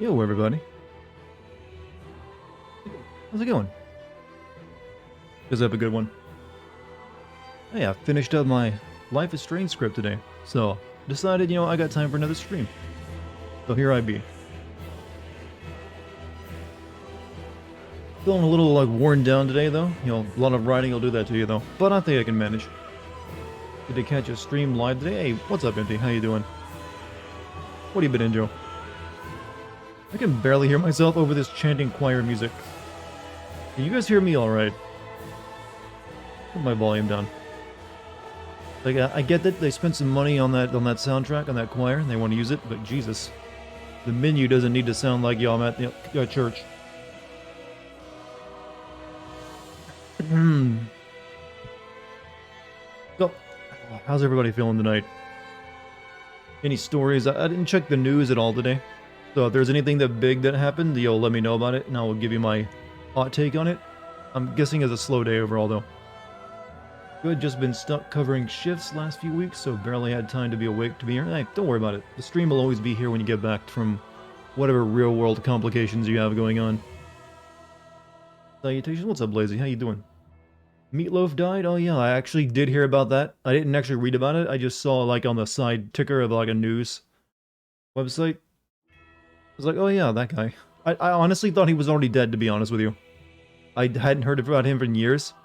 Yo, everybody. How's it going? Does have a good one? Hey, I finished up my Life is Strange script today, so decided, I got time for another stream. So here I be. Feeling a little, worn down today, though. A lot of writing will do that to you, though. But I think I can manage. Did you catch a stream live today? Hey, what's up, Empty? How you doing? What have you been into? I can barely hear myself over this chanting choir music. Can you guys hear me alright? Put my volume down. Like, I get that they spent some money on that soundtrack, on that choir, and they want to use it, but Jesus. The menu doesn't need to sound like, I'm at church. So, how's everybody feeling tonight? Any stories? I didn't check the news at all today. So if there's anything big that happened, you'll let me know about it, and I will give you my hot take on it. I'm guessing it's a slow day overall, though. Good, just been stuck covering shifts last few weeks, so barely had time to be awake to be here. Hey, don't worry about it. The stream will always be here when you get back from whatever real-world complications you have going on. Salutations, what's up, Lazy? How you doing? Meatloaf died? Oh yeah, I actually did hear about that. I didn't actually read about it. I just saw, on the side ticker of, a news website. I was like, oh yeah, that guy. I honestly thought he was already dead, to be honest with you. I hadn't heard about him for years.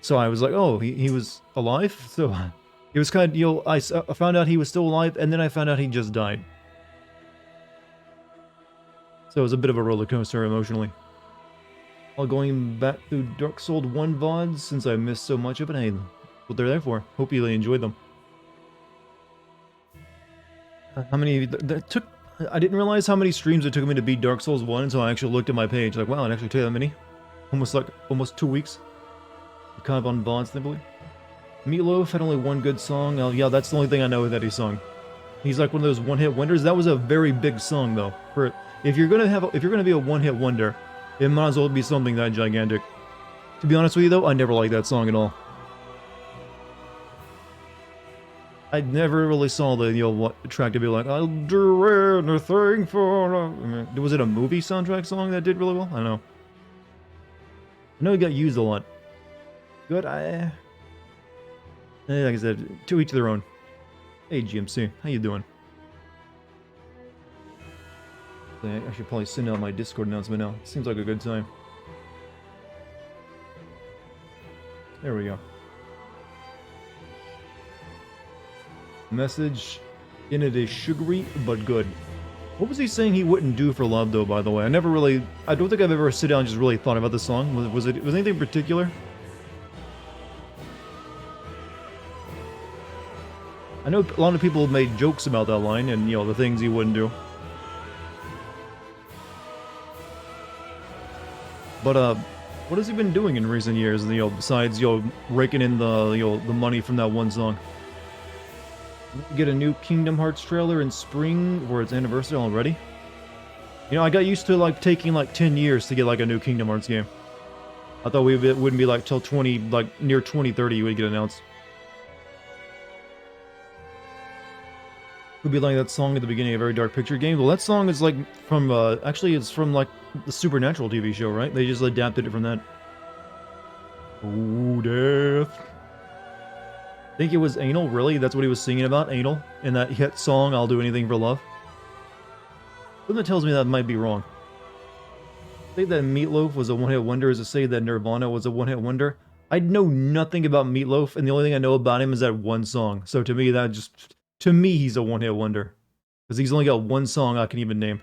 So I was like, oh, he was alive? So it was kind of, I found out he was still alive, and then I found out he just died. So it was a bit of a roller coaster emotionally. While going back through Dark Souls 1 VODs, since I missed so much of it, hey, what they're there for. Hope you really enjoyed them. How many, that took, I didn't realize how many streams it took me to beat Dark Souls 1 until I actually looked at my page. Like, wow, it actually took that many? Almost 2 weeks. Kind of on VODs, I believe. Meatloaf had only one good song. Oh, yeah, that's the only thing I know that he sung. He's like one of those one-hit wonders. That was a very big song, though. If you're gonna be a one-hit wonder, it might as well be something that gigantic. To be honest with you, though, I never liked that song at all. I never really saw the what track to be like, I'll do anything for. Was it a movie soundtrack song that did really well? I don't know. I know it got used a lot. Good, like I said, to each their own. Hey, GMC, how you doing? I should probably send out my Discord announcement now. Seems like a good time. There we go. Message in it is sugary, but good. What was he saying he wouldn't do for love, though, by the way? I don't think I've ever sit down and just really thought about the song. Was anything particular? I know a lot of people have made jokes about that line and, the things he wouldn't do. But, what has he been doing in recent years, besides, raking in the money from that one song? Get a new Kingdom Hearts trailer in spring for its anniversary already? I got used to, taking, 10 years to get, a new Kingdom Hearts game. I thought it wouldn't be, till near 2030 you would get announced. Would be like that song at the beginning of Very Dark Picture game. Well, that song is from actually it's from the Supernatural TV show, right? They just adapted it from that. Ooh, death. Think it was anal, really? That's what he was singing about, anal? In that hit song, I'll Do Anything for Love? Something that tells me that might be wrong. Say that Meatloaf was a one-hit wonder is to say that Nirvana was a one-hit wonder. I know nothing about Meatloaf, and the only thing I know about him is that one song. So to me, to me, he's a one-hit wonder. Because he's only got one song I can even name.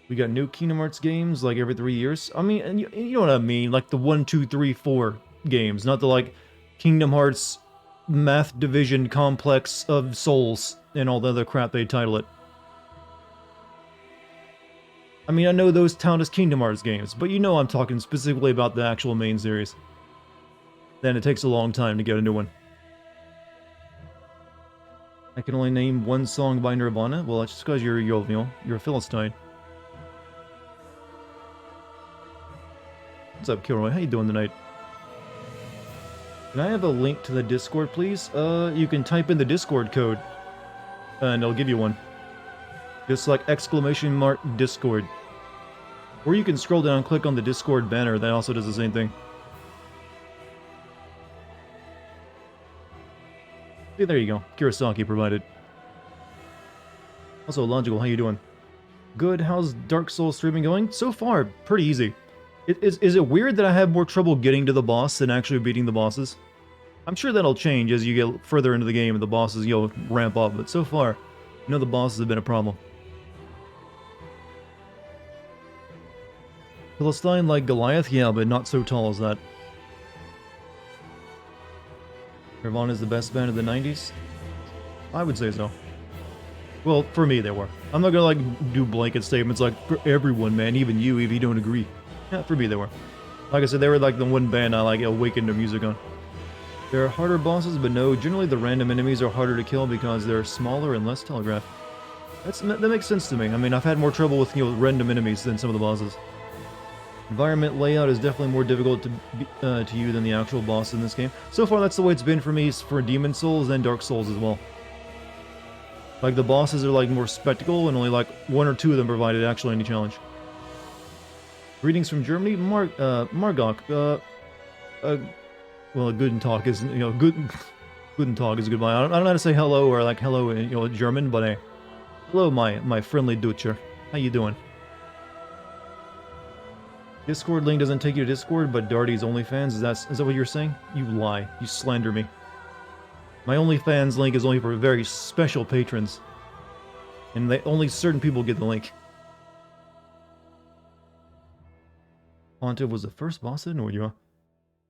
We got new Kingdom Hearts games, every 3 years. I mean, and you know what I mean? The 1, 2, 3, 4 games. Not the, Kingdom Hearts Math Division Complex of Souls and all the other crap they title it. I mean, I know those count as Kingdom Hearts games, but I'm talking specifically about the actual main series. Then it takes a long time to get a new one. I can only name one song by Nirvana? Well, that's just because you're a Philistine. What's up, Kilroy? How you doing tonight? Can I have a link to the Discord, please? You can type in the Discord code. and it'll give you one. Just like exclamation mark Discord. Or you can scroll down and click on the Discord banner, that also does the same thing. See, there you go. Kurosaki provided. Also, Logical, how you doing? Good, how's Dark Souls streaming going? So far, pretty easy. Is it weird that I have more trouble getting to the boss than actually beating the bosses? I'm sure that'll change as you get further into the game and the bosses, ramp up, but so far, the bosses have been a problem. Philistine like Goliath? Yeah, but not so tall as that. Nirvana is the best band of the 90s? I would say so. Well, for me, they were. I'm not gonna, do blanket statements like, for everyone, man, even you, if you don't agree. Yeah, for me, they were. Like I said, they were the one band I, awakened to music on. There are harder bosses, but no, generally the random enemies are harder to kill because they're smaller and less telegraphed. That makes sense to me. I mean, I've had more trouble with, random enemies than some of the bosses. Environment layout is definitely more difficult to you than the actual boss in this game. So far, that's the way it's been for me for Demon Souls and Dark Souls as well. The bosses are, more spectacle, and only, 1 or 2 of them provided actually any challenge. Greetings from Germany, Margok. Well, Guten Tag is, Guten Tag is goodbye. I don't know how to say hello or, hello in, German, but hey. Hello, my friendly Dutcher. How you doing? Discord link doesn't take you to Discord, but Darty's OnlyFans, is that what you're saying? You lie. You slander me. My OnlyFans link is only for very special patrons. And only certain people get the link. Pontiff was the first boss in Nordua.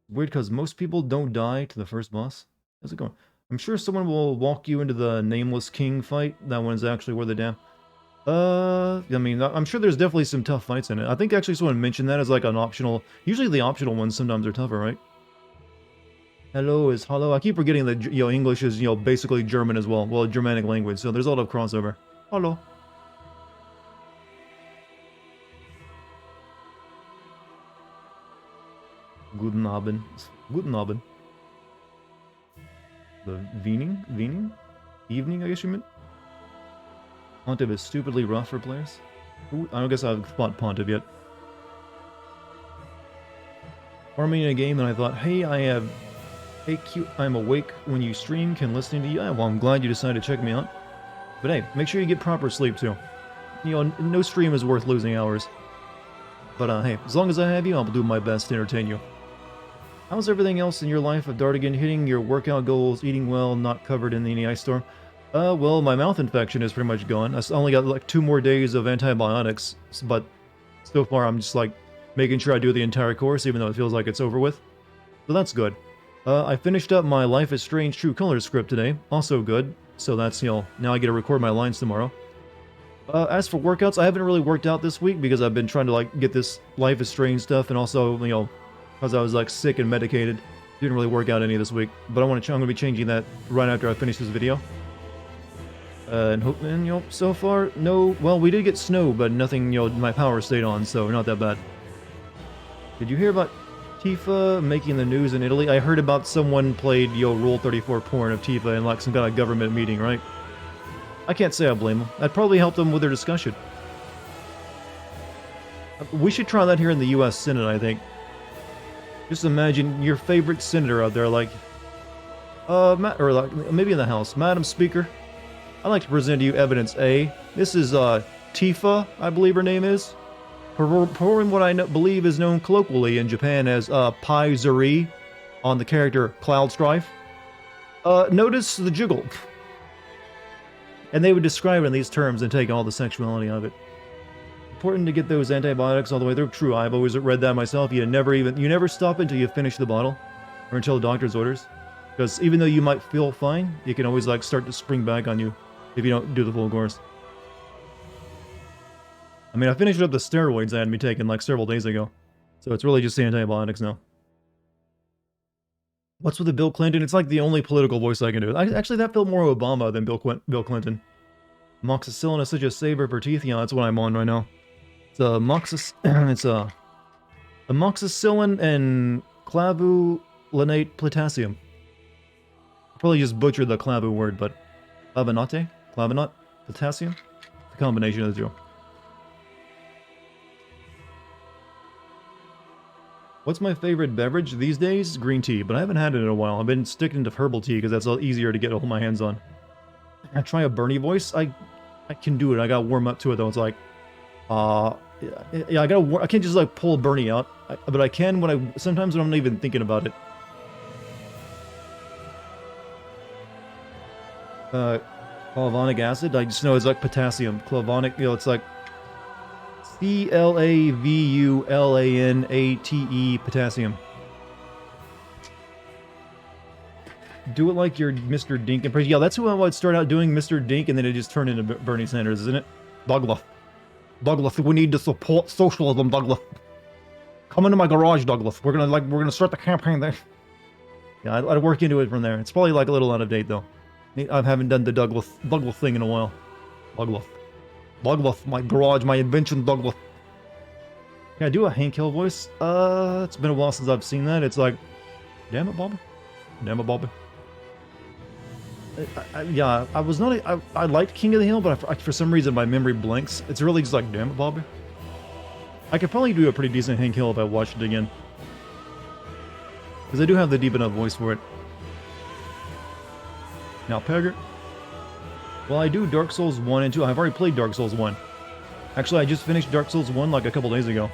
Weird because most people don't die to the first boss. How's it going? I'm sure someone will walk you into the Nameless King fight. That one's actually worth a damn. I mean, I'm sure there's definitely some tough fights in it. I think actually someone mentioned that as an optional... Usually the optional ones sometimes are tougher, right? Hello is hello. I keep forgetting that, English is, basically German as well. Well, Germanic language, so there's a lot of crossover. Hello. Guten Abend. Guten Abend. The Wiening? Evening, I guess you meant? Pontiff is stupidly rough for players. Ooh, I don't guess I've fought Pontiff yet. Farming in a game, and I thought, hey, I'm awake when you stream, can listen to you. Yeah, well, I'm glad you decided to check me out. But hey, make sure you get proper sleep too. No stream is worth losing hours. But hey, as long as I have you, I'll do my best to entertain you. How's everything else in your life of Dartigan? Hitting your workout goals, eating well, not covered in any ice storm? Well, my mouth infection is pretty much gone. I only got 2 more days of antibiotics, but so far I'm just making sure I do the entire course, even though it feels like it's over with. So that's good. I finished up my Life is Strange True Colors script today, also good. So that's, now I get to record my lines tomorrow. As for workouts, I haven't really worked out this week because I've been trying to get this Life is Strange stuff, and also, because I was sick and medicated. Didn't really work out any this week, but I'm going to be changing that right after I finish this video. And so far, no, well, we did get snow, but nothing, my power stayed on, so not that bad. Did you hear about Tifa making the news in Italy? I heard about someone played, Rule 34 porn of Tifa in, some kind of government meeting, right? I can't say I blame them. That probably helped them with their discussion. We should try that here in the U.S. Senate, I think. Just imagine your favorite senator out there, maybe in the House. Madam Speaker, I'd like to present to you evidence A. This is, Tifa, I believe her name is. Performing what I believe is known colloquially in Japan as, Pai-Zuri, on the character Cloud Strife. Notice the jiggle. And they would describe it in these terms and take all the sexuality of it. Important to get those antibiotics all the way through. True, I've always read that myself. You never stop until you finish the bottle, or until the doctor's orders. Because even though you might feel fine, it can always start to spring back on you if you don't do the full course. I mean, I finished up the steroids I had me taking several days ago, so it's really just the antibiotics now. What's with the Bill Clinton? It's the only political voice I can do. Actually, that felt more Obama than Bill Clinton. Amoxicillin is such a saver for teeth. Yeah, that's what I'm on right now. It's amoxicillin and clavulinate potassium. I probably just butchered the clavu word, but clavinate? Flavanut? Potassium? The combination of the two. What's my favorite beverage these days? Green tea, but I haven't had it in a while. I've been sticking to herbal tea because that's a little easier to get hold my hands on. I try a Bernie voice. I can do it. I gotta warm up to it though. It's like, yeah, I can't just like pull Bernie out, but I can when sometimes when I'm not even thinking about it. Clavonic acid. I just know it's like potassium. Clavonic. It's like Clavulanate potassium. Do it like you're Mr. Dink and praise. Yeah, that's who I would start out doing, Mr. Dink, and then it just turned into Bernie Sanders, isn't it? Douglas. Douglas, we need to support socialism, Douglas. Come into my garage, Douglas. We're gonna start the campaign there. Yeah, I'd work into it from there. It's probably like a little out of date though. I haven't done the Douglas thing in a while. Douglas, my garage, my invention, Douglas. Can I do a Hank Hill voice? It's been a while since I've seen that. It's like, damn it, Bobby. Damn it, Bobby. Yeah, I liked King of the Hill, but for some reason my memory blanks. It's really just like, damn it, Bobby. I could probably do a pretty decent Hank Hill if I watched it again. Because I do have the deep enough voice for it. Now, Pegger. Well, I do Dark Souls 1 and 2. I've already played Dark Souls 1. Actually, I just finished Dark Souls 1 like a couple days ago.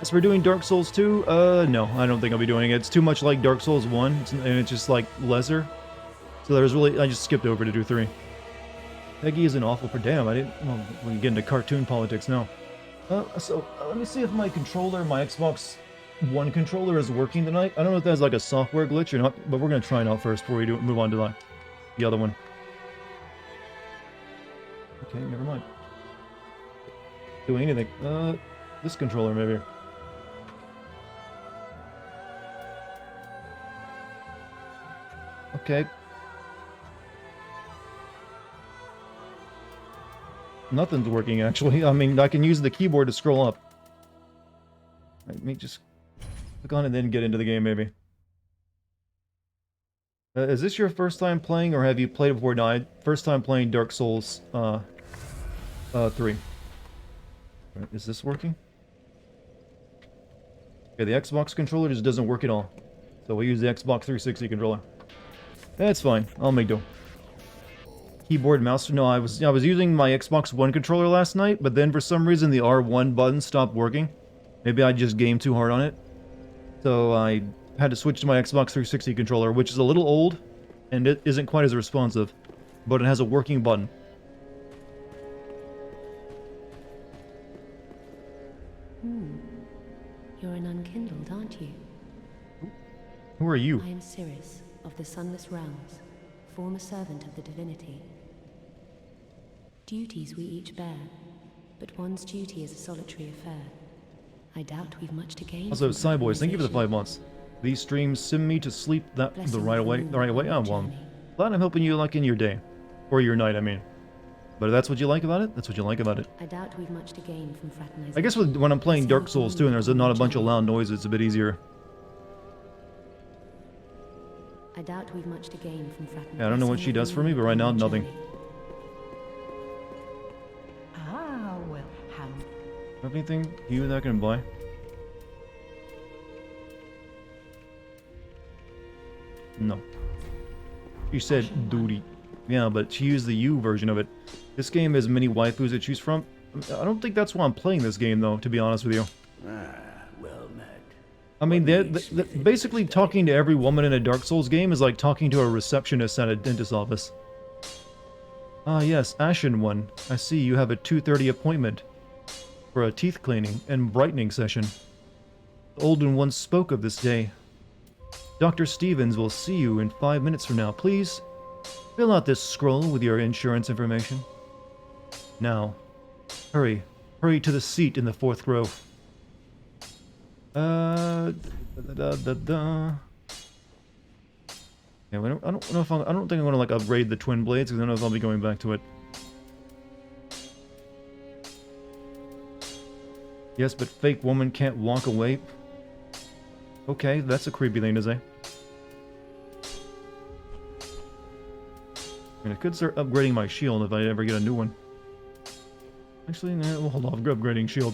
As for doing Dark Souls 2, no, I don't think I'll be doing it. It's too much like Dark Souls 1, and it's just like lesser. So I just skipped over to do 3. Peggy is an awful for damn. I didn't. Well, we can get into cartoon politics now. Let me see if my Xbox One controller is working tonight. I don't know if that's like a software glitch or not, but we're gonna try it out first before we move on to the other one. Okay, never mind. Doing anything. This controller maybe. Okay. Nothing's working, actually. I mean, I can use the keyboard to scroll up. Let me just click on it and then get into the game, maybe. Is this your first time playing, or have you played before? No, first time playing Dark Souls 3. Is this working? Okay, the Xbox controller just doesn't work at all. So we'll use the Xbox 360 controller. That's fine. I'll make do. Keyboard, mouse. No, I was using my Xbox One controller last night, but then for some reason the R1 button stopped working. Maybe I just gamed too hard on it. So I had to switch to my Xbox 360 controller, which is a little old, and it isn't quite as responsive, but it has a working button. You're an unkindled, aren't you? Who are you? I am Cirrus, of the Sunless Realms, former servant of the divinity. Duties we each bear, but one's duty is a solitary affair. I doubt we've much to gain. Also, Cyboys, thank you for the 5 months. These streams send me to sleep the right way. Oh, well, glad I'm helping you like in your day. Or your night, I mean. But if that's what you like about it, that's what you like about it. I doubt we've much to gain from fraternization. I guess when I'm playing Dark Souls 2 and there's not a bunch of loud noises, it's a bit easier. I doubt we've much to gain from fraternization. Yeah, I don't know what she does for me, but right now, nothing. Ah, well, Have anything you that I can buy? No. She said duty. Yeah, but she used the U version of it. This game has many waifus to choose from. I don't think that's why I'm playing this game, though, to be honest with you. Well met. I mean, basically talking to every woman in a Dark Souls game is like talking to a receptionist at a dentist's office. Ah, yes, Ashen One. I see you have a 2:30 appointment for a teeth cleaning and brightening session. The Olden One spoke of this day. Dr. Stevens will see you in 5 minutes from now. Please fill out this scroll with your insurance information. Now, hurry. Hurry to the seat in the 4th row. Yeah, I don't know if I don't think I'm gonna like upgrade the twin blades because I don't know if I'll be going back to it. Yes, but fake woman can't walk away. Okay, that's a creepy thing to say. And it could start upgrading my shield if I ever get a new one. Actually, nah, we'll hold off upgrading shield.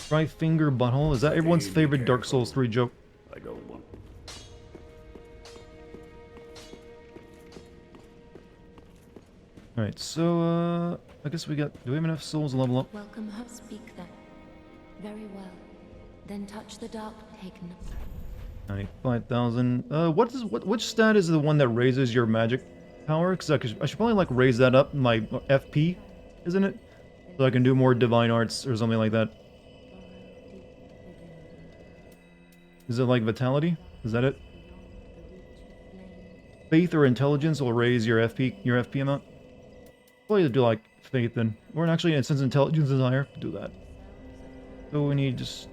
Try finger butthole. Is that everyone's favorite Dark Souls 3 joke? I don't want. Alright, so, I guess we got... Do we have enough souls to level up? Welcome, speak then. Very well. Then touch the dark taken. 95,000. Which stat is the one that raises your magic power? Because I should probably, like, raise that up, my FP, isn't it? So I can do more divine arts or something like that. Is it like vitality? Is that it? Faith or intelligence will raise your FP amount? Probably do like faith then. Or actually, since intelligence is higher, do that. So we need just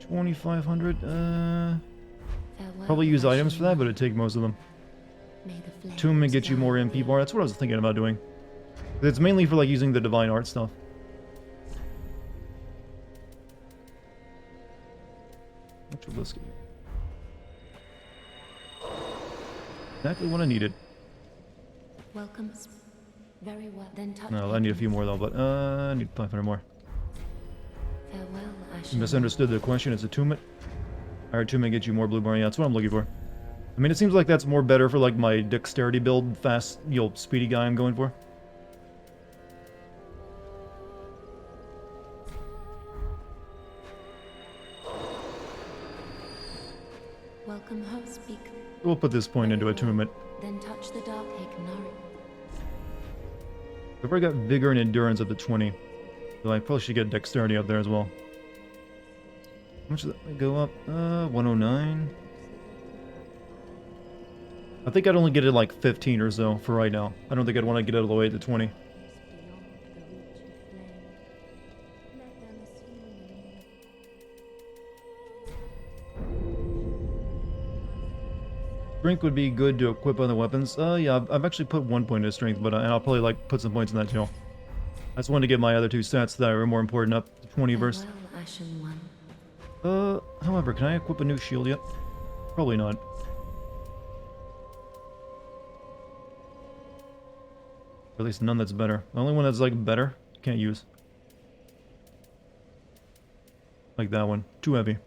2,500. Probably use items for that, but it'd take most of them. Tomb and get you more MP bar. That's what I was thinking about doing. It's mainly for like using the divine art stuff. Which will this give me? Exactly what I needed. Welcome. Very well. Then touch. No, I need a few more though, but I need 500 more. Farewell, You misunderstood the question. It's attunement. Alright, attunement get you more blue bar. Yeah, that's what I'm looking for. I mean, it seems like that's more better for like my dexterity build, fast, speedy guy I'm going for. Welcome, host. Speak. We'll put this point into attunement. Then touch the dark Hakenari. I've already got vigor and endurance up to 20. So I probably should get dexterity up there as well. How much does that go up? 109. I think I'd only get it like 15 or so for right now. I don't think I'd want to get it all the way to 20. Strength would be good to equip other weapons. Yeah, I've actually put 1 point into strength, but and I'll probably like put some points in that too. I just wanted to get my other 2 stats that are more important up to 20 verse. However, can I equip a new shield yet? Probably not. Or at least none that's better. The only one that's like better, can't use. Like that one. Too heavy.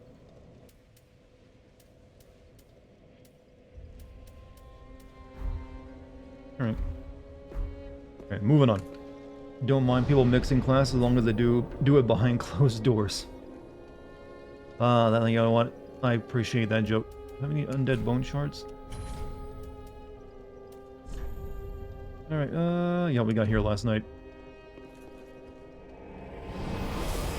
Alright. Okay, moving on. Don't mind people mixing classes as long as they do it behind closed doors. That thing I want. I appreciate that joke. Do I have any undead bone shards? Alright, yeah, we got here last night.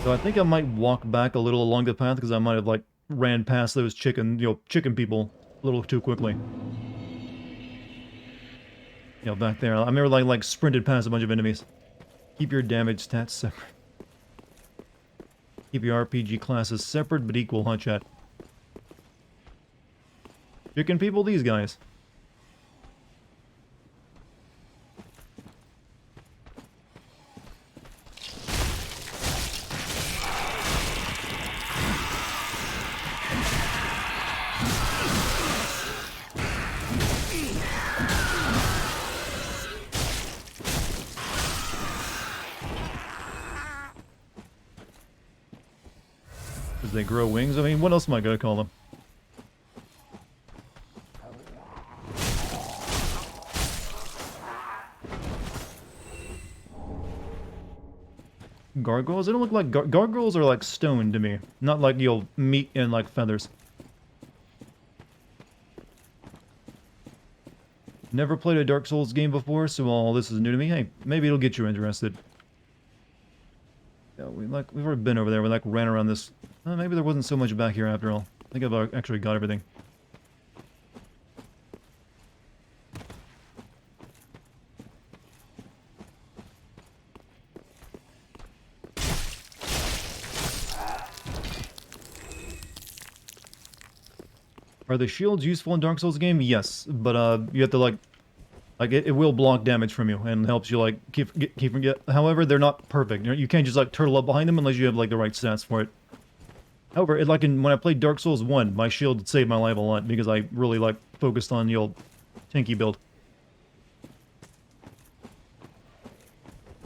So I think I might walk back a little along the path because I might have, like, ran past those chicken people a little too quickly. Back there. I remember like sprinted past a bunch of enemies. Keep your damage stats separate. Keep your RPG classes separate but equal, huh, chat? Chicken people, these guys. They grow wings? I mean, what else am I gonna call them? Gargoyles? They don't look like gargoyles are like stone to me. Not like meat and like feathers. Never played a Dark Souls game before, so all this is new to me. Hey, maybe it'll get you interested. Yeah, we've already been over there. We ran around this. Maybe there wasn't so much back here after all. I think I've actually got everything. Are the shields useful in Dark Souls game? Yes, but you have to it will block damage from you and helps you keep from get. However, they're not perfect. You can't just turtle up behind them unless you have the right stats for it. However, when I played Dark Souls 1, my shield saved my life a lot because I really like focused on the old tanky build.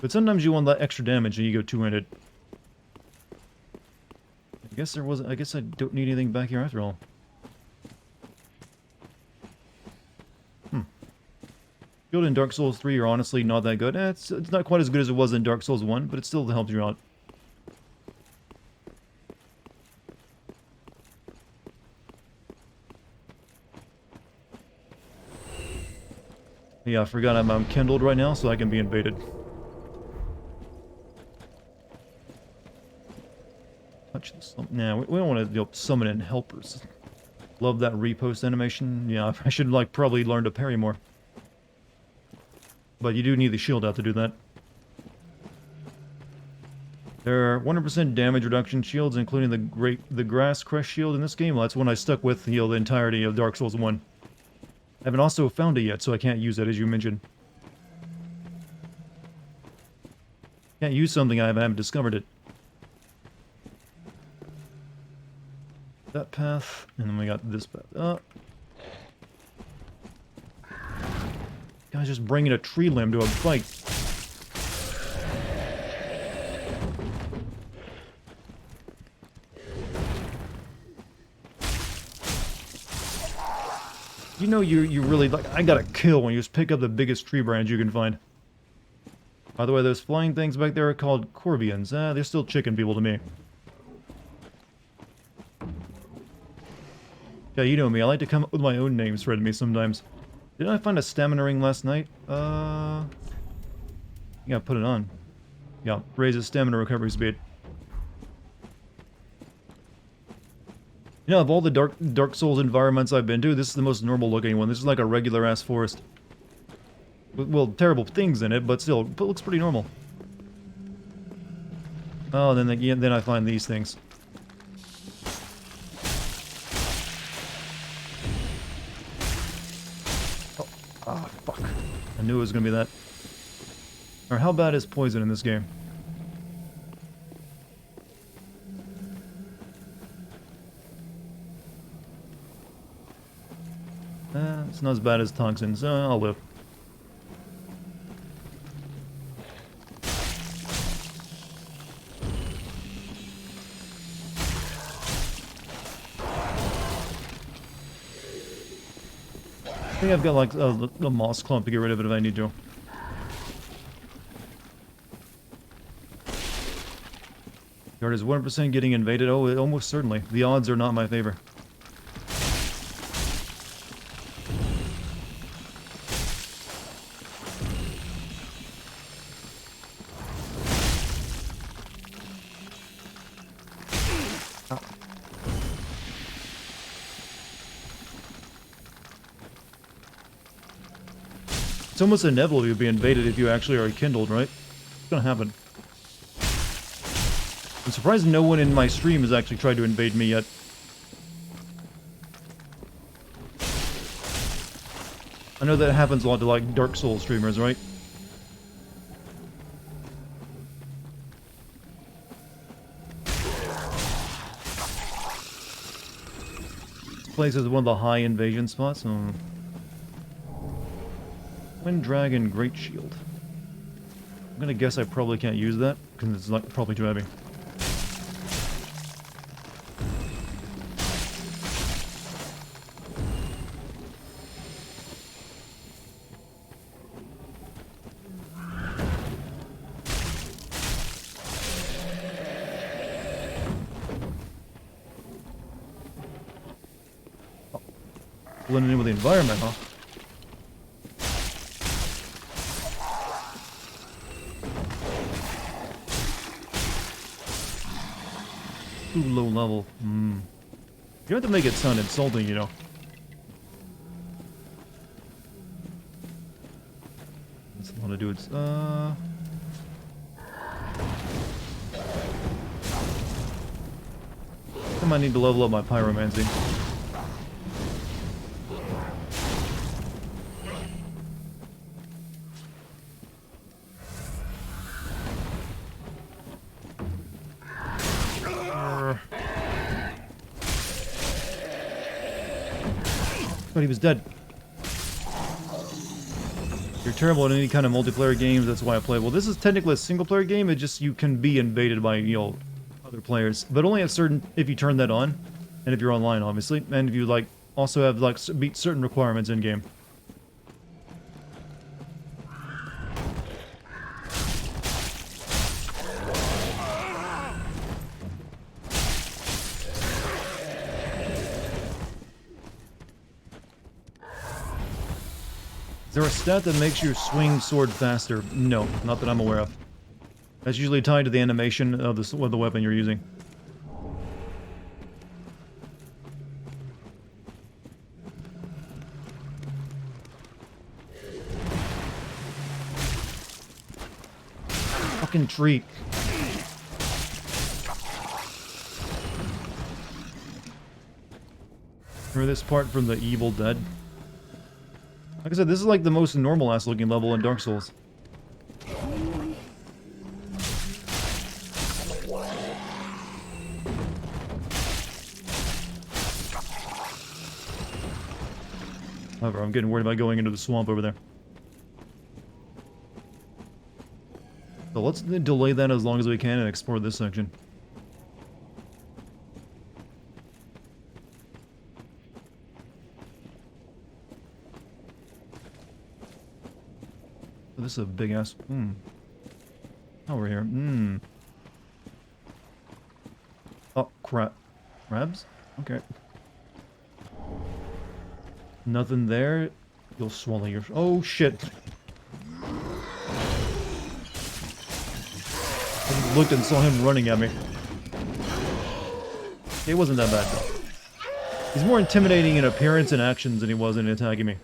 But sometimes you want that extra damage and you go two-handed. I guess I don't need anything back here after all. Shield in Dark Souls 3 are honestly not that good. It's not quite as good as it was in Dark Souls 1, but it still helps you out. Yeah, I forgot I'm kindled right now, so I can be invaded. Touch this. Nah, we don't want to summon in helpers. Love that repost animation. Yeah, I should probably learn to parry more. But you do need the shield out to do that. There are 100% damage reduction shields, including the Grass Crest shield in this game. Well, that's one I stuck with the entirety of Dark Souls 1. I haven't also found it yet, so I can't use it, as you mentioned. Can't use something I haven't discovered it. That path, and then we got this path. Guy's just bringing a tree limb to a fight. You know you really I got a kill when you just pick up the biggest tree branch you can find. By the way, those flying things back there are called Corvians. They're still chicken people to me. Yeah, you know me. I like to come up with my own names for enemies sometimes. Didn't I find a stamina ring last night? Yeah, put it on. Yeah, raises stamina recovery speed. You know, of all the Dark Souls environments I've been to, this is the most normal looking one. This is like a regular ass forest. Well, terrible things in it, but still, it looks pretty normal. Oh, then again, then I find these things. Ah, fuck. I knew it was gonna be that. Or how bad is poison in this game? It's not as bad as toxins. I'll live. I think I've got like a moss clump to get rid of it if I need to. Guard is 1% getting invaded. Oh, almost certainly. The odds are not my favor. It's almost inevitable you'll be invaded if you actually are kindled, right? It's gonna happen. I'm surprised no one in my stream has actually tried to invade me yet. I know that happens a lot to like Dark Souls streamers, right? This place is one of the high invasion spots. Wind Dragon Great Shield. I'm gonna guess I probably can't use that, because it's like probably too heavy. Oh. Blending in with the environment, huh? Too low level. You have to make it sound insulting, you know. That's a lot of dudes. I might need to level up my pyromancy. But he was dead. You're terrible at any kind of multiplayer games, that's why I play. Well, this is technically a single-player game, it just, you can be invaded by, you know, other players. But only at certain, if you turn that on, and if you're online, obviously, and if you, like, also have, like, meet certain requirements in-game. Is there a stat that makes you swing sword faster? No, not that I'm aware of. That's usually tied to the animation of the weapon you're using. Fucking tree. Remember this part from the Evil Dead? Like I said, this is like the most normal-ass looking level in Dark Souls. However, I'm getting worried about going into the swamp over there. So let's delay that as long as we can and explore this section. Oh, this is a big ass. Over here. Oh, crap. Crabs? Okay. Nothing there. You'll swallow your. Oh, shit. I just looked and saw him running at me. It wasn't that bad, though. He's more intimidating in appearance and actions than he was in attacking me.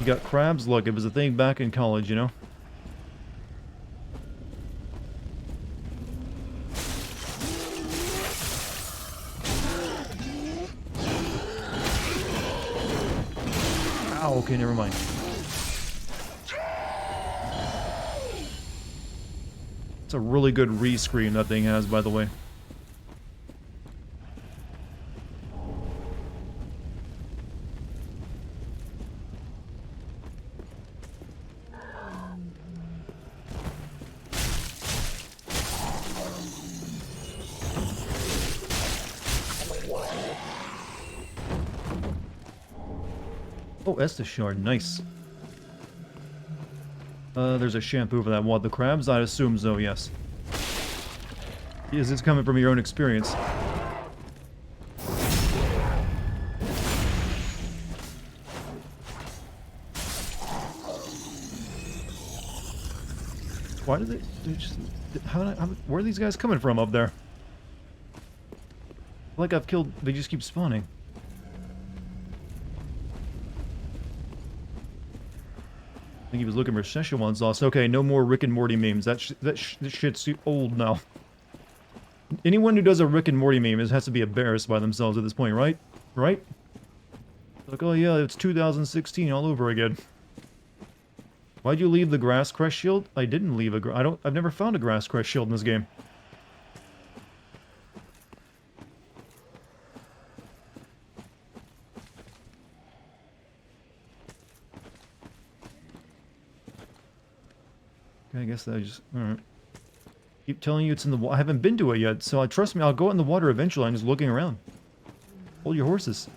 You got crabs? Look, it was a thing back in college, you know? Ow, okay, never mind. It's a really good re-screen that thing has, by the way. Oh, Estus Shard, nice. There's a shampoo for that. What, the crabs? I'd assume so, yes. Is this coming from your own experience? Why did they just... where are these guys coming from up there? Like I've killed... They just keep spawning. I think he was looking for Szechuan sauce. Okay, no more Rick and Morty memes. That shit's old now. Anyone who does a Rick and Morty meme has to be embarrassed by themselves at this point, right? Right? Like, oh yeah, it's 2016 all over again. Why'd you leave the grass crest shield? I didn't leave I've never found a grass crest shield in this game. I guess that just... Alright. Keep telling you it's in the water. I haven't been to it yet, so trust me, I'll go in the water eventually. I'm just looking around. Hold your horses.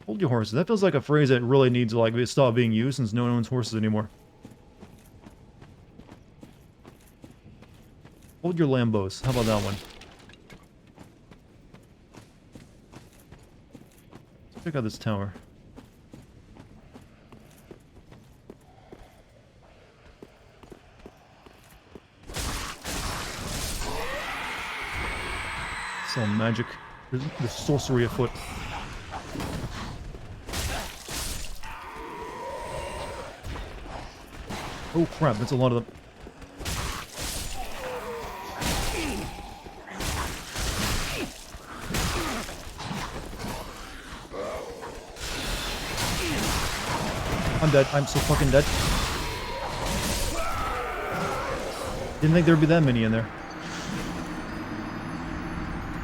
Hold your horses. That feels like a phrase that really needs to like stop being used since no one owns horses anymore. Hold your Lambos. How about that one? Let's check out this tower. It's all magic. There's sorcery afoot. Oh crap, that's a lot of them. I'm dead. I'm so fucking dead. Didn't think there'd be that many in there.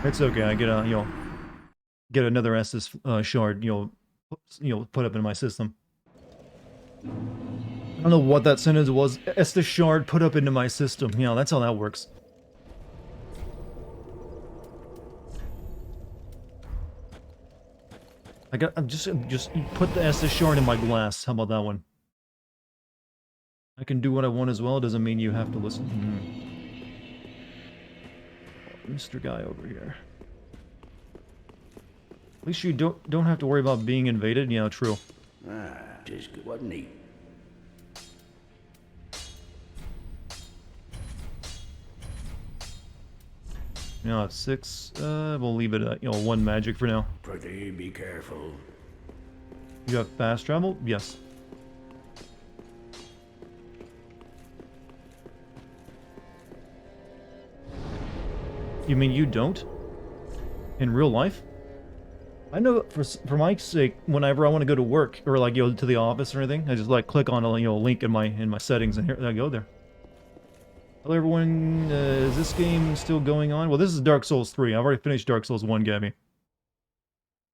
It's okay. I get a, get another Estus shard, put up in my system. I don't know what that sentence was. Estus shard put up into my system. That's how that works. I'm just put the Estus shard in my glass. How about that one? I can do what I want as well. It doesn't mean you have to listen. Mr. Guy over here. At least you don't have to worry about being invaded. Yeah, true. Just good. What neat. It's 6. We'll leave it at 1 magic for now. Pretty be careful. You have fast travel? Yes. You mean you don't? In real life? I know for Mike's sake, whenever I want to go to work or like to the office or anything, I just like click on a link in my settings and here I go there. Hello everyone, is this game still going on? Well, this is Dark Souls 3. I've already finished Dark Souls 1, Gabby.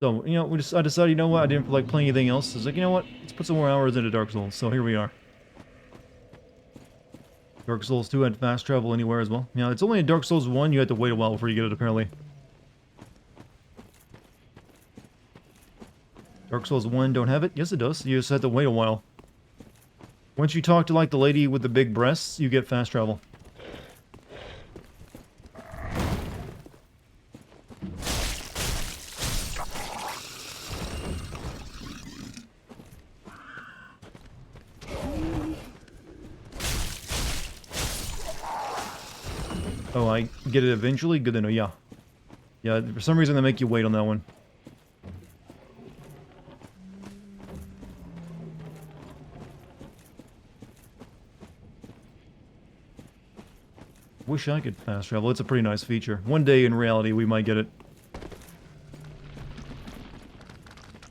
So, I decided, you know what, I didn't feel like playing anything else. I was like, you know what, let's put some more hours into Dark Souls. So here we are. Dark Souls 2 had fast travel anywhere as well. It's only in Dark Souls 1 you had to wait a while before you get it, apparently. Dark Souls 1 don't have it? Yes, it does. You just have to wait a while. Once you talk to, like, the lady with the big breasts, you get fast travel. Oh, I get it eventually? Good to know, yeah. Yeah, for some reason they make you wait on that one. Wish I could fast travel. It's a pretty nice feature. One day in reality we might get it.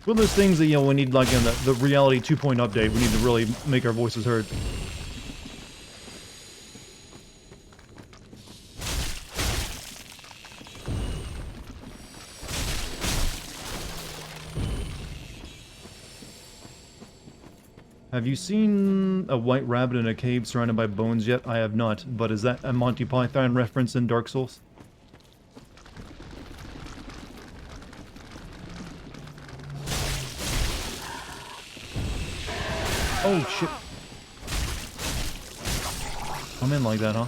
One of those things that, we need, like, in the reality 2.0 update, we need to really make our voices heard. Have you seen a white rabbit in a cave surrounded by bones yet? I have not, but is that a Monty Python reference in Dark Souls? Oh, shit. I'm in like that, huh?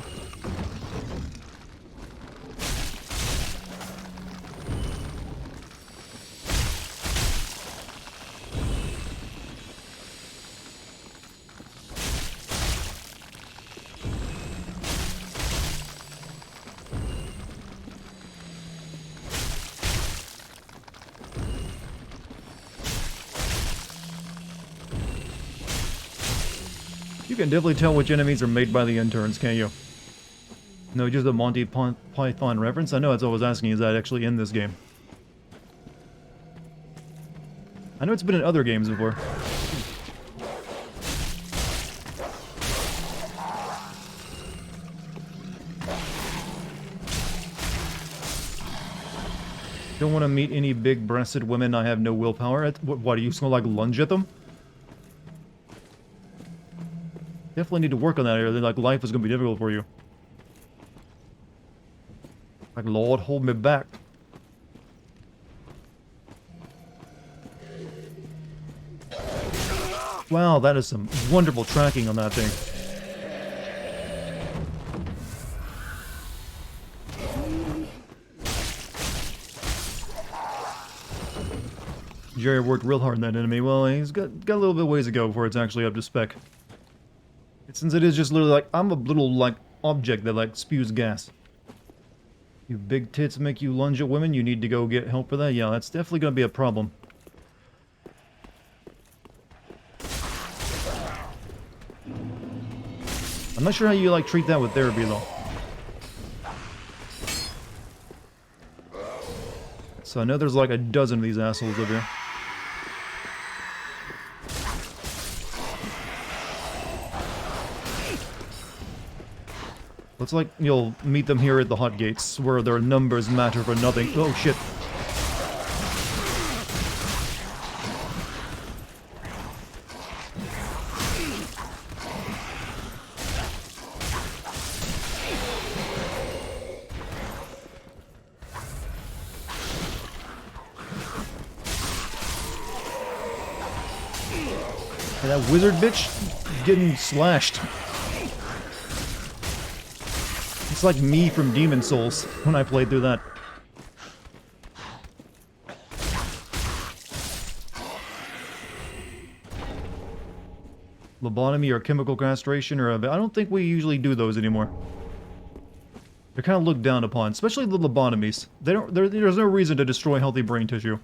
You can definitely tell which enemies are made by the interns, can't you? No, just a Monty Python reference? I know that's what I was asking, is that actually in this game? I know it's been in other games before. Don't want to meet any big-breasted women. I have no willpower. What, are you just gonna, like, lunge at them? Definitely need to work on that area. Like, life is gonna be difficult for you. Like, Lord, hold me back. Wow, that is some wonderful tracking on that thing. Jerry worked real hard on that enemy. Well, he's got a little bit of ways to go before it's actually up to spec. Since it is just literally like, I'm a little, like, object that, like, spews gas. You big tits make you lunge at women, you need to go get help for that? Yeah, that's definitely gonna be a problem. I'm not sure how you, like, treat that with therapy, though. So I know there's, like, a dozen of these assholes over here. Looks like you'll meet them here at the hot gates, where their numbers matter for nothing. Oh shit. Hey, that wizard bitch getting slashed. It's like me from Demon Souls when I played through that. Lobotomy or chemical castration or I don't think we usually do those anymore. They're kind of looked down upon, especially the lobotomies. There's no reason to destroy healthy brain tissue.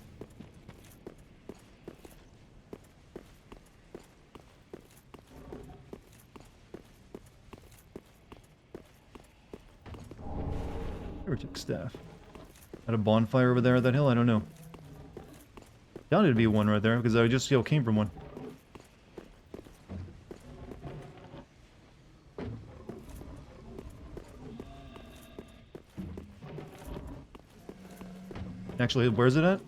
Heretic staff. At a bonfire over there at that hill? I don't know. Doubt it'd be one right there, because I just came from one. Actually, where's it at?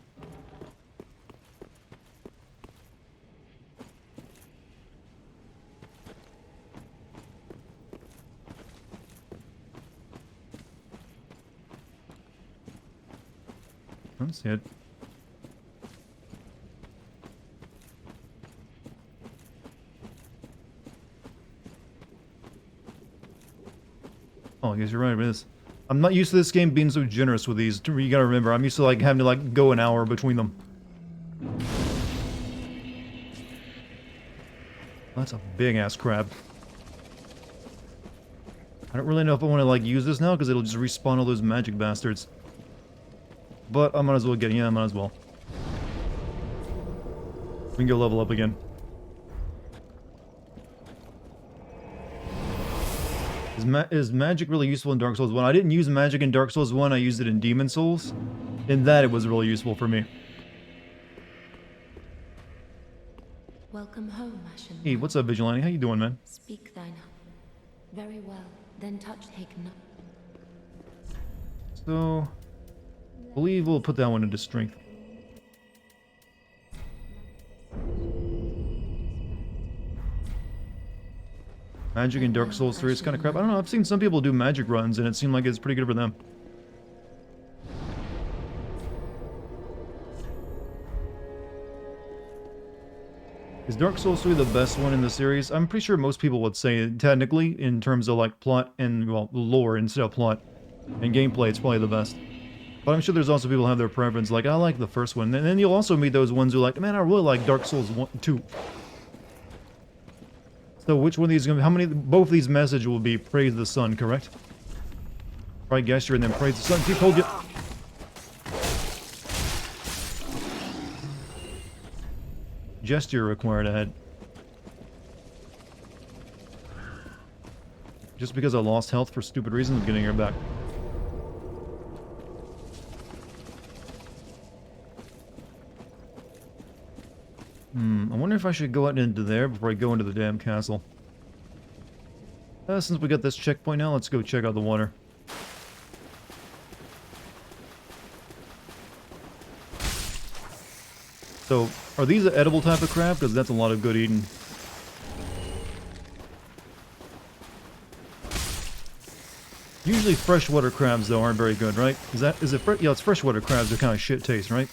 I don't see it. Oh, I guess you're right, it is. I'm not used to this game being so generous with these. You gotta remember, I'm used to like having to like go an hour between them. That's a big ass crab. I don't really know if I want to like use this now because it'll just respawn all those magic bastards. But I might as well get it. Yeah, I might as well. We can go level up again. Is magic really useful in Dark Souls 1? I didn't use magic in Dark Souls 1, I used it in Demon Souls. In that, it was really useful for me. Welcome home, Ashen. Hey, what's up, Vigilante? How you doing, man? Speak thine. Very well. Then touch taken up. So, I believe we'll put that one into strength. Magic in Dark Souls 3 is kind of crap. I don't know, I've seen some people do magic runs and it seemed like it's pretty good for them. Is Dark Souls 3 the best one in the series? I'm pretty sure most people would say, technically, in terms of like plot and, well, lore instead of plot. And gameplay, it's probably the best. But I'm sure there's also people who have their preference, like, I like the first one. And then you'll also meet those ones who are like, man, I really like Dark Souls 1, 2. So which one of these, how many, both of these messages will be praise the sun, correct? Right gesture and then praise the sun. See, told you. Gesture required ahead. Just because I lost health for stupid reasons, I'm getting her back. I wonder if I should go out into there before I go into the damn castle. Since we got this checkpoint now, let's go check out the water. So, are these an edible type of crab? Because that's a lot of good eating. Usually freshwater crabs, though, aren't very good, right? Is it yeah, it's freshwater crabs that kind of shit taste, right?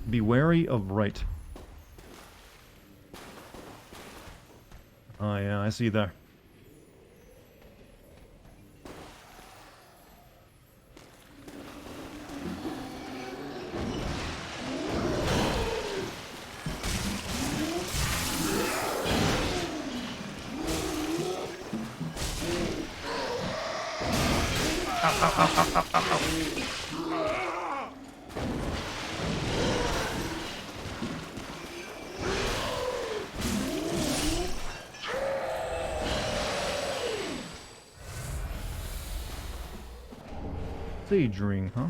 Be wary of right. Oh yeah, I see there. Sage ring, huh?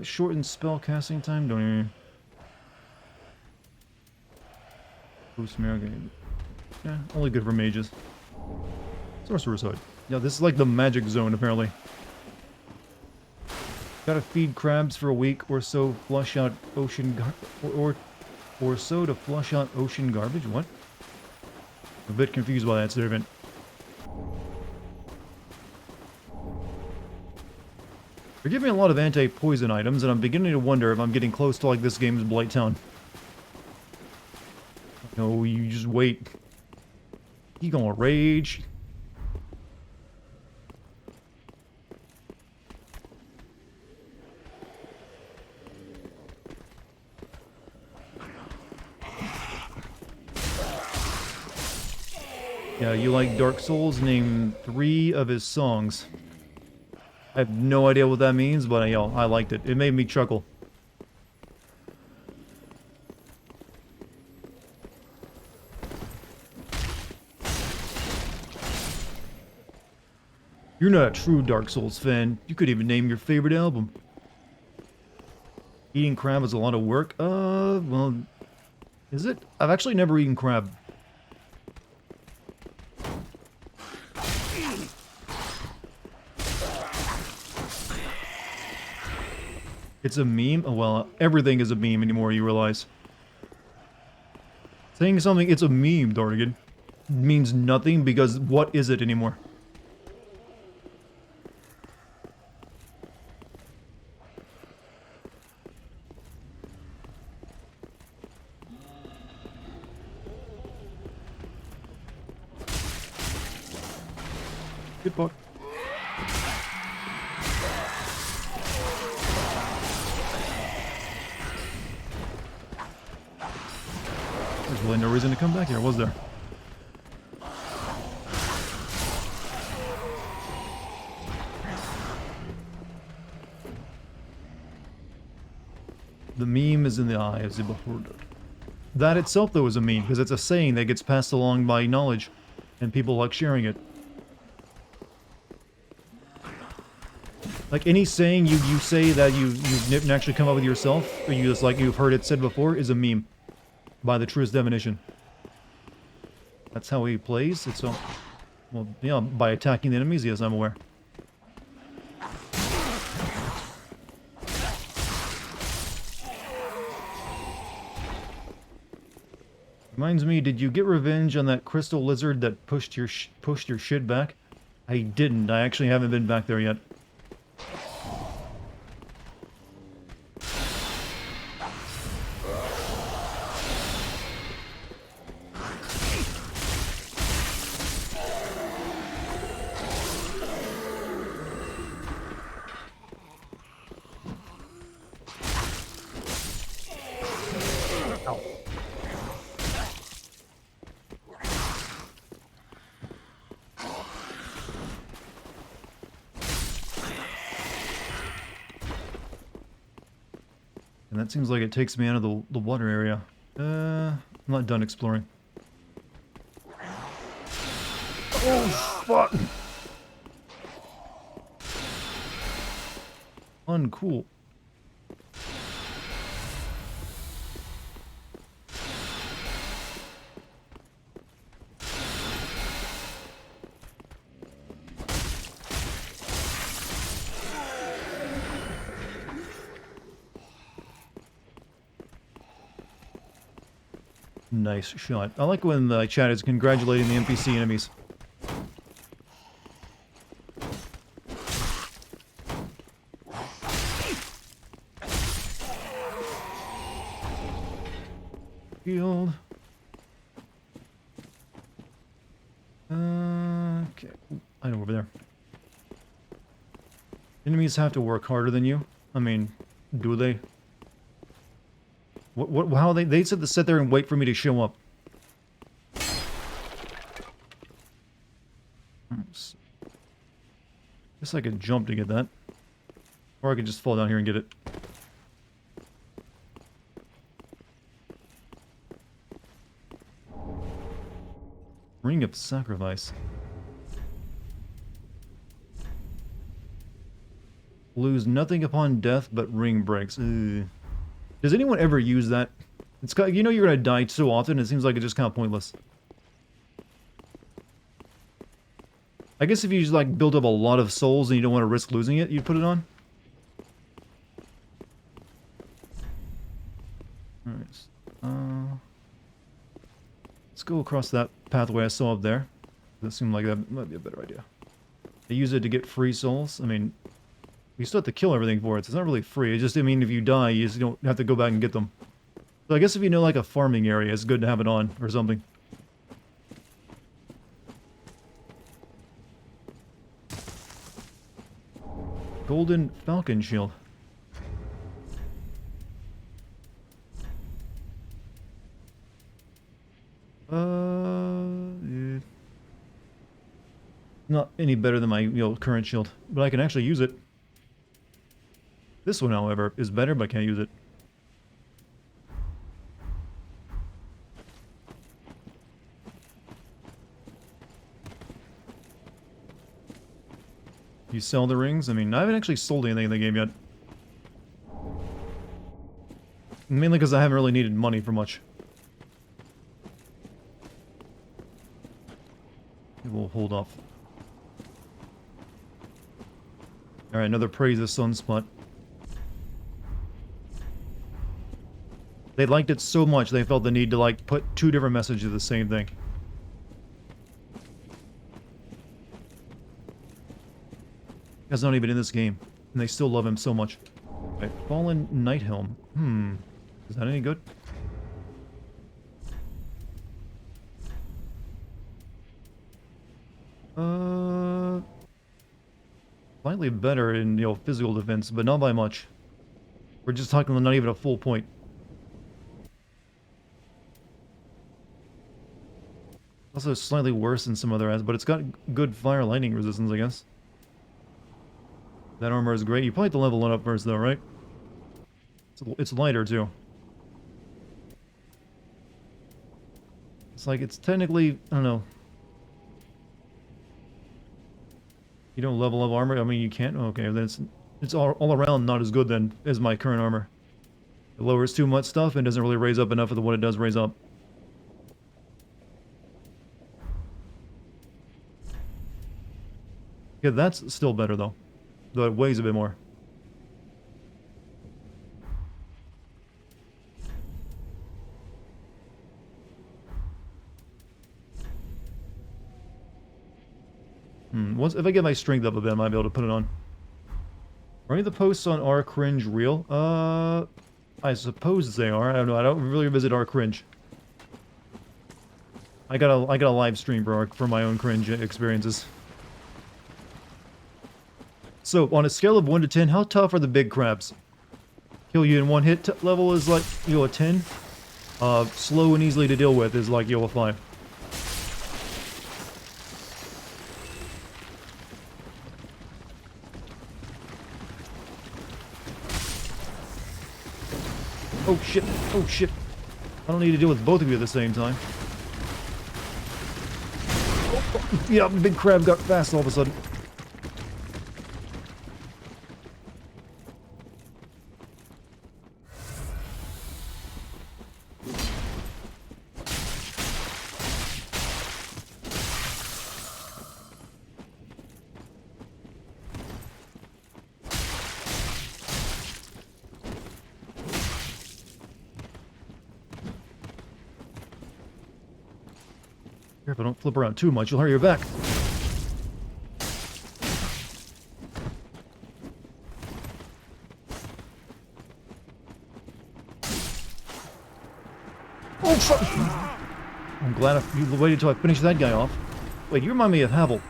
Shorten spell casting time? Don't even... Boost mirror game. Yeah, only good for mages. Sorcerer's Hood. Yeah, this is like the magic zone, apparently. Gotta feed crabs for a week or so, flush out ocean or so to flush out ocean garbage? What? I'm a bit confused by that statement. They're giving me a lot of anti-poison items, and I'm beginning to wonder if I'm getting close to like this game's Blight Town. No, you just wait. You gonna rage. Yeah, you like Dark Souls? Name 3 of his songs. I have no idea what that means, but you know, I liked it. It made me chuckle. You're not a true Dark Souls fan. You could even name your favorite album. Eating crab is a lot of work. Well, is it? I've actually never eaten crab. It's a meme? Oh, well, everything is a meme anymore, you realize. Saying something, it's a meme, Dartigan, means nothing because what is it anymore? Good bug. There's really no reason to come back here, was there? The meme is in the eye of the beholder. That itself, though, is a meme, because it's a saying that gets passed along by knowledge, and people like sharing it. Like any saying you say that you've never actually come up with yourself, or you just like you've heard it said before, is a meme. By the truest definition. That's how he plays. It's so, well, yeah, by attacking the enemies. Yes, I'm aware. Reminds me, did you get revenge on that crystal lizard that pushed your shit back? I didn't. I actually haven't been back there yet. And that seems like it takes me out of the water area. I'm not done exploring. Oh, fuck! Uncool. Nice shot. I like when the chat is congratulating the NPC enemies. Field. Okay. I know over there. Enemies have to work harder than you. I mean, do they? How they said to sit there and wait for me to show up. Guess I could jump to get that. Or I could just fall down here and get it. Ring of Sacrifice. Lose nothing upon death but ring breaks. Ugh. Does anyone ever use that? It's kind of, you know you're gonna die so often, it seems like it's just kind of pointless. I guess if you just like build up a lot of souls and you don't want to risk losing it, you'd put it on. Alright. Let's go across that pathway I saw up there. That seemed like that might be a better idea. They use it to get free souls. I mean, you still have to kill everything for it, so it's not really free. It's just, I mean, if you die, you just don't have to go back and get them. So I guess if you know like a farming area, it's good to have it on, or something. Golden Falcon Shield. Yeah. Not any better than my current shield, but I can actually use it. This one, however, is better, but I can't use it. You sell the rings? I mean, I haven't actually sold anything in the game yet. Mainly because I haven't really needed money for much. We'll hold off. Alright, another Praise the Sunspot. They liked it so much they felt the need to like put 2 different messages of the same thing. Guy's not even in this game, and they still love him so much. Right, Fallen Night Helm. Is that any good? Slightly better in, physical defense, but not by much. We're just talking not even a full point. Also slightly worse than some other ads, but it's got good fire lightning resistance, I guess. That armor is great. You probably have to level it up first, though, right? It's lighter, too. It's like, it's technically, I don't know. You don't level up armor? I mean, you can't? Okay, then it's all around not as good, then, as my current armor. It lowers too much stuff and doesn't really raise up enough of what it does raise up. Yeah, that's still better, though. Though it weighs a bit more. If I get my strength up a bit, I might be able to put it on. Are any of the posts on R Cringe real? I suppose they are. I don't know. I don't really visit R Cringe. I got a live stream for my own cringe experiences. So, on a scale of 1 to 10, how tough are the big crabs? Kill you in one hit level is like, a 10. Slow and easily to deal with is like, a 5. Oh shit, oh shit. I don't need to deal with both of you at the same time. Oh, yeah, big crab got fast all of a sudden. Careful, don't flip around too much, you'll hurt your back. Oh, fuck! I'm glad you waited until I finished that guy off. Wait, you remind me of Havel.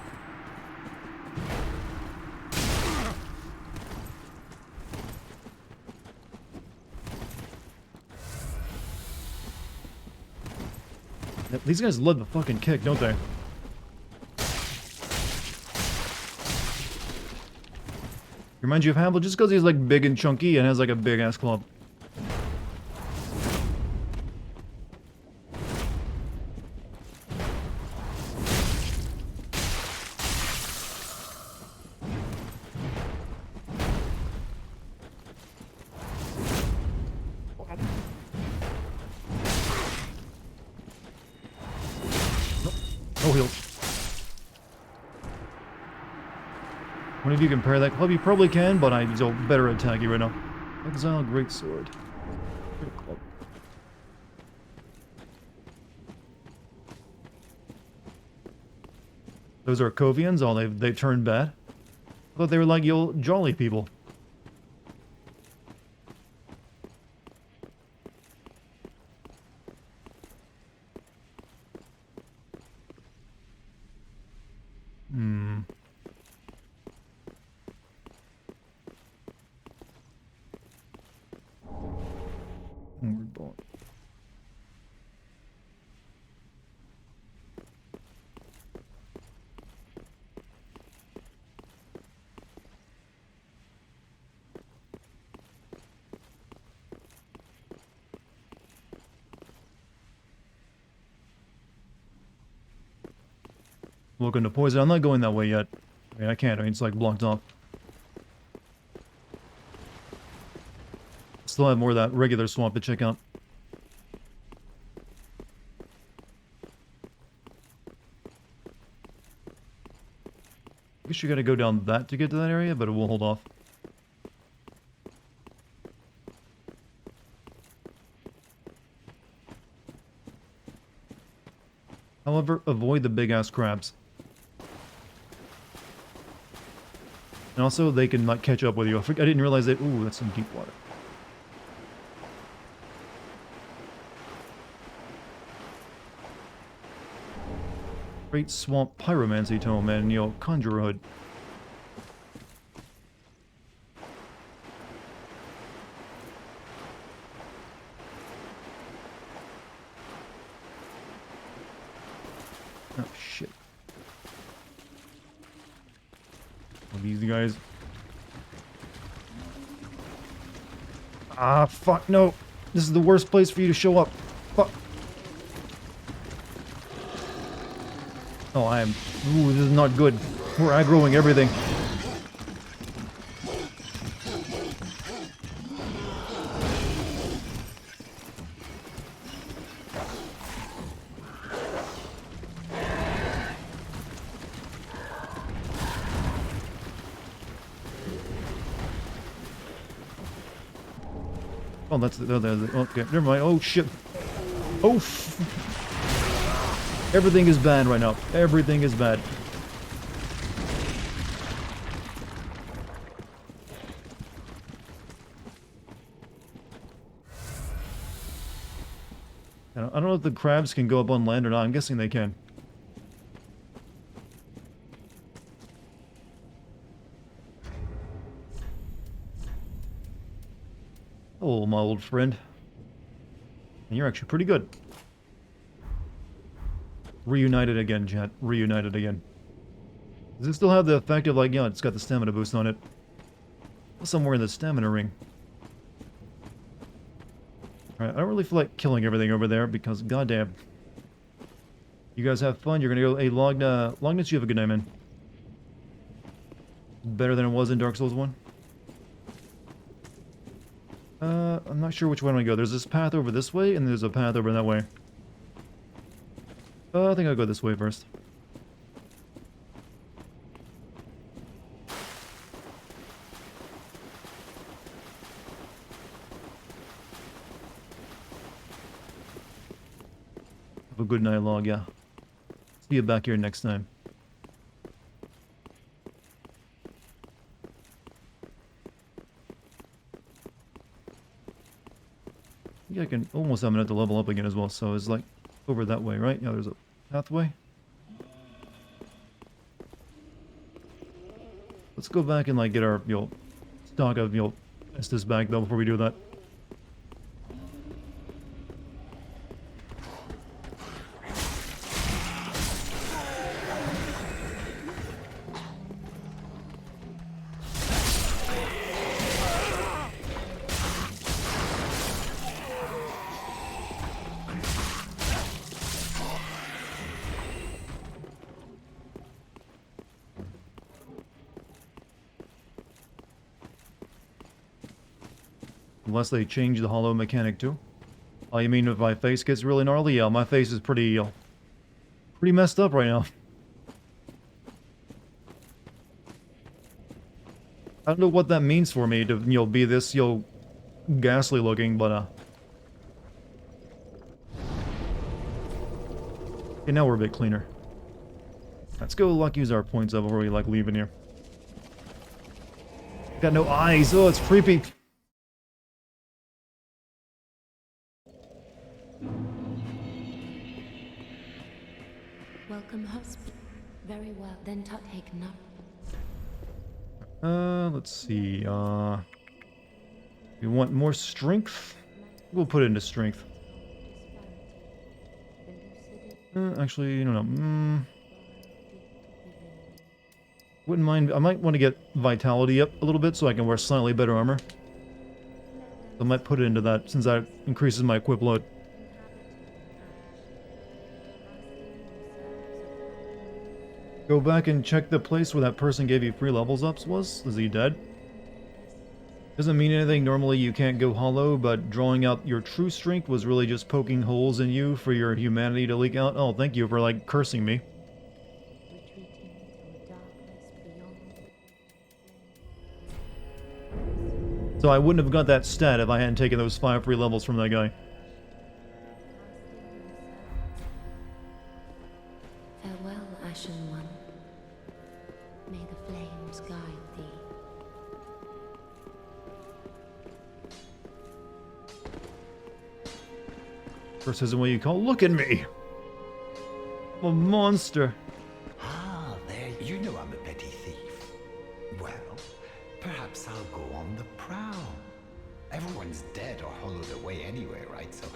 These guys love the fucking kick, don't they? Reminds you of Havel just because he's like big and chunky and has like a big ass club. heal. When do you compare that club? You probably can, but I'm so better at attacking right now. Exile, great sword. Great club. Those are Kovians? Oh, they turned bad? I thought they were like jolly people. Onward ball. Looking to poison. I'm not going that way yet. I mean, I can't. I mean, it's like blocked off. Still have more of that regular swamp to check out. I guess you gotta go down that to get to that area, but we'll hold off. However, avoid the big-ass crabs. And also, they can like catch up with you. I didn't realize that. Ooh, that's some deep water. Great swamp pyromancy tome and, you know, conjurer hood. Oh, shit. These guys. Ah, fuck, no. This is the worst place for you to show up. Fuck. Oh, I am... Ooh, this is not good. We're aggroing everything. Oh, that's the... Okay, never mind. Oh, shit. Oh, everything is bad right now. Everything is bad. I don't know if the crabs can go up on land or not. I'm guessing they can. Oh, my old friend. And you're actually pretty good. Reunited again, chat. Reunited again. Does it still have the effect of, like, yeah, it's got the stamina boost on it? Somewhere in the stamina ring. Alright, I don't really feel like killing everything over there because, goddamn. You guys have fun. You're gonna go, hey, Logness, you have a good night, man. Better than it was in Dark Souls 1? I'm not sure which way I'm gonna go. There's this path over this way, and there's a path over that way. I think I'll go this way first. Have a good night, Log, yeah. See you back here next time. I think I can almost have enough to level up again as well, so it's like over that way, right? Yeah, there's a pathway. Let's go back and like get our, you know, stock of, you know, Estus back though before we do that. Unless they change the hollow mechanic too. Oh, you mean if my face gets really gnarly? Yeah, my face is pretty Pretty messed up right now. I don't know what that means for me to, be this, ghastly looking, but, okay, now we're a bit cleaner. Let's go, use our points up before we, leaving here. Got no eyes. Oh, it's creepy. Welcome, husband. Very well. Then Dartigan. Let's see, we want more strength? We'll put it into strength. Actually, no. Wouldn't mind, I might want to get vitality up a little bit so I can wear slightly better armor. I might put it into that, since that increases my equip load. Go back and check the place where that person gave you free levels ups was? Is he dead? Doesn't mean anything. Normally you can't go hollow, but drawing out your true strength was really just poking holes in you for your humanity to leak out. Oh, thank you for, cursing me. So I wouldn't have got that stat if I hadn't taken those 5 free levels from that guy. Farewell, Ashen One. May the flames guide thee. First isn't what you call. Look at me! I'm a monster. Ah, there. You know I'm a petty thief. Well, perhaps I'll go on the prowl. Everyone's dead or hollowed away anyway, right? So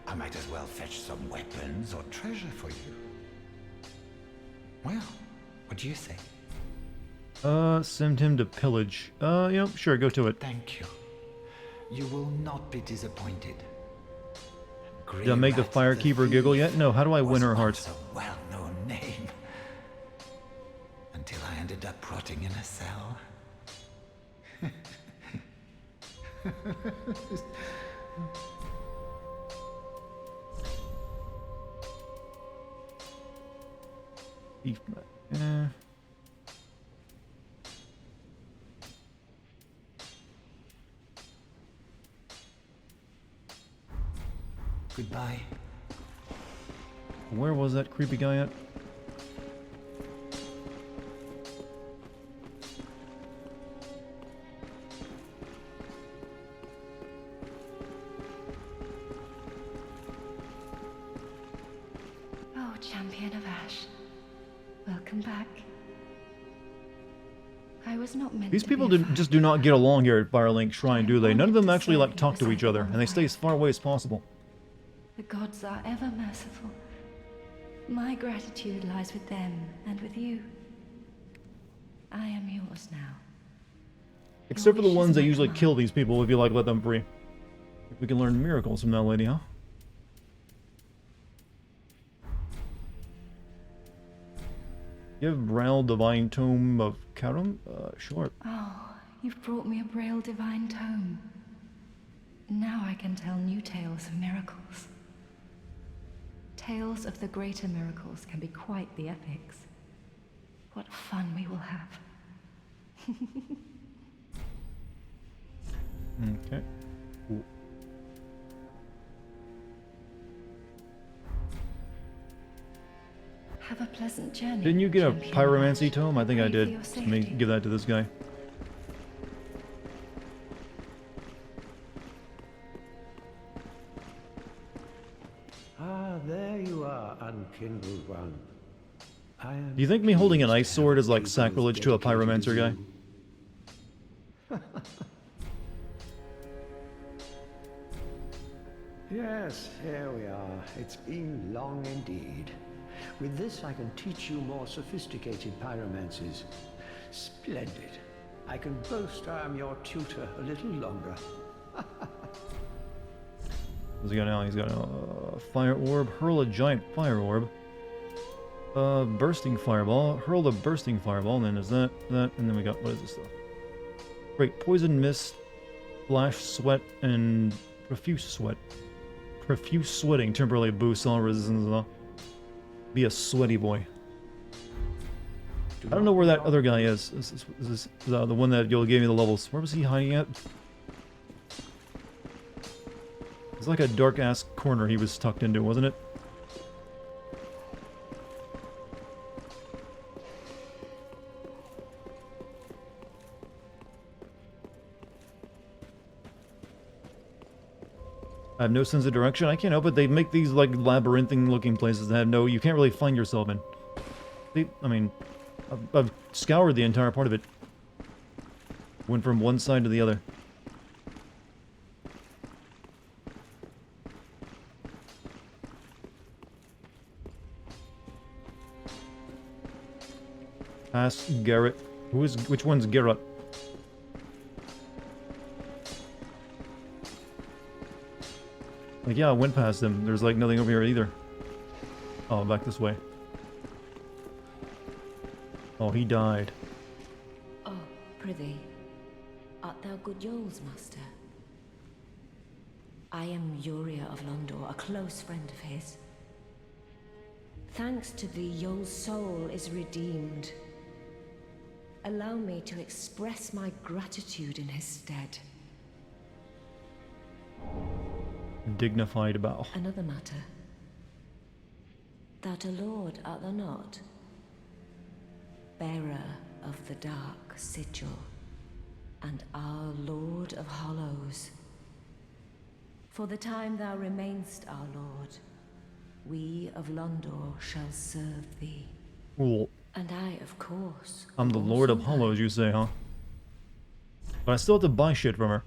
I might as well fetch some weapons or treasure for you. Well, what do you say? Send him to pillage. Sure, go to it. Thank you. You will not be disappointed. Did I make the Firekeeper giggle yet? No, how do I win her heart? A well-known name. Until I ended up rotting in a cell. Goodbye. Where was that creepy guy at? Oh, Champion of Ash. Welcome back. I was not meant These to people be just do not get along here at Firelink Shrine, do they? None of them actually talk to each other, and they stay as far away as possible. The gods are ever merciful. My gratitude lies with them and with you. I am yours now. Except for the ones that usually kill these people if you let them free. We can learn miracles from that lady, huh? You have Braille Divine Tome of Karam? Sure. Oh, you've brought me a Braille Divine Tome. Now I can tell new tales of miracles. Tales of the greater miracles can be quite the epics. What fun we will have. Okay. Cool. Have a pleasant journey. Didn't you get a Champion Pyromancy Ash. Tome? I think I Pray for did. your Let me safety. give that to this guy. Ah, there you are, unkindled one. I am Do you think me holding an ice pleased to sword have is like pupils sacrilege to a dedicated pyromancer guy? you. Yes, here we are. It's been long indeed. With this, I can teach you more sophisticated pyromancies. Splendid. I can boast I am your tutor a little longer. What's he got now? He's got a fire orb. Hurl a giant fire orb. Bursting fireball. Hurl the bursting fireball. And then is that, and then we got, what is this stuff? Great. Poison mist, flash sweat, and profuse sweat. Profuse sweating temporarily boosts all resistance as well. Be a sweaty boy. I don't know where that other guy is. Is this the one that you gave me the levels? Where was he hiding at? It's like a dark-ass corner he was tucked into, wasn't it? I have no sense of direction. I can't help it. They make these, like, labyrinthine looking places that have no... You can't really find yourself in. I mean, I've scoured the entire part of it. Went from one side to the other. Ask Garrett. Which one's Garrett? Like, yeah, I went past them. There's, like, nothing over here either. Oh, back this way. Oh, he died. Oh, prithee, art thou good Yoel's master? I am Uriah of Londor, a close friend of his. Thanks to thee, Yoel's soul is redeemed. Allow me to express my gratitude in his stead. Dignified bow. Another matter. That a lord art thou not? Bearer of the dark sigil, and our Lord of Hollows. For the time thou remainst our Lord, we of Londor shall serve thee. Cool. And I, of course. I'm the Lord of Hollows, you say, huh? But I still have to buy shit from her.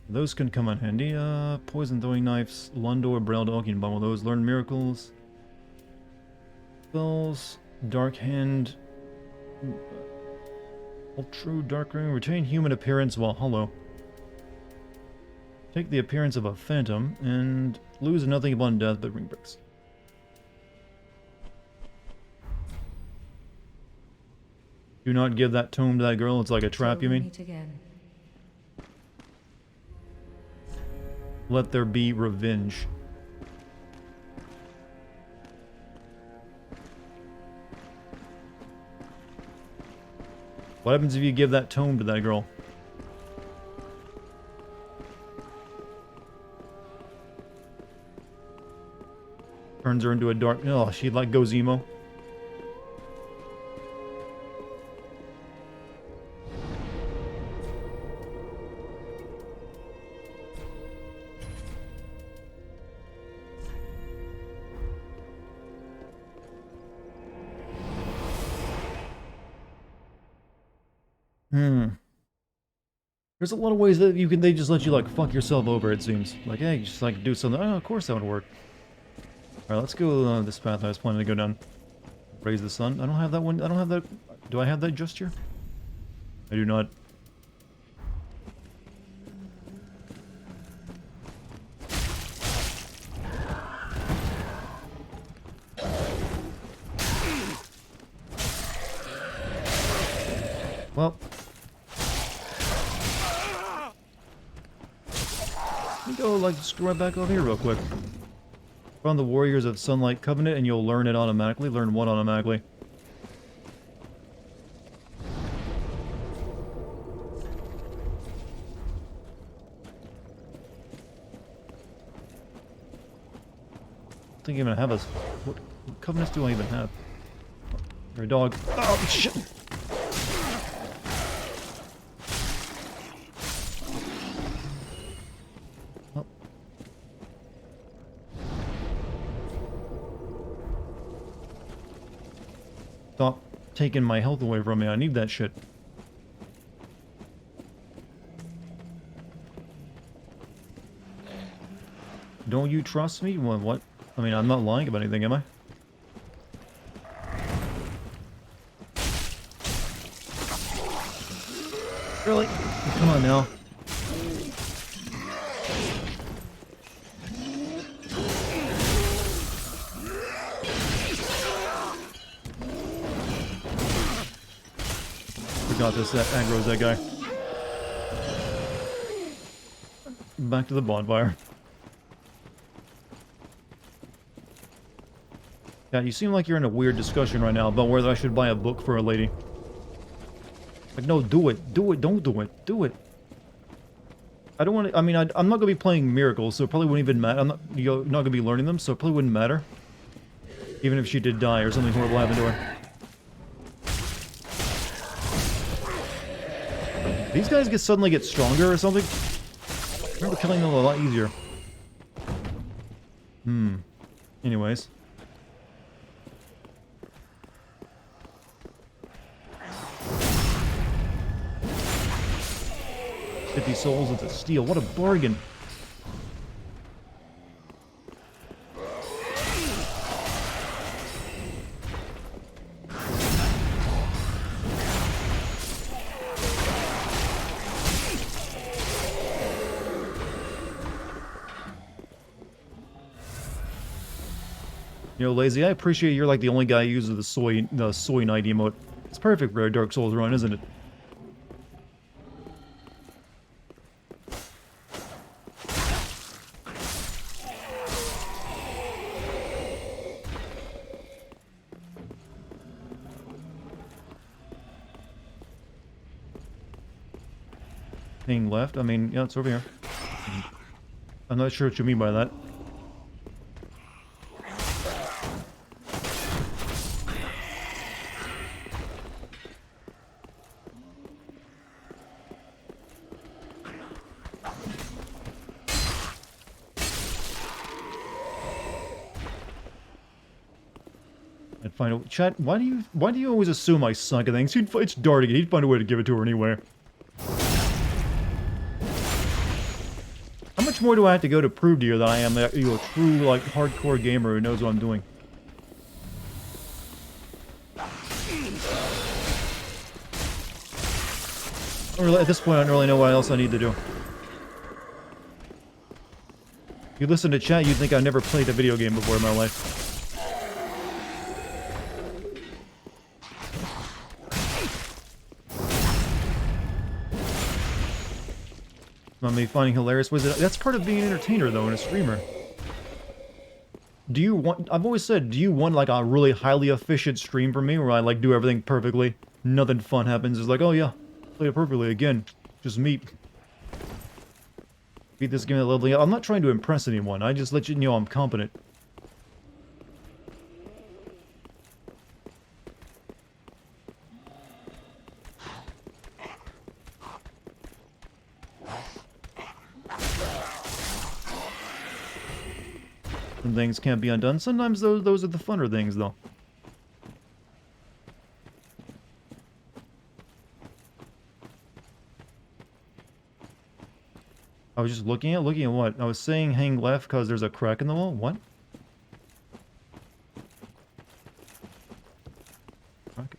Those can come in handy. Poison throwing knives, Londor, Braille Dog, bubble those. Learn miracles. Spells, Dark Hand. True Dark Ring. Retain human appearance while hollow. Take the appearance of a phantom and lose nothing upon death but ring bricks. Do not give that tome to that girl. It's like a trap, you mean? Meet again. Let there be revenge. What happens if you give that tome to that girl? Turns her into a dark... Oh, she like goes emo. There's a lot of ways that you can, they just let you, like, fuck yourself over, it seems. Like, hey, just, like, do something. Oh, of course that would work. Alright, let's go this path I was planning to go down. Raise the sun. I don't have that one. I don't have that. Do I have that gesture? I do not. Well. Go, like, screw right back over here real quick. Found the Warriors of Sunlight Covenant, and you'll learn it automatically. Learn one automatically. I think I even have a... What covenants do I even have? You're a dog. Oh, shit! Stop taking my health away from me. I need that shit. Don't you trust me? What? I mean, I'm not lying about anything, am I? Really? Come on now. Got this, that aggro's that guy. Back to the bonfire. Yeah, you seem like you're in a weird discussion right now about whether I should buy a book for a lady. Like, no, do it. Do it. Don't do it. Do it. I don't want to... I mean, I'm not going to be playing miracles, so it probably wouldn't even matter. I'm not, you're not going to be learning them, so it probably wouldn't matter. Even if she did die or something horrible happened to her. These guys suddenly get stronger or something? I remember killing them a lot easier. Anyways. $50 souls into steel. What a bargain. You know, Lazy, I appreciate you're like the only guy who uses the soy knight emote. It's perfect for a Dark Souls run, isn't it? Thing left? I mean, yeah, it's over here. I'm not sure what you mean by that. I'd find a chat. Why do you always assume I suck at things? It's Dartigan. He'd find a way to give it to her anyway. How much more do I have to go to prove to you that I am a true, like, hardcore gamer who knows what I'm doing? At this point, I don't really know what else I need to do. If you listen to chat, you'd think I never played a video game before in my life. Not me finding hilarious. That's part of being an entertainer, though, and a streamer. Do you want... I've always said, do you want, like, a really highly efficient stream from me, where I, like, do everything perfectly? Nothing fun happens. It's like, oh, yeah, play it perfectly again. Just me. Beat this game at level. I'm not trying to impress anyone. I just let you know I'm competent. Some things can't be undone. Sometimes those are the funner things, though. I was just looking at what? I was saying hang left because there's a crack in the wall? What? Crack.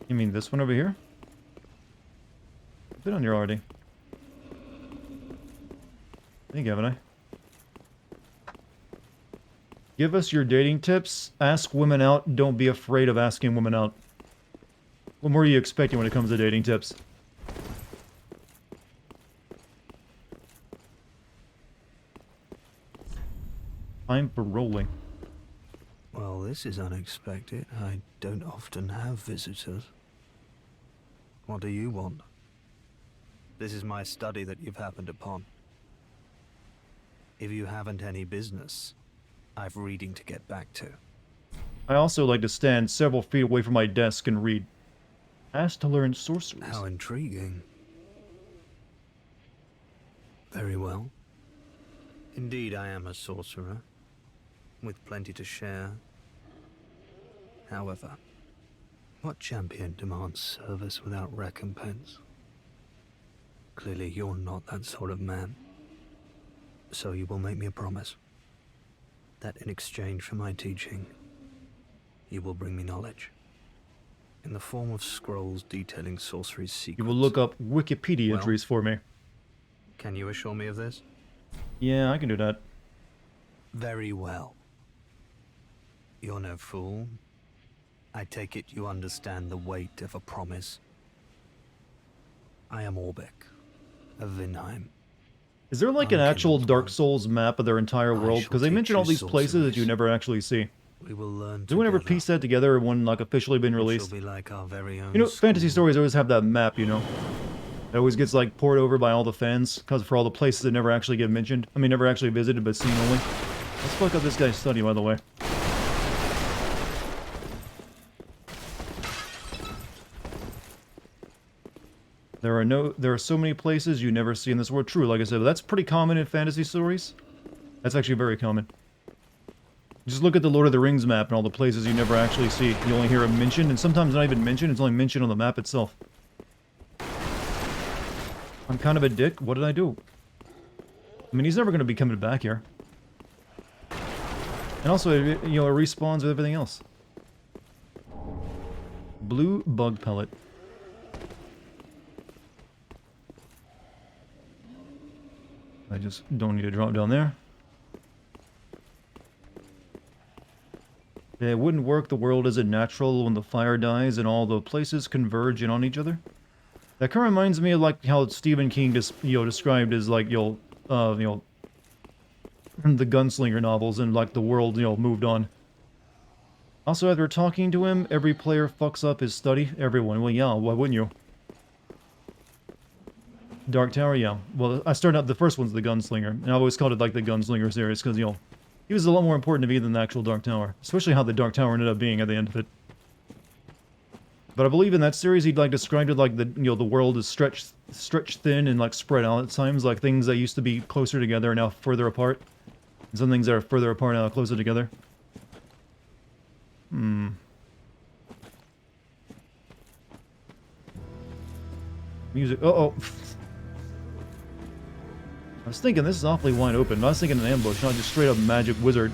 You mean this one over here? I've been on here already. I think, haven't I? Give us your dating tips. Ask women out. Don't be afraid of asking women out. What more are you expecting when it comes to dating tips? Time for rolling. Well, this is unexpected. I don't often have visitors. What do you want? This is my study that you've happened upon. If you haven't any business, I've reading to get back to. I also like to stand several feet away from my desk and read. Ask to learn sorceries. How intriguing. Very well. Indeed, I am a sorcerer, with plenty to share. However, what champion demands service without recompense? Clearly, you're not that sort of man. So you will make me a promise that in exchange for my teaching, you will bring me knowledge in the form of scrolls detailing sorcery's secrets. You will look up Wikipedia entries for me. Can you assure me of this? Yeah, I can do that. Very well. You're no fool. I take it you understand the weight of a promise. I am Orbeck, of Vinheim. Is there like an actual Unkindled Dark one. Souls map of their entire I world? shall Because they teach mention all you these places that you sorceries. never actually see. We will learn Has anyone ever together. pieced that together when like officially been It shall released? be like our very own You know, fantasy school. stories always have that map, you know? It always gets like poured over by all the fans, because for all the places that never actually get mentioned. I mean, never actually visited, but seen only. Let's fuck up this guy's study, by the way. There are so many places you never see in this world. True, like I said, but that's pretty common in fantasy stories. That's actually very common. Just look at the Lord of the Rings map and all the places you never actually see. You only hear it mentioned, and sometimes not even mentioned, it's only mentioned on the map itself. I'm kind of a dick. What did I do? I mean, he's never going to be coming back here. And also, you know, it respawns with everything else. Blue bug pellet. I just don't need to drop down there. It wouldn't work the world as a natural when the fire dies and all the places converge in on each other. That kind of reminds me of like how Stephen King described as like the gunslinger novels and like the world moved on. Also, after talking to him, every player fucks up his study. Everyone. Well, yeah. Why wouldn't you? Dark Tower, yeah. Well, I started out, the first one's the Gunslinger, and I've always called it like the Gunslinger series, because, he was a lot more important to me than the actual Dark Tower. Especially how the Dark Tower ended up being at the end of it. But I believe in that series he'd like described it like the world is stretched thin and like spread out at times, like things that used to be closer together are now further apart. And some things that are further apart are now closer together. Music. Uh-oh. I was thinking this is awfully wide open. I was thinking an ambush, not just straight up magic wizard.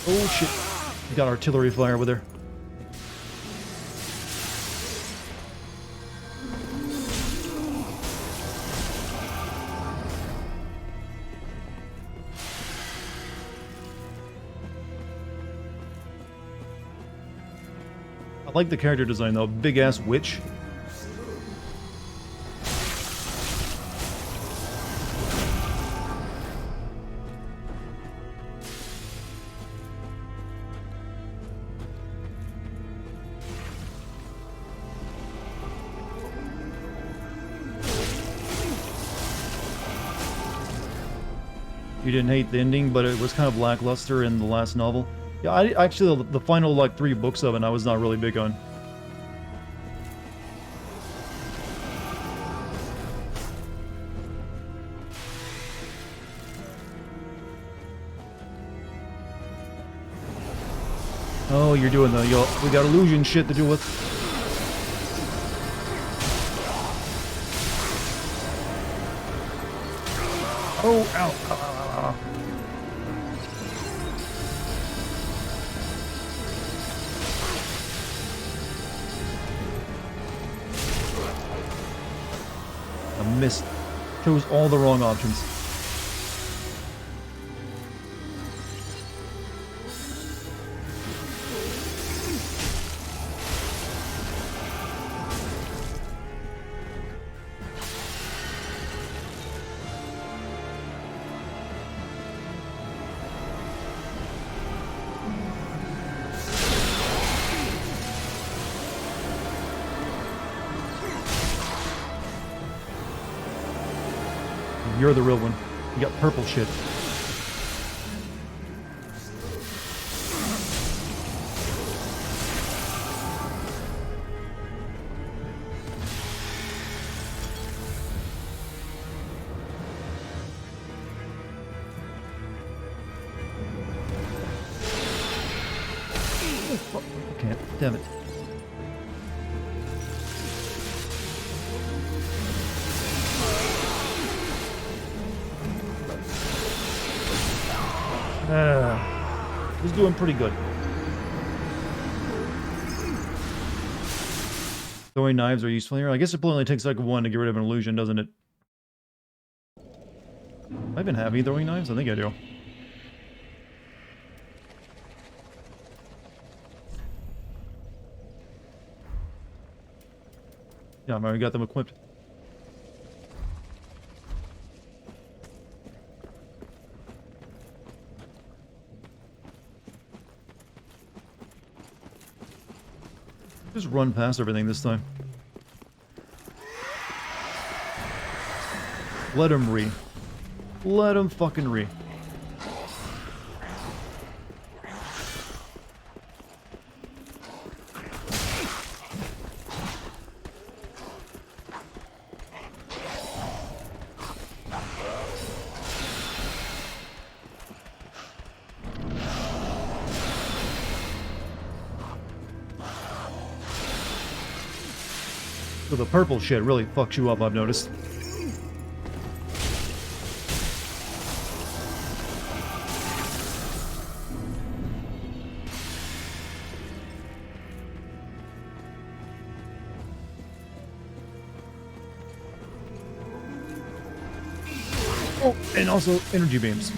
Oh shit. We got artillery fire over there. I like the character design though. Big ass witch. You didn't hate the ending, but it was kind of lackluster in the last novel. Yeah, I actually, the final, like, 3 books of it, I was not really big on. Oh, you're doing the, we got illusion shit to do with. Oh, ow, ow, ow, ow. I missed. Chose all the wrong options. You're the real one. You got purple shit. Oh, fuck. Okay, damn it. He's doing pretty good. Throwing knives are useful here. I guess it only takes like 1 to get rid of an illusion, doesn't it? I even have throwing knives? I think I do. Yeah, I already got them equipped. Just run past everything this time. Let him re. Let him fucking re. So the purple shit really fucks you up, I've noticed. Oh, and also energy beams.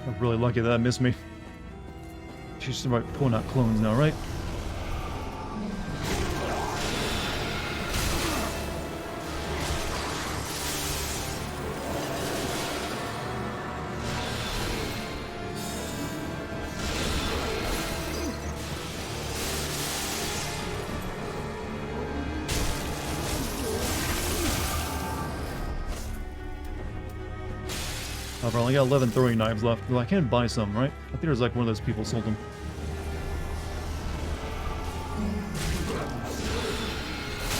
I'm really lucky that missed me. She's about pulling out clones now, right? I've only got 11 throwing knives left. Well, I can buy some, right? I think there's like one of those people sold them.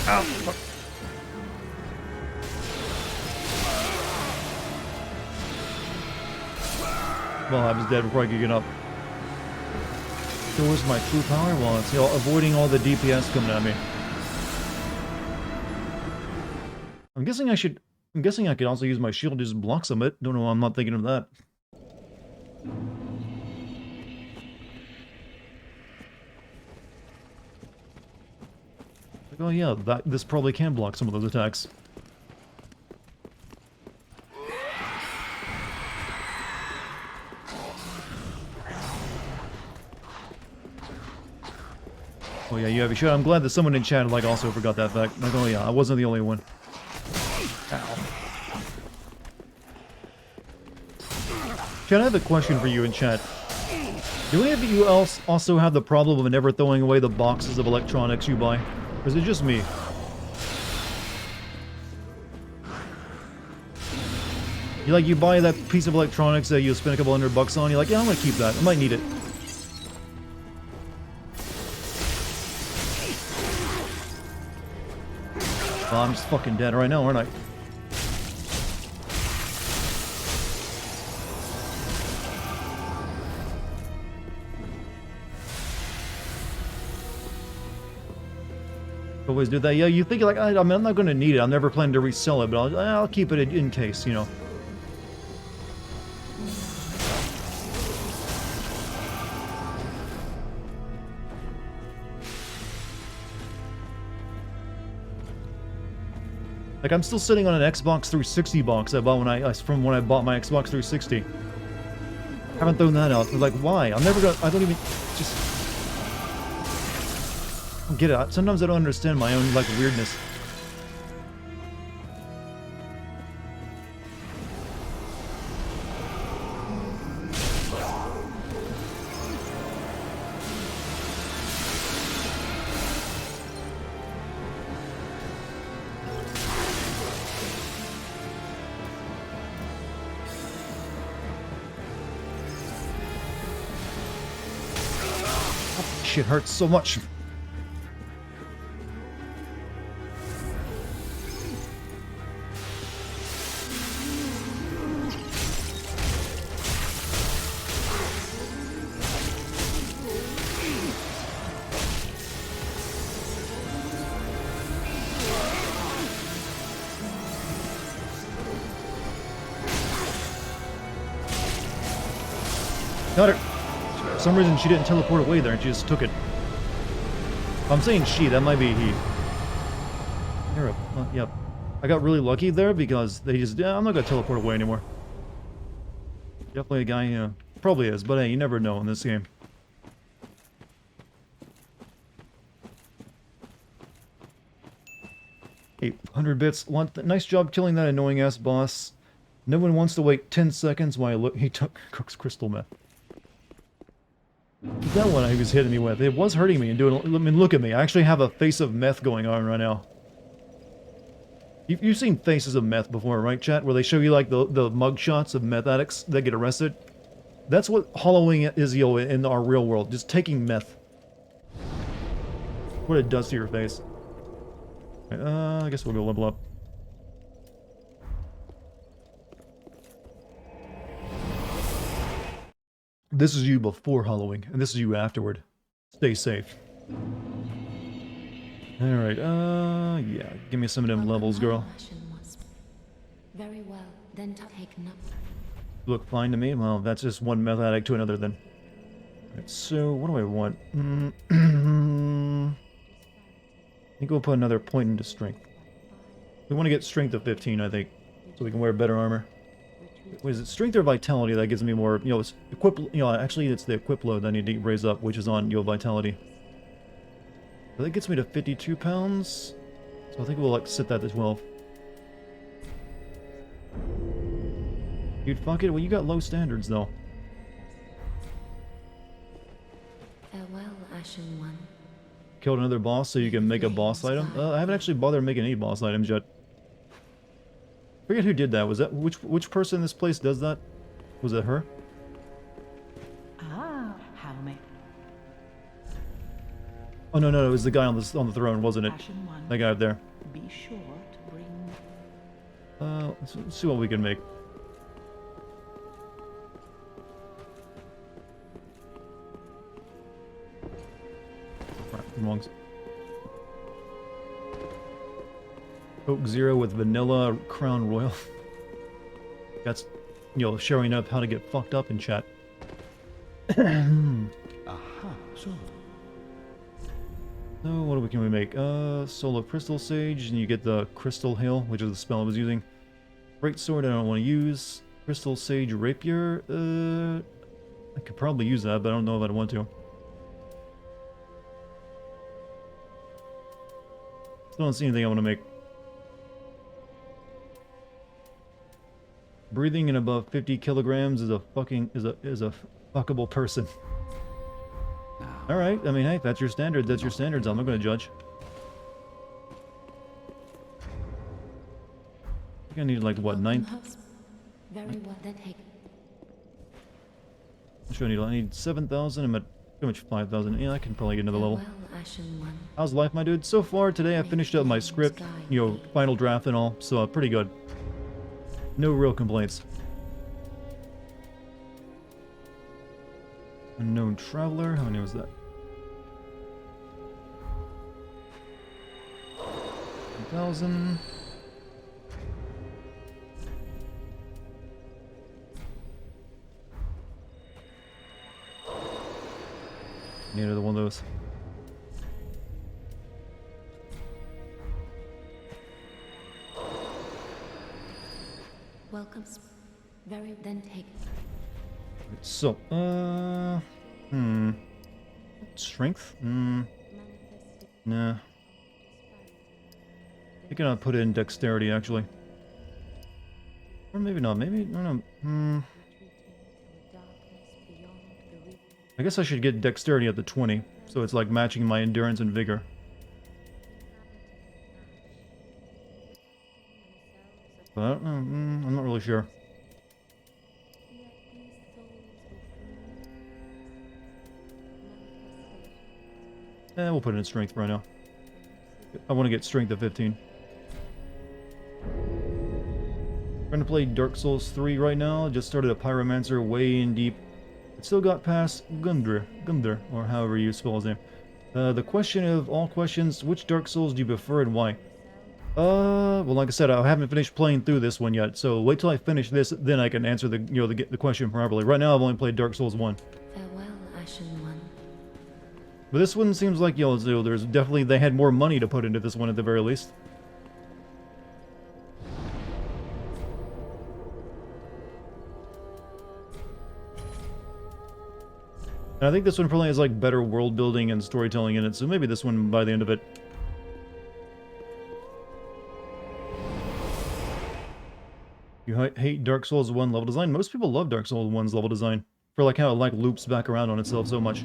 Ow! Fuck. Well, I was dead before I could get up. So where's my true power? Well, it's avoiding all the DPS coming at me. I'm guessing I could also use my shield to just block some of it. Don't know why I'm not thinking of that. Like, oh yeah, this probably can block some of those attacks. Oh yeah, you have a shot. I'm glad that someone in chat like also forgot that fact. Like, oh yeah, I wasn't the only one. Ow. Chat, I have a question for you in chat. Do any of you else also have the problem of never throwing away the boxes of electronics you buy? Or is it just me? You buy that piece of electronics that you spend a couple $100 on, you're like, yeah, I'm gonna keep that. I might need it. Well, I'm just fucking dead right now, aren't I? Always do that. Yeah, you think like, I mean, I'm not going to need it. I'm never planning to resell it, but I'll keep it in case, you know. Like, I'm still sitting on an Xbox 360 box I bought from when I bought my Xbox 360. Haven't thrown that out. Like, why? I'm never gonna. I don't even just. I don't get it. Sometimes I don't understand my own like weirdness. Shit hurts so much. Got her. For some reason, she didn't teleport away there, and she just took it. If I'm saying she, that might be he. Here, yep. I got really lucky there because they just... Yeah, I'm not gonna teleport away anymore. Definitely a guy, yeah. Probably is, but hey, you never know in this game. 800 bits. Nice job killing that annoying-ass boss. No one wants to wait 10 seconds while he cooks crystal meth. That one he was hitting me with. It was hurting me and doing... I mean, look at me. I actually have a face of meth going on right now. You've seen faces of meth before, right, chat? Where they show you, like, the mugshots of meth addicts that get arrested? That's what hollowing is, yo, in our real world. Just taking meth. What it does to your face. I guess we'll go level up. This is you before hollowing, and this is you afterward. Stay safe. Alright, yeah. Give me some of them levels, girl. Very well, then take none. Look fine to me? Well, that's just one meth addict to another then. Alright, so, what do I want? I think we'll put another point into strength. We want to get strength of 15, I think, so we can wear better armor. What is it? Strength or vitality that gives me more, you know, it's actually it's the equip load that I need to raise up, which is on, vitality. So that gets me to 52 pounds. So I think we'll, like, set that to 12. Dude, fuck it. Well, you got low standards, though. Farewell, Ashen One. Killed another boss so you can make a boss item? I haven't actually bothered making any boss items yet. Forget who did that. Was that which person in this place does that? Was it her? Ah, Helmet. Oh no, it was the guy on the throne, wasn't it? That guy up there. Be sure to bring. Let's see what we can make. Right, Coke Zero with vanilla Crown Royal. That's, showing up how to get fucked up in chat. Aha, so. So, what can we make? Soul of Crystal Sage, and you get the Crystal Hail, which is the spell I was using. Great Sword I don't want to use. Crystal Sage Rapier, I could probably use that, but I don't know if I'd want to. Still don't see anything I want to make. Breathing in above 50 kilograms is a fuckable person. All right, I mean, hey, that's your standard. That's your standards. I'm not going to judge. I think I need like what, 9? Very well, then take. What should I need? I need 7,000. I'm at pretty much 5,000. Yeah, I can probably get another level. How's life, my dude? So far today, I finished up my script, final draft and all, so pretty good. No real complaints. Unknown Traveler, how many was that? 1,000. Need another one of those. Welcome. Very then take. So, strength? Nah. I think I'll put it in dexterity, actually. Or maybe not, no. I guess I should get dexterity at the 20, so it's like matching my endurance and vigor. But, I'm not really sure. We'll put it in strength right now. I want to get strength of 15. We're going to play Dark Souls 3 right now. Just started a Pyromancer way in deep. It still got past Gundr, or however you spell his name. The question of all questions, which Dark Souls do you prefer and why? Well, like I said, I haven't finished playing through this one yet, so wait till I finish this, then I can answer the question properly. Right now, I've only played Dark Souls 1. Farewell, Ashen One. But this one seems like, there's definitely, they had more money to put into this one at the very least. And I think this one probably has, like, better world building and storytelling in it, so maybe this one by the end of it. You hate Dark Souls 1 level design? Most people love Dark Souls 1's level design. For like how it like loops back around on itself so much.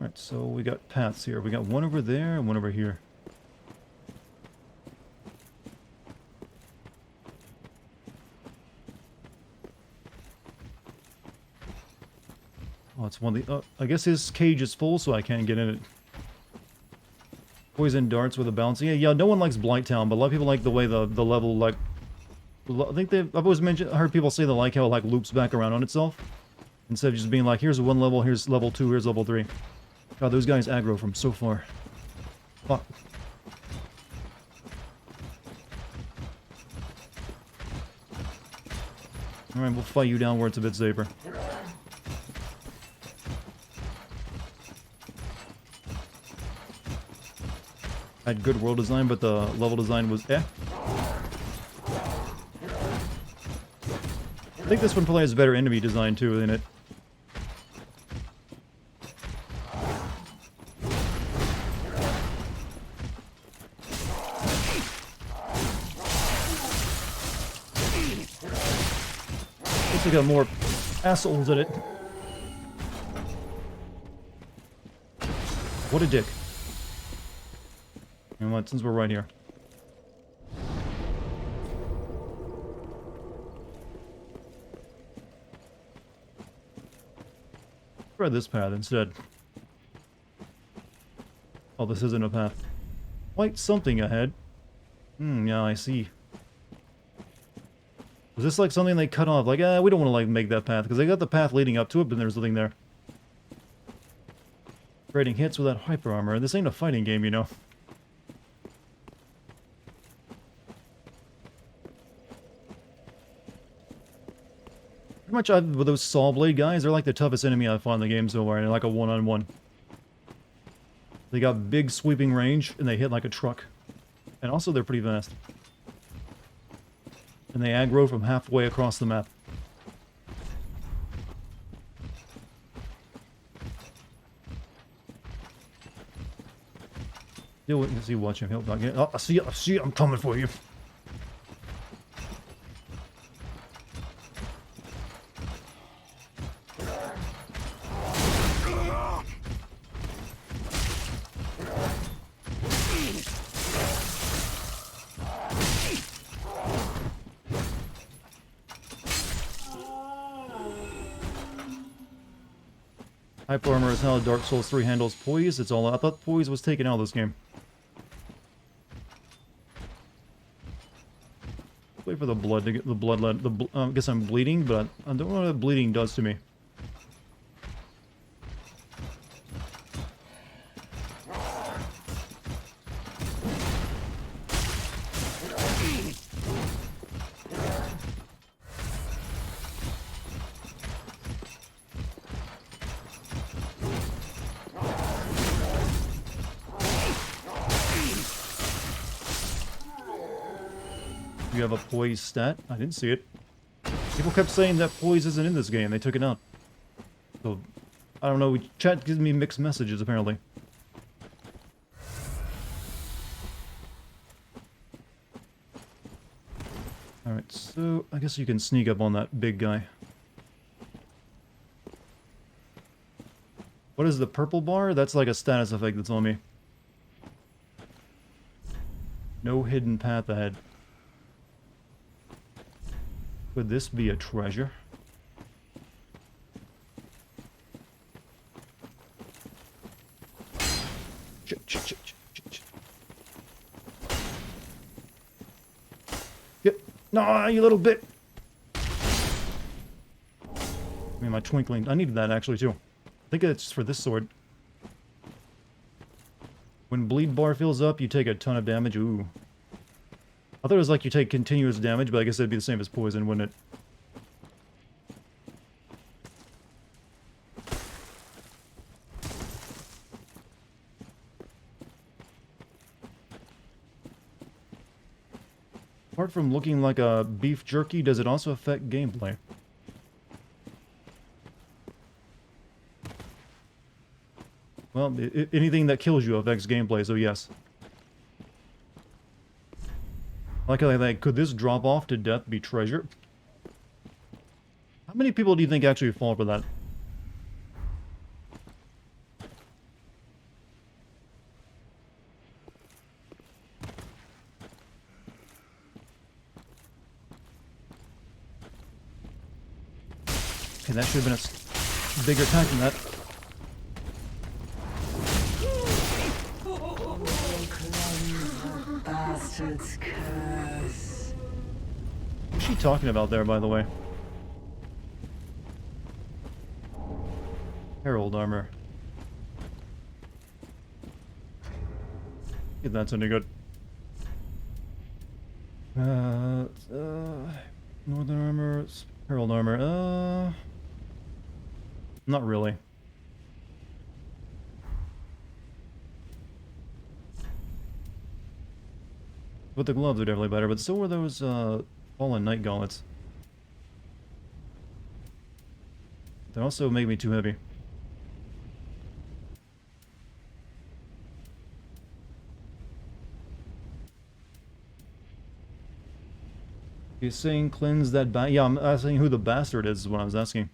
Alright, so we got paths here. We got one over there and one over here. Oh, it's one of the... I guess his cage is full, so I can't get in it. Poison darts with a bounce. Yeah, no one likes Blighttown, but a lot of people like the way the level, like... I think I've always heard people say they like how it, like, loops back around on itself. Instead of just being like, here's one level, here's level 2, here's level 3. God, those guys aggro from so far. Fuck. Alright, we'll fight you down where it's a bit safer. Had good world design, but the level design was eh. I think this one probably has better enemy design too in it. Looks like got more assholes in it. What a dick. You know what, since we're right here. Try this path instead. Oh, this isn't a path. Quite something ahead. Yeah, I see. Was this like something they cut off? Like, we don't want to like make that path, because they got the path leading up to it, but there's nothing there. Trading hits without hyper armor. This ain't a fighting game, you know. Pretty much with those saw blade guys, they're like the toughest enemy I've fought in the game so far, and like a one-on-one. They got big sweeping range, and they hit like a truck. And also they're pretty fast. And they aggro from halfway across the map. Deal with, you see, watch him help back in. Oh, I see it, I'm coming for you. Hyper armor is how Dark Souls 3 handles poise. It's all I thought poise was taken out of this game. Wait for the blood to get the bloodlet. I guess I'm bleeding, but I don't know what that bleeding does to me. You have a poise stat? I didn't see it. People kept saying that poise isn't in this game. They took it out. So, I don't know. Chat gives me mixed messages, apparently. Alright, so I guess you can sneak up on that big guy. What is the purple bar? That's like a status effect that's on me. No hidden path ahead. Could this be a treasure? Yep. Nah, you little bit. I mean, my twinkling. I needed that actually too. I think it's for this sword. When bleed bar fills up, you take a ton of damage. Ooh. I thought it was like you take continuous damage, but I guess it'd be the same as poison, wouldn't it? Apart from looking like a beef jerky, does it also affect gameplay? Well, anything that kills you affects gameplay, so yes. Like how they think, could this drop off to death be treasure? How many people do you think actually fall for that? Okay, that should have been a bigger attack than that. Bastard's curse. What's she talking about there, by the way? Herald armor. If that's any good. Northern armor, Herald armor, not really. But the gloves are definitely better, but so are those, Fallen Knight gauntlets. They also make me too heavy. You're saying cleanse that yeah, I'm asking who the bastard is what I was asking.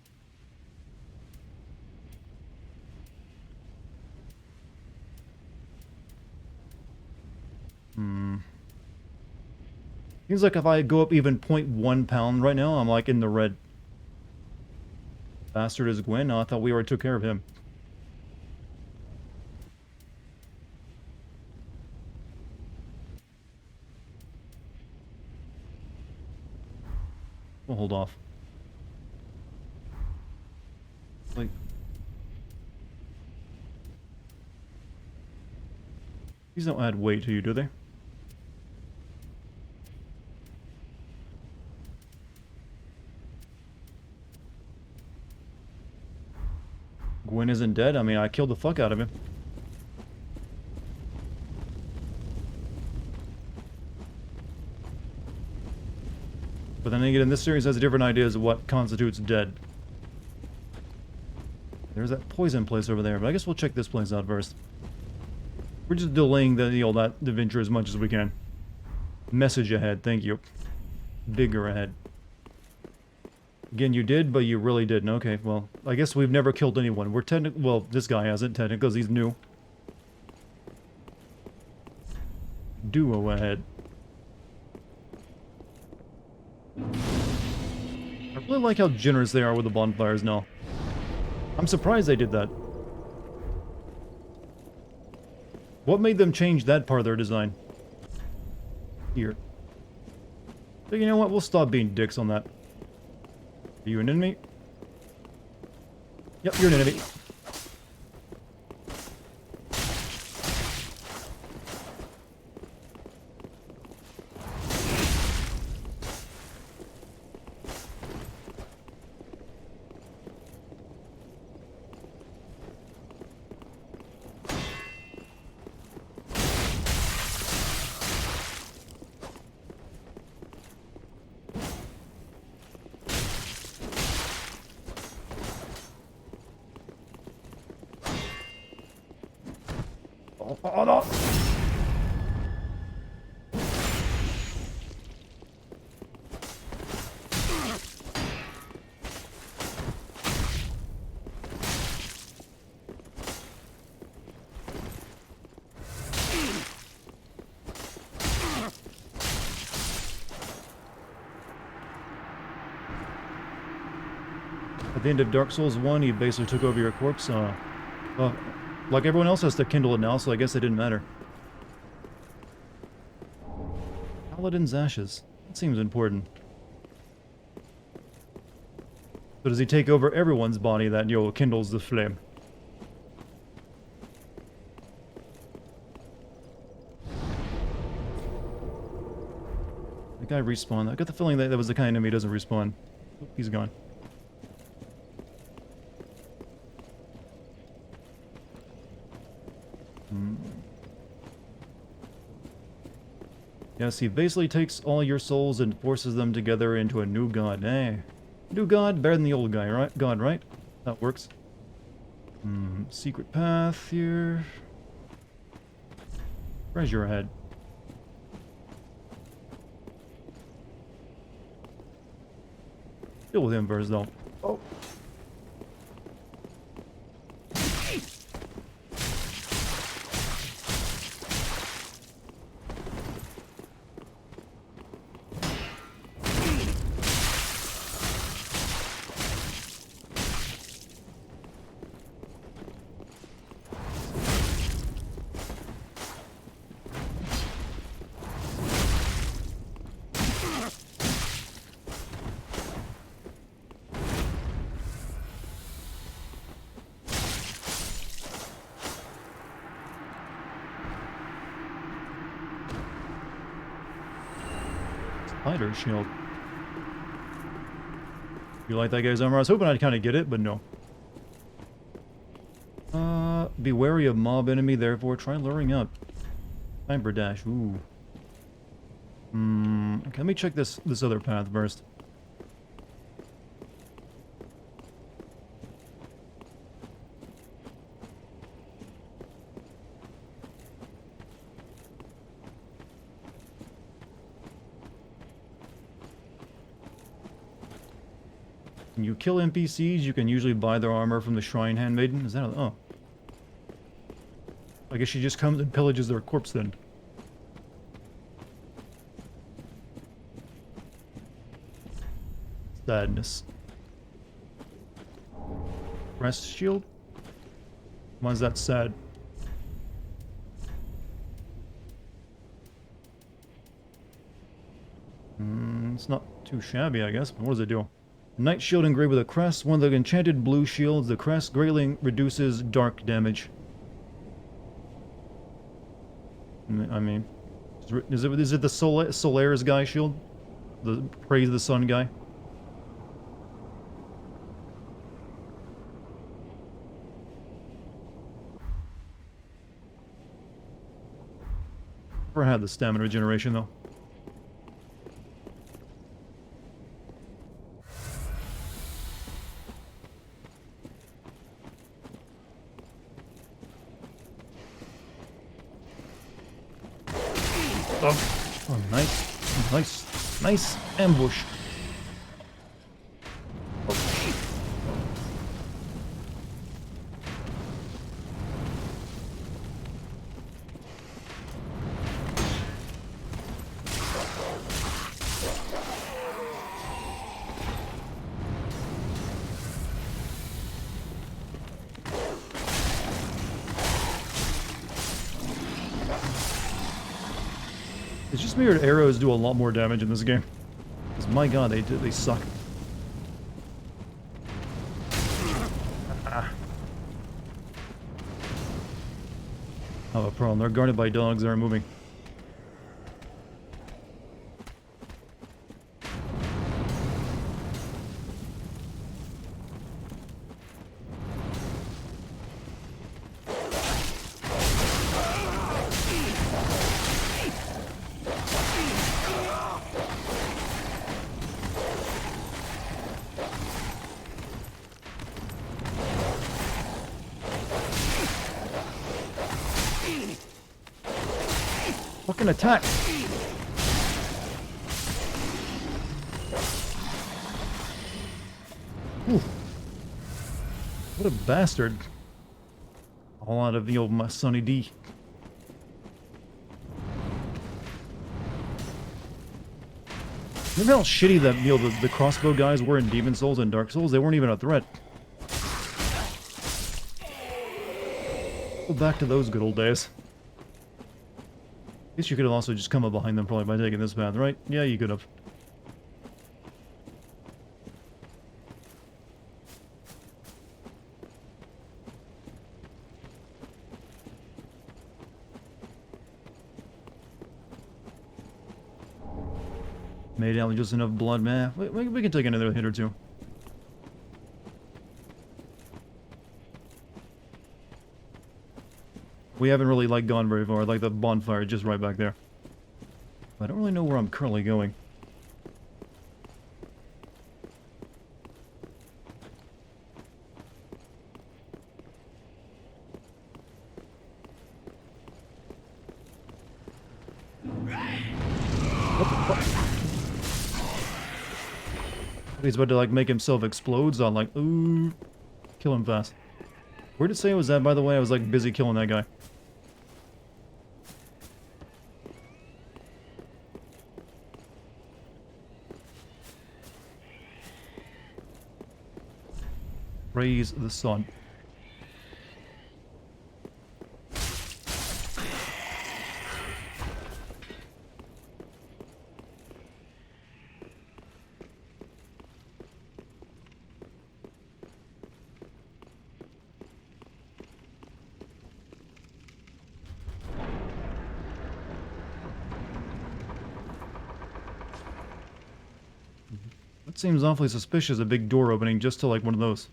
Seems like if I go up even 0.1 pound right now, I'm like in the red. Bastard is Gwen? Oh, I thought we already took care of him. We'll hold off. Like... These don't add weight to you, do they? Gwen isn't dead? I mean, I killed the fuck out of him. But then again, this series has different ideas of what constitutes dead. There's that poison place over there, but I guess we'll check this place out first. We're just delaying the, that adventure as much as we can. Message ahead, thank you. Bigger ahead. Again, you did, but you really didn't. Okay, well, I guess we've never killed anyone. We're technically... Well, this guy hasn't, technically, because he's new. Duo ahead. I really like how generous they are with the bonfires now. I'm surprised they did that. What made them change that part of their design? Here. So you know what? We'll stop being dicks on that. Are you an enemy? Yep, you're an enemy. Oh no! At the end of Dark Souls 1, he basically took over your corpse. Like everyone else has to kindle it now, so I guess it didn't matter. Paladin's ashes. That seems important. So does he take over everyone's body that, kindles the flame? guy respawn? I got the feeling that was the kind of enemy who doesn't respawn. Oh, he's gone. Yes, he basically takes all your souls and forces them together into a new god. Eh. New god, better than the old guy, right? God, right? That works. Secret path here. Treasure ahead. Deal with him first, though. Oh. Spider shield. You like that guy's armor? I was hoping I'd kind of get it, but no. Be wary of mob enemy, therefore try luring up. Time for dash. Ooh. Okay, let me check this other path first. When you kill NPCs, you can usually buy their armor from the Shrine Handmaiden. Is that oh. I guess she just comes and pillages their corpse then. Sadness. Rest shield? Why is that sad? It's not too shabby, I guess, but what does it do? Knight shield engraved with a crest. One of the enchanted blue shields. The crest greatly reduces dark damage. I mean, is it the Solaris guy shield? The Praise the Sun guy? Never had the stamina regeneration though. Oh, nice ambush. It's just weird arrows do a lot more damage in this game. Because my god, they suck. I have a problem. They're guarded by dogs that are moving. Fucking attack! Ooh. What a bastard. All out of the old my Sonny D. Remember how shitty that the crossbow guys were in Demon Souls and Dark Souls? They weren't even a threat. Go back to those good old days. I guess you could have also just come up behind them probably by taking this path, right? Yeah, you could have. Made out with just enough blood, man. We can take another hit or two. We haven't really, like, gone very far. Like, the bonfire just right back there. I don't really know where I'm currently going. What the fuck? He's about to, like, make himself explode, so I'm like, ooh. Kill him fast. Where did it say it was at, by the way? I was, like, busy killing that guy. Praise the sun. That seems awfully suspicious, a big door opening just to like one of those.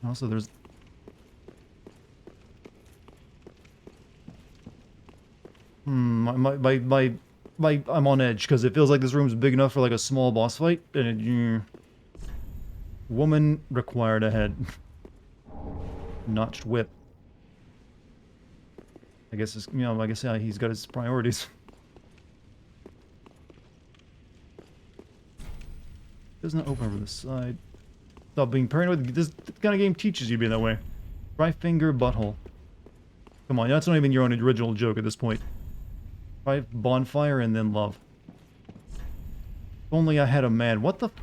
Also, there's... I'm on edge, because it feels like this room's big enough for like a small boss fight, and it... Woman required a head. Notched whip. I guess it's, you know, I guess, yeah, he's got his priorities. Doesn't open over the side. Stop being paranoid. This kind of game teaches you to be that way. Try finger butthole. Come on, that's not even your own original joke at this point. Try bonfire and then love. If only I had a man. What the fuck?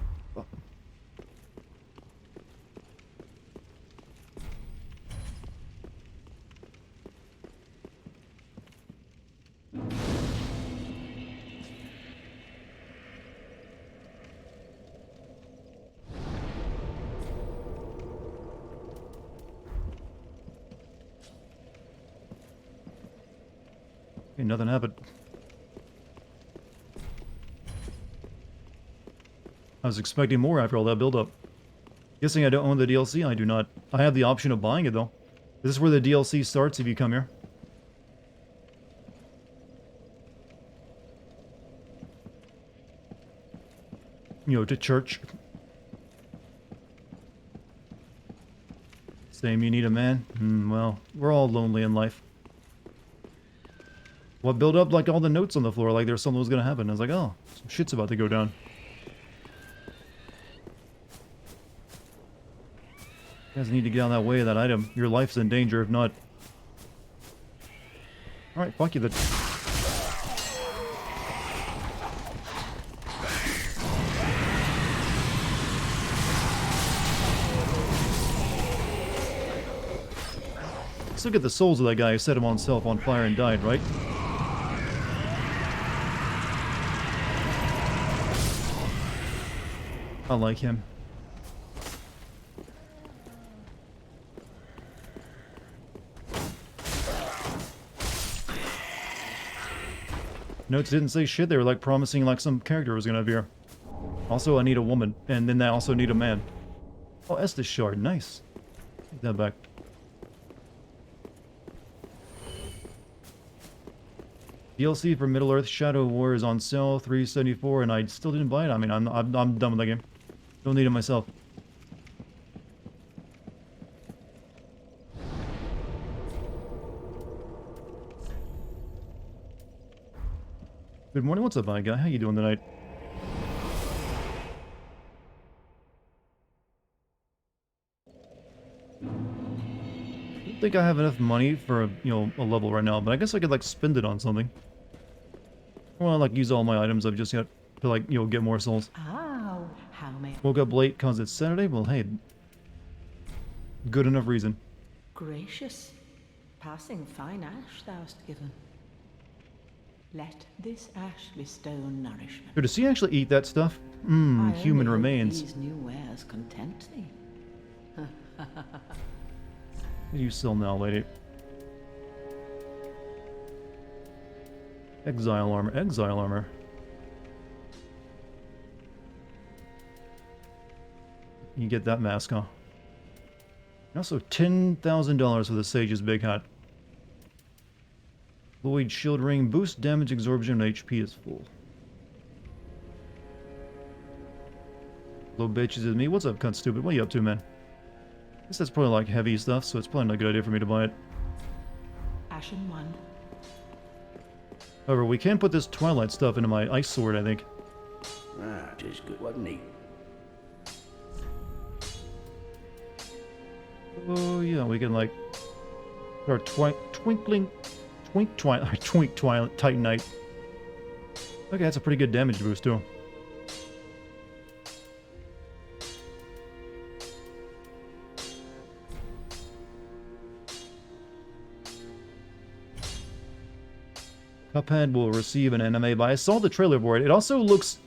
Okay, nothing happened. I was expecting more after all that build-up. Guessing I don't own the DLC? I do not. I have the option of buying it, though. This is where the DLC starts if you come here. You know, to church. Same, you need a man? Well, we're all lonely in life. What built up like all the notes on the floor, like there's something was gonna happen. I was like, oh, some shit's about to go down. You guys need to get out of that way of that item. Your life's in danger if not. Alright, fuck you then. Let's look at the souls of that guy who set himself on fire and died, right? I like him. Notes didn't say shit, they were like promising like some character was gonna appear. Also, I need a woman, and then I also need a man. Oh, Estes shard, nice. Take that back. DLC for Middle-earth Shadow War is on sale, $3.74, and I still didn't buy it. I mean, I'm done with that game. Don't need it myself. Good morning, what's up, my guy? How you doing tonight? I don't think I have enough money for a, you know, a level right now, but I guess I could like spend it on something. I want to like use all my items I've just got to like, you know, get more souls. Oh, how may... Woke up late cause it's Saturday? Well, hey, good enough reason. Gracious. Passing fine ash thou'st given. Let this ash bestow nourishment. So does he actually eat that stuff? Mmm, I human only hope remains. These new wares content thee. What do you sell now, lady? Exile armor. Exile armor. You get that mask, huh? And also $10,000 for the Sage's Big Hat. Lloyd Shield Ring. Boost damage absorption and HP is full. Low bitches is me. What's up, cunt stupid? What are you up to, man? I guess that's probably like heavy stuff, so it's probably not a good idea for me to buy it. Ashen one. However, we can put this Twilight stuff into my Ice Sword, I think. Ah, it is good, wasn't he? Oh, yeah, we can, like... Our Twink Twilight Titanite. Okay, that's a pretty good damage boost, too. Cuphead will receive an anime, but I saw the trailer for it. It also looks...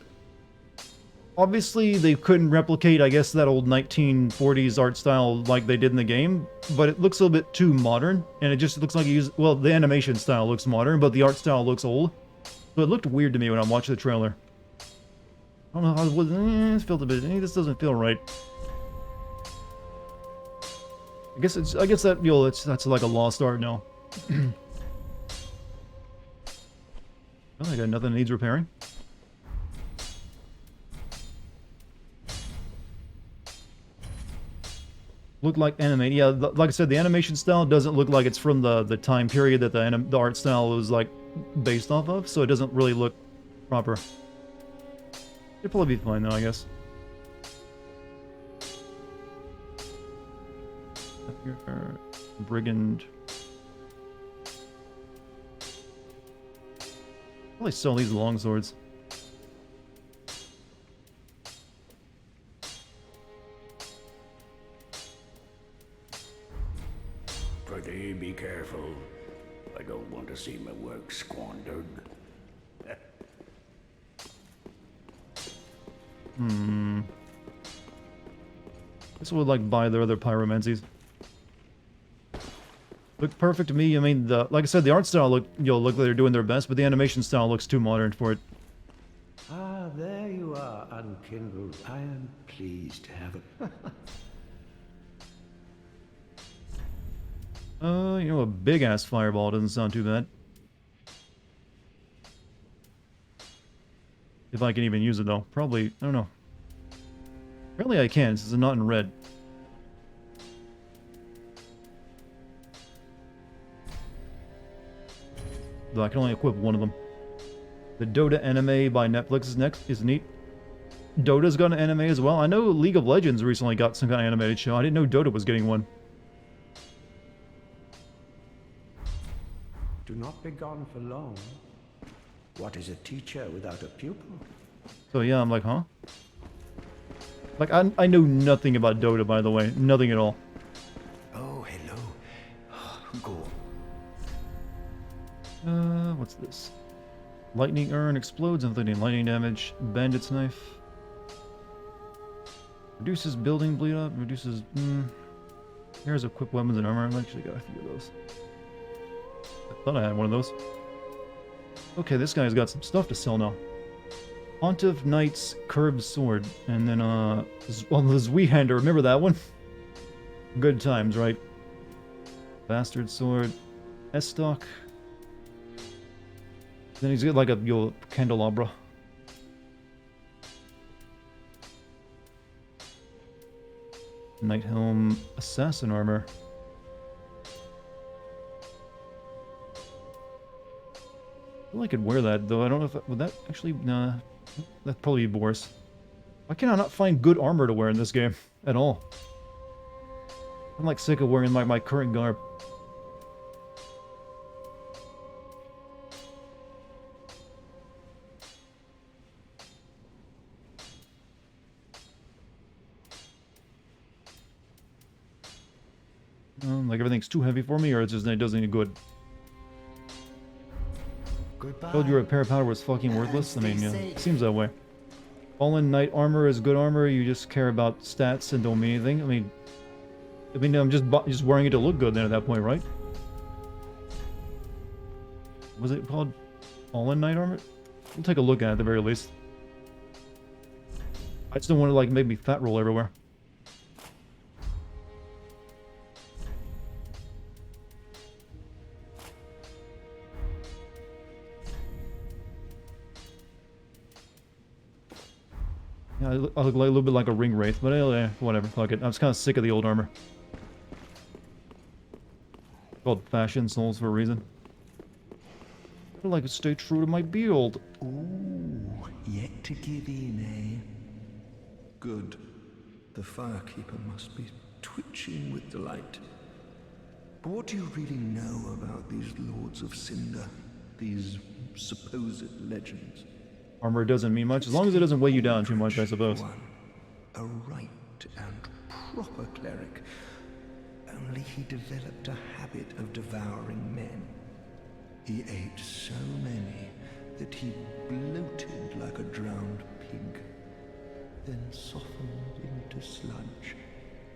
Obviously, they couldn't replicate, I guess, that old 1940s art style like they did in the game, but it looks a little bit too modern, and it just looks like you use... Well, the animation style looks modern, but the art style looks old. So it looked weird to me when I watched the trailer. I don't know how it was... it felt a bit... this doesn't feel right. I guess that, you know, that's like a lost art now. Well, I got nothing that needs repairing. Look like animated. Yeah, like I said, the animation style doesn't look like it's from the time period that the art style was like based off of, so it doesn't really look proper. It'll probably be fine though, I guess. Brigand. Probably sell these longswords. Pretty be careful. I don't want to see my work squandered. This would like buy their other pyromancies. Look perfect to me. I mean, like I said, the art style look like they're doing their best, but the animation style looks too modern for it. Ah, there you are, unkindled. I am pleased to have it. You know, a big ass fireball doesn't sound too bad. If I can even use it though, probably I don't know. Apparently I can. This is not in red. Though I can only equip one of them. The Dota anime by Netflix is neat. Dota's got an anime as well. I know League of Legends recently got some kind of animated show. I didn't know Dota was getting one. Do not be gone for long. What is a teacher without a pupil? So yeah, I'm like, huh? Like, I know nothing about Dota, by the way. Nothing at all. Oh, hello. Go. What's this? Lightning urn explodes, inflicting lightning damage. Bandit's knife. Reduces building bleed up. Reduces... Here's equipped weapons and armor. I've actually got a few of those. I thought I had one of those. Okay, this guy's got some stuff to sell now. Pontiff Knight's Curved Sword. And then, well, the Zweehander. Remember that one? Good times, right? Bastard Sword. Estoc. Then he's got like a candelabra. Night Helm. Assassin Armor. I feel I could wear that, though. I don't know if... Would that actually... Nah. That'd probably be worse. Why can I not find good armor to wear in this game? At all. I'm like sick of wearing my current garb. Like everything's too heavy for me, or it's just it doesn't any good. Goodbye. Told you repair powder was fucking worthless? I mean, Stay yeah, safe. seems that way. Fallen Knight armor is good armor, you just care about stats and don't mean anything. I mean, I'm just wearing it to look good then at that point, right? Was it called Fallen Knight armor? We'll take a look at it at the very least. I just don't want to, like, make me fat roll everywhere. Yeah, I look like a little bit like a ring wraith, but whatever, fuck it. I was kind of sick of the old armor. Called Fashion Souls for a reason. I like to stay true to my build. Ooh, yet to give in, eh? Good. The firekeeper must be twitching with delight. But what do you really know about these Lords of Cinder? These supposed legends? Armor doesn't mean much, as long as it doesn't weigh you down too much, I suppose. One, a right and proper cleric. Only he developed a habit of devouring men. He ate so many that he bloated like a drowned pig, then softened into sludge.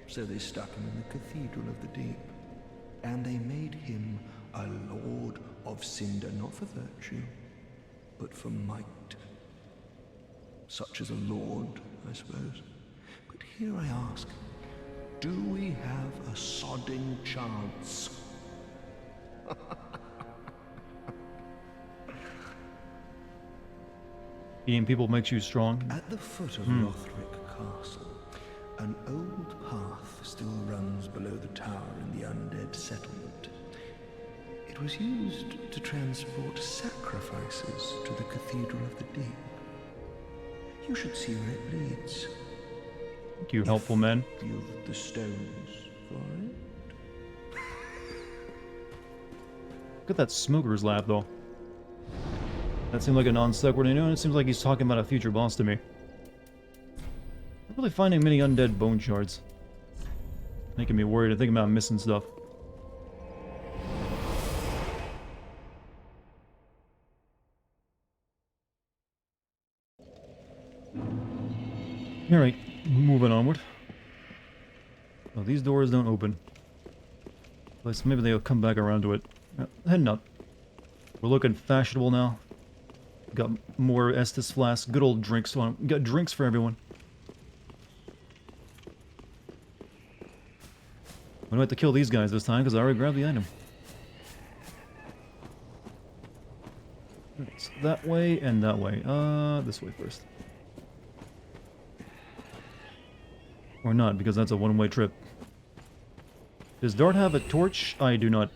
So they stuck him in the Cathedral of the Deep, and they made him a Lord of Cinder, not for virtue, but for might. Such as a lord, I suppose. But here I ask, do we have a sodding chance? Eating people makes you strong. At the foot of Lothric Castle, an old path still runs below the tower in the undead settlement. It was used to transport sacrifices to the Cathedral of the Deep. You should see where it leads. Thank you, helpful men. You've the stones for it. Look at that smoker's lab, though. That seemed like a non-sequitur, you know, and it seems like he's talking about a future boss to me. Not really finding many undead bone shards. Making me worried. I think about missing stuff. Alright, moving onward. Oh, these doors don't open. But maybe they'll come back around to it. Heading up. We're looking fashionable now. Got more Estus flasks, good old drinks. Got drinks for everyone. We don't have to kill these guys this time because I already grabbed the item. It's that way and that way. This way first. Or not, because that's a one-way trip. Does Dart have a torch? I do not.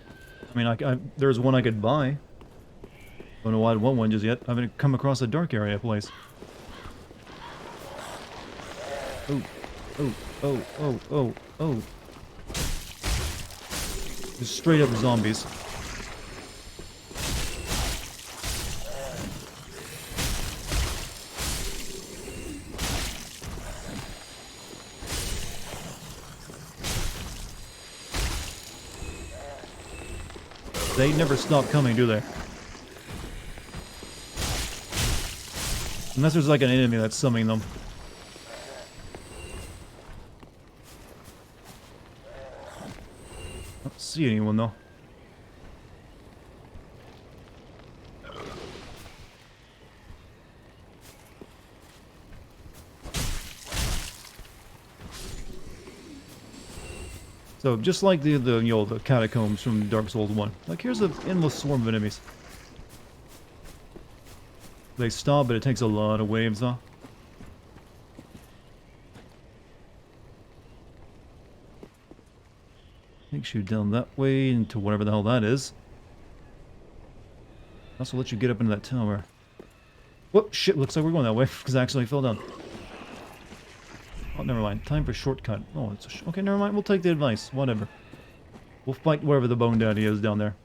I mean, there's one I could buy. Don't know why I'd want one just yet. I haven't come across a dark area place. Oh, oh, oh, oh, oh, oh. Just straight up zombies. They never stop coming, do they? Unless there's like an enemy that's summoning them. I don't see anyone though. So just like the catacombs from Dark Souls 1, like here's an endless swarm of enemies. They stop, but it takes a lot of waves, huh? Takes you down that way into whatever the hell that is. Also let you get up into that tower. Whoop, shit, looks like we're going that way, because I actually fell down. Oh, never mind. Time for shortcut. Oh, it's a okay, never mind. We'll take the advice. Whatever. We'll fight wherever the Bone Daddy is down there.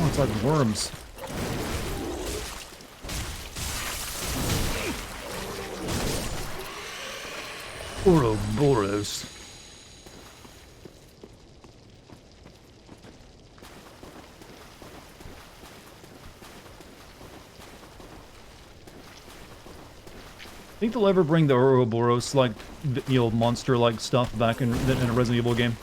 Oh, it's like worms. Ouroboros. Think they'll ever bring the Ouroboros, like, you know, monster-like stuff back in a Resident Evil game?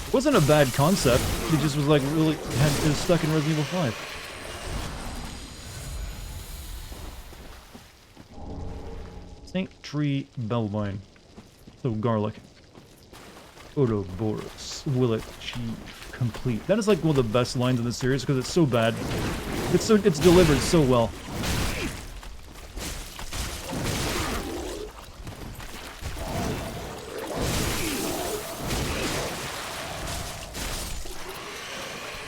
It wasn't a bad concept, it just was like really, it was stuck in Resident Evil 5. St. Tree Bellvine. So garlic. Ouroboros. Will it achieve complete? That is like one of the best lines in the series because it's so bad. It's delivered so well.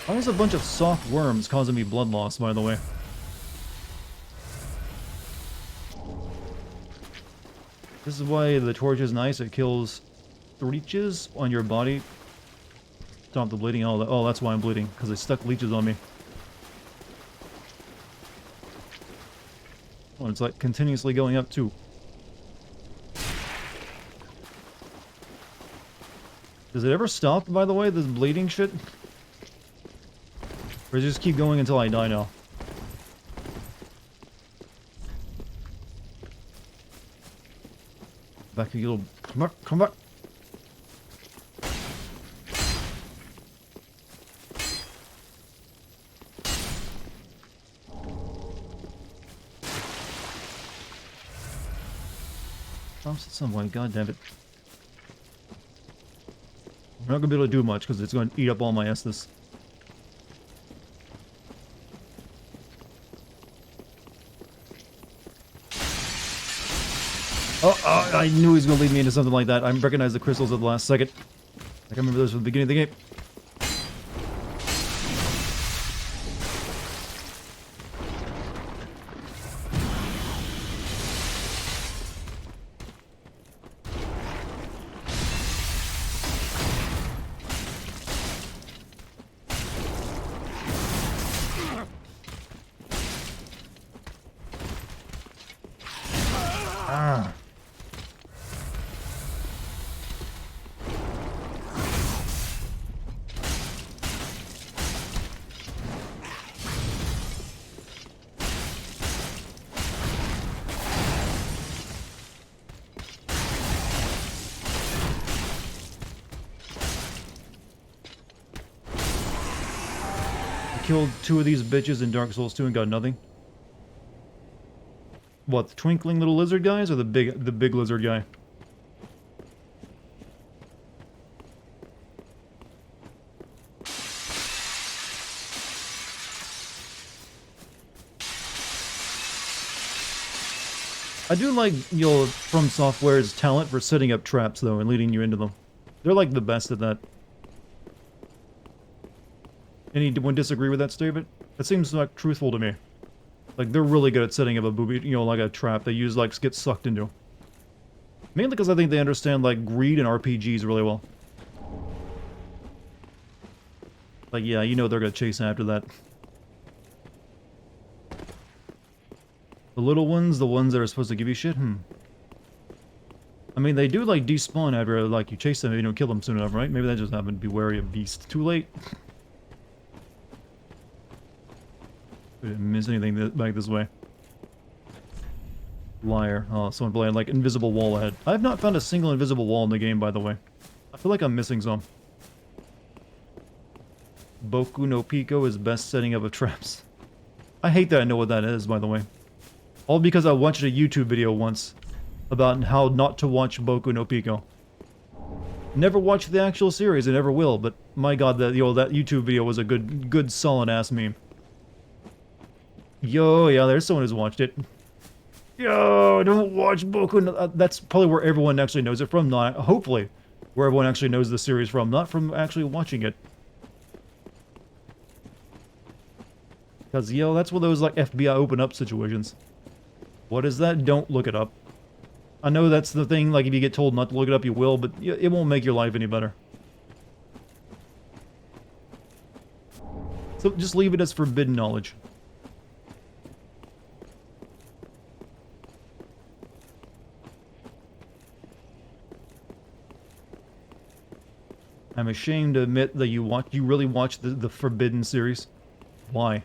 Why is a bunch of soft worms causing me blood loss, by the way? This is why the torch is nice. It kills leeches on your body. Stop the bleeding. Oh, that's why I'm bleeding. Because they stuck leeches on me. Oh, it's like continuously going up too. Does it ever stop, by the way, this bleeding shit? Or does it just keep going until I die now? Back, you little... Come back, come back! Drops it some way, god damn it. I'm not gonna be able to do much because it's going to eat up all my Estus. Oh, I knew he was going to lead me into something like that. I recognized the crystals at the last second. I can remember those from the beginning of the game. Ah. Killed 2 of these bitches in Dark Souls 2 and got nothing. What, the twinkling little lizard guys or the big lizard guy? I do like, you know, From Software's talent for setting up traps though and leading you into them. They're like the best at that. Anyone disagree with that statement? That seems like truthful to me. Like, they're really good at setting up a booby, you know, like a trap they use, like, get sucked into. Mainly because I think they understand, like, greed and RPGs really well. Like, yeah, you know they're gonna chase after that. The little ones, the ones that are supposed to give you shit? I mean, they do, like, despawn after, like, you chase them and you don't kill them soon enough, right? Maybe that just happened. Be wary of beasts. Too late. I didn't miss anything back this way. Liar. Oh, someone playing like invisible wall ahead. I have not found a single invisible wall in the game, by the way. I feel like I'm missing some. Boku no Pico is best setting up of traps. I hate that I know what that is, by the way. All because I watched a YouTube video once about how not to watch Boku no Pico. Never watched the actual series and never will, but my god, that YouTube video was a good solid ass meme. Yo, yeah, there's someone who's watched it. Yo, don't watch Boku no... that's probably where everyone actually knows it from, not... hopefully, where everyone actually knows the series from, not from actually watching it. Because, yo, that's one of those, like, FBI open-up situations. What is that? Don't look it up. I know that's the thing, like, if you get told not to look it up, you will, but it won't make your life any better. So, just leave it as forbidden knowledge. I'm ashamed to admit that you really watched the Forbidden series. Why?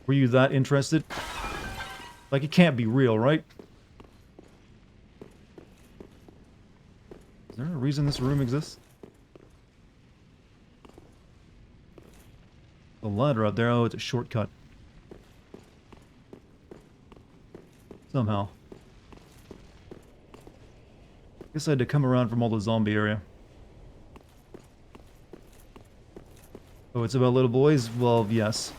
Were you that interested? Like, it can't be real, right? Is there a reason this room exists? The ladder out there, oh, it's a shortcut. Somehow. Guess I had to come around from all the zombie area. Oh, it's about little boys? Well, yes.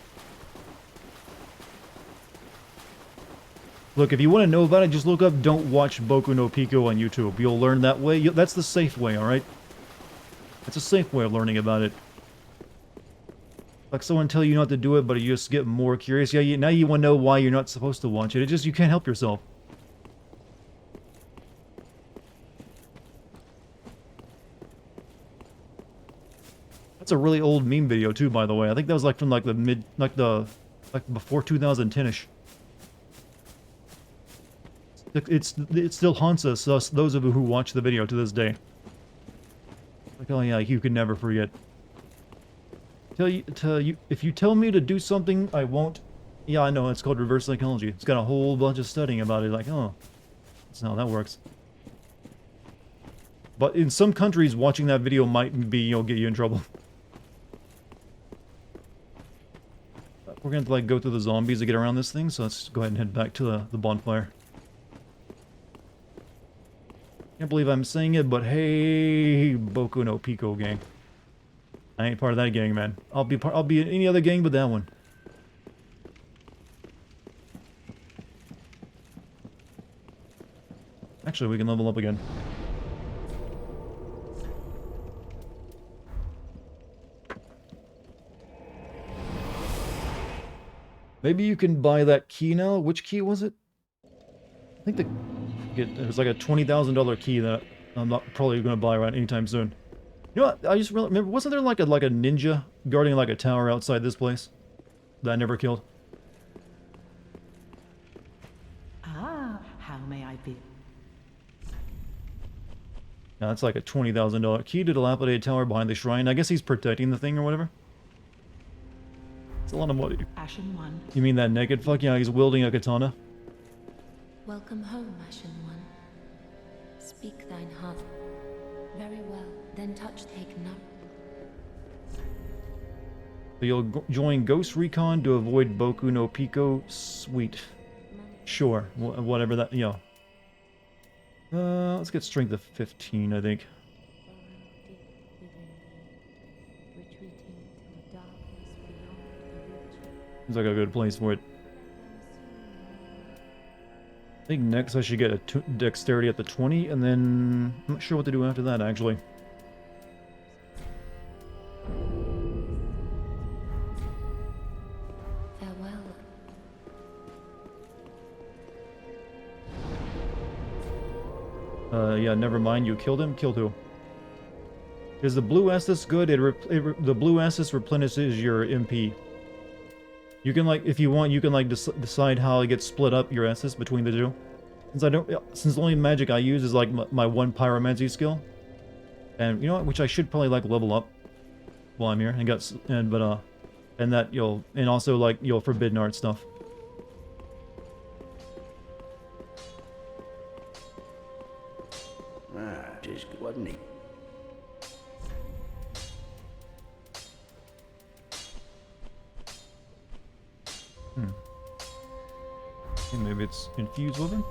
Look, if you want to know about it, just look up Don't Watch Boku no Pico on YouTube. You'll learn that way. That's the safe way, alright? That's a safe way of learning about it. Like someone tell you not to do it, but you just get more curious. Yeah, now you want to know why you're not supposed to watch it. It just, you can't help yourself. That's a really old meme video too, by the way. I think that was like from like the like before 2010-ish. It still haunts us, those of you who watch the video to this day. Like, oh yeah, you can never forget. If you tell me to do something, I won't. Yeah, I know, it's called reverse psychology. It's got a whole bunch of studying about it, like, oh, that's not how that works. But in some countries, watching that video might be, get you in trouble. We're gonna have to, like, go through the zombies to get around this thing, so let's go ahead and head back to the bonfire. Can't believe I'm saying it, but hey, Boku no Pico gang. I ain't part of that gang, man. I'll be in any other gang but that one. Actually, we can level up again. Maybe you can buy that key now. Which key was it? I think it was like a $20,000 key that I'm not probably going to buy right anytime soon. You know what? I just remember, wasn't there like a ninja guarding like a tower outside this place that I never killed? Ah, how may I be? Yeah, that's like a $20,000 key to the dilapidated tower behind the shrine. I guess he's protecting the thing or whatever. It's a lot of money. Ashen One. You mean that naked fuck? Yeah, he's wielding a katana. Welcome home, Ashen One. Speak thine heart. Very well, then touch take none. So you'll join Ghost Recon to avoid Boku no Pico? Sweet. Sure, whatever that, let's get strength of 15, I think. Seems like a good place for it. I think next I should get a dexterity at the 20, and then I'm not sure what to do after that, actually. Farewell. Yeah, never mind. You killed him. Killed who? Is the blue Estus good? The blue Estus replenishes your MP. You can, like, if you want, you can, like, decide how it gets split up, your Estus, between the two. Since the only magic I use is, like, my one pyromancy skill. And, you know what, which I should probably, like, level up while I'm here. And and also, like, forbidden art stuff. Ah, just good, wasn't he? Okay, maybe it's infused with him?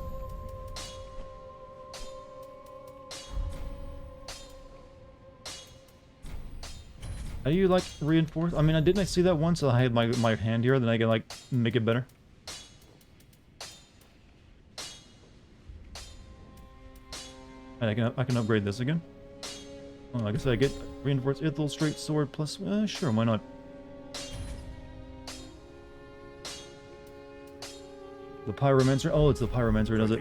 How do you, like, reinforce? I mean, didn't I see that once? I had my hand here, then I can, like, make it better. And I can upgrade this again. Oh, I guess I get reinforced Ithil straight sword plus... sure, why not? The pyromancer? Oh, it's the pyromancer, does it?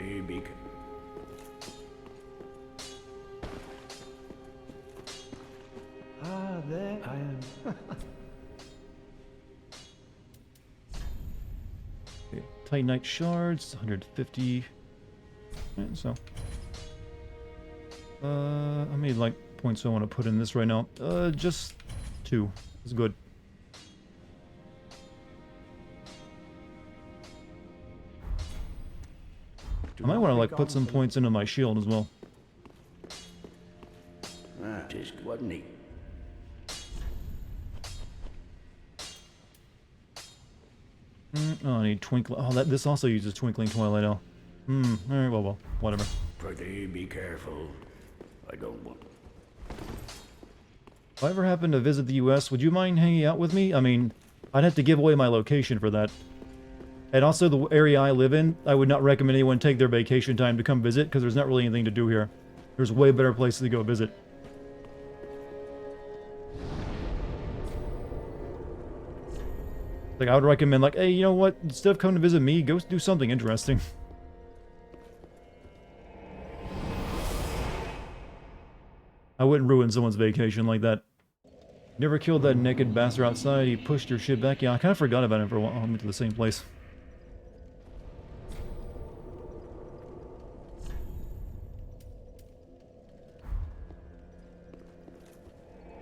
Ah, there I am. Okay, Titanite shards, 150. And so... How many, like, points do I want to put in this right now? Just 2. It's good. I might want to, like, put some points into my shield as well. Ah, just wasn't he? Oh, I need twinkling. Oh, this also uses twinkling twilight now. Alright, well, whatever. Pretty be careful. I don't want. If I ever happen to visit the US, would you mind hanging out with me? I mean, I'd have to give away my location for that. And also, the area I live in, I would not recommend anyone take their vacation time to come visit, because there's not really anything to do here. There's way better places to go visit. Like, I would recommend, like, hey, you know what? Instead of coming to visit me, go do something interesting. I wouldn't ruin someone's vacation like that. Never killed that naked bastard outside. He pushed your shit back. Yeah, I kind of forgot about him for a while. I went to the same place.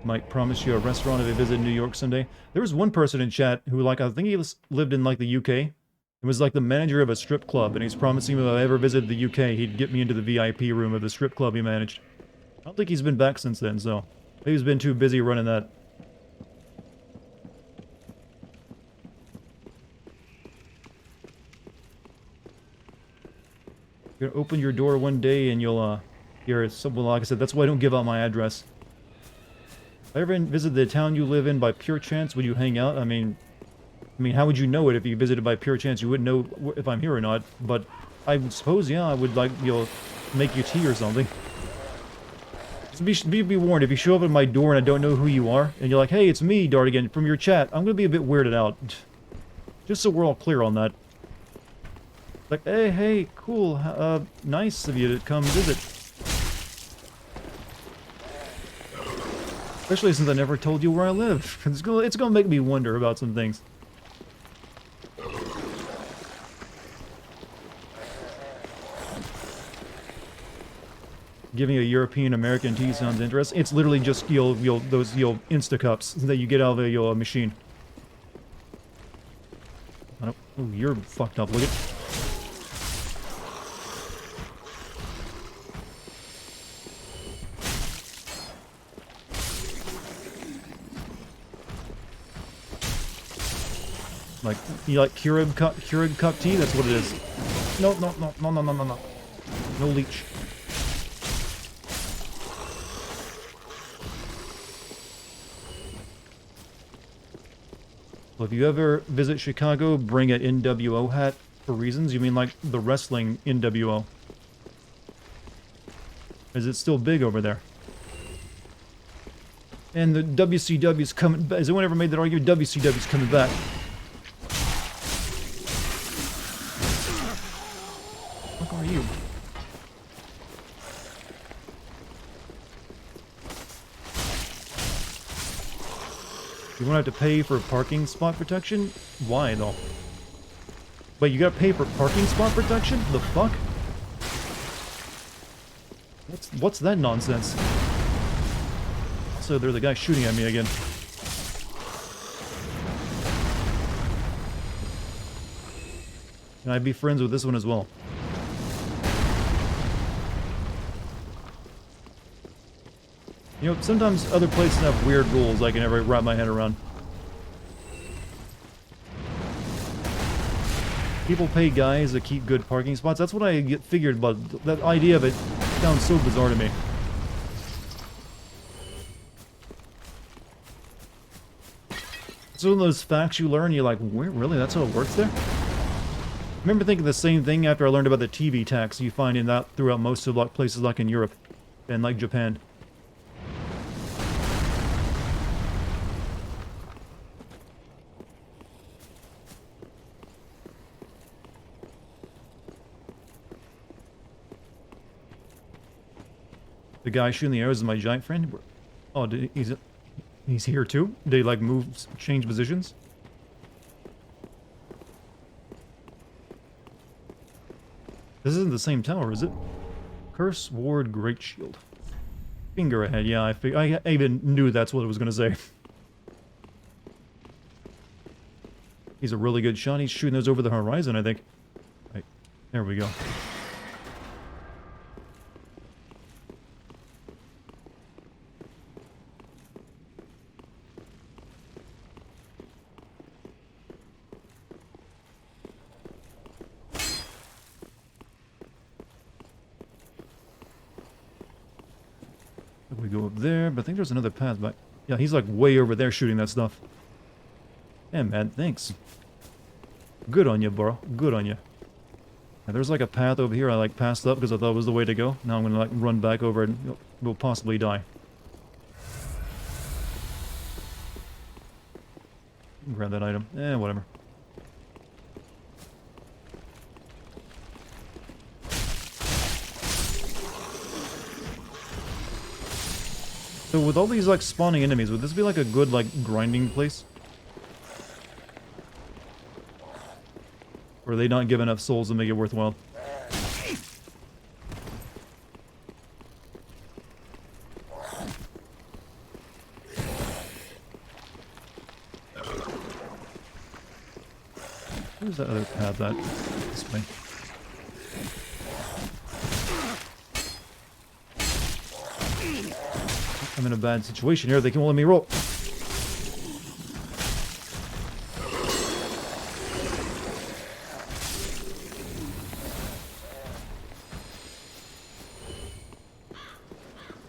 Might promise you a restaurant if I visit New York someday. There was one person in chat who, like, I think he lived in, like, the UK. It was, like, the manager of a strip club, and he's promising me if I ever visited the UK, he'd get me into the VIP room of the strip club he managed. I don't think he's been back since then, so maybe he's been too busy running that. You're gonna open your door one day and you'll, hear someone, like I said, that's why I don't give out my address. If I ever visit the town you live in by pure chance, would you hang out? I mean, how would you know it if you visited by pure chance? You wouldn't know if I'm here or not, but I suppose, yeah, I would, like, make you tea or something. Just be warned, if you show up at my door and I don't know who you are, and you're like, hey, it's me, Dartigan, from your chat, I'm gonna be a bit weirded out. Just so we're all clear on that. Like, hey, cool, nice of you to come visit. Especially since I never told you where I live. It's gonna make me wonder about some things. Giving a European American tea sounds interesting. It's literally just those Insta cups that you get out of a machine. I don't. Oh, you're fucked up. Look at. Like, you like Keurig cup tea? That's what it is. No. No leech. Well, if you ever visit Chicago, bring an NWO hat for reasons. You mean like the wrestling NWO? Is it still big over there? And the WCW's coming back. Has anyone ever made that argument? WCW's coming back. What are you? You won't have to pay for parking spot protection? Why, though? Wait, you gotta pay for parking spot protection? The fuck? What's that nonsense? Also, there's the guy shooting at me again. Can I be friends with this one as well? You know, sometimes other places have weird rules I can never wrap my head around. People pay guys to keep good parking spots. That's what I figured, but that idea of it sounds so bizarre to me. It's one of those facts you learn, you're like, really? That's how it works there? I remember thinking the same thing after I learned about the TV tax you find in that throughout most of like places like in Europe and like Japan. The guy shooting the arrows is my giant friend. Oh, he's here too? Did he like change positions? This isn't the same tower, is it? Curse Ward Great Shield. Finger ahead, yeah, I even knew that's what it was gonna say. He's a really good shot. He's shooting those over the horizon, I think. Right, there we go. We go up there, but I think there's another path back. Yeah, he's like way over there shooting that stuff. Yeah, man, thanks. Good on you, bro. Good on you. Yeah, there's like a path over here I like passed up because I thought it was the way to go. Now I'm gonna like run back over and we'll possibly die. Grab that item. Whatever. So with all these like spawning enemies, would this be like a good like grinding place? Or are they not give enough souls to make it worthwhile? Where's that other path at? This way. I'm in a bad situation here. They can let me roll.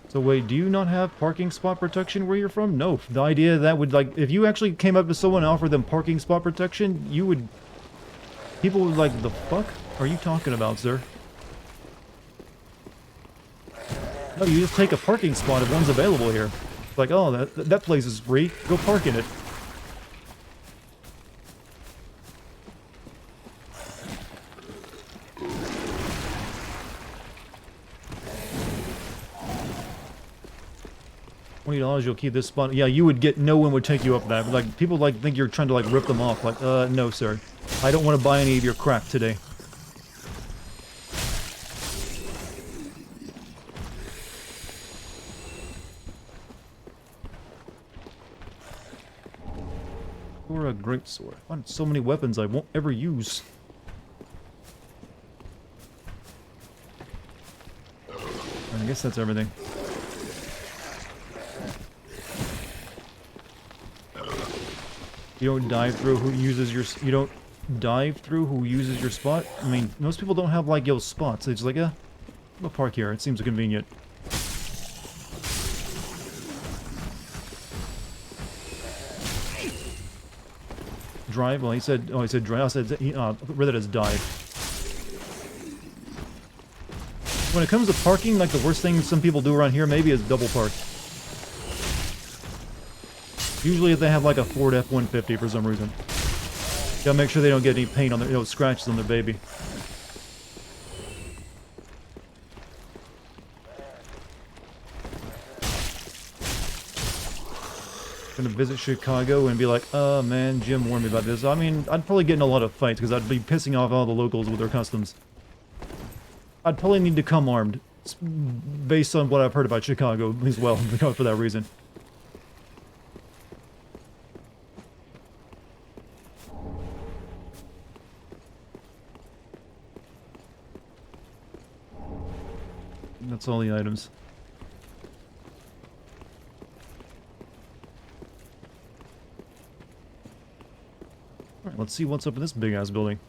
So wait, do you not have parking spot protection where you're from? No. The idea that would, like, if you actually came up to someone and offered them parking spot protection, you would... People would like, the fuck are you talking about, sir? No, you just take a parking spot if one's available here. It's like, oh, that place is free. Go park in it. $20, you'll keep this spot. Yeah, you would get, no one would take you up that. Like, people like think you're trying to like rip them off. Like, no, sir. I don't want to buy any of your crap today. Or a great sword. I find so many weapons I won't ever use. I guess that's everything. You don't dive through who uses your... You don't dive through who uses your spot? I mean, most people don't have, like, spots. It's like, I'll park here. It seems convenient. Drive? Well, he said... Oh, he said drive. I said... read it as dive. When it comes to parking, like, the worst thing some people do around here maybe is double park. Usually if they have like a Ford F-150 for some reason. Gotta make sure they don't get any paint on their, scratches on their baby. Gonna visit Chicago and be like, oh man, Jim warned me about this. I mean, I'd probably get in a lot of fights because I'd be pissing off all the locals with their customs. I'd probably need to come armed, based on what I've heard about Chicago as well, for that reason. That's all the items. Alright, let's see what's up in this big-ass building.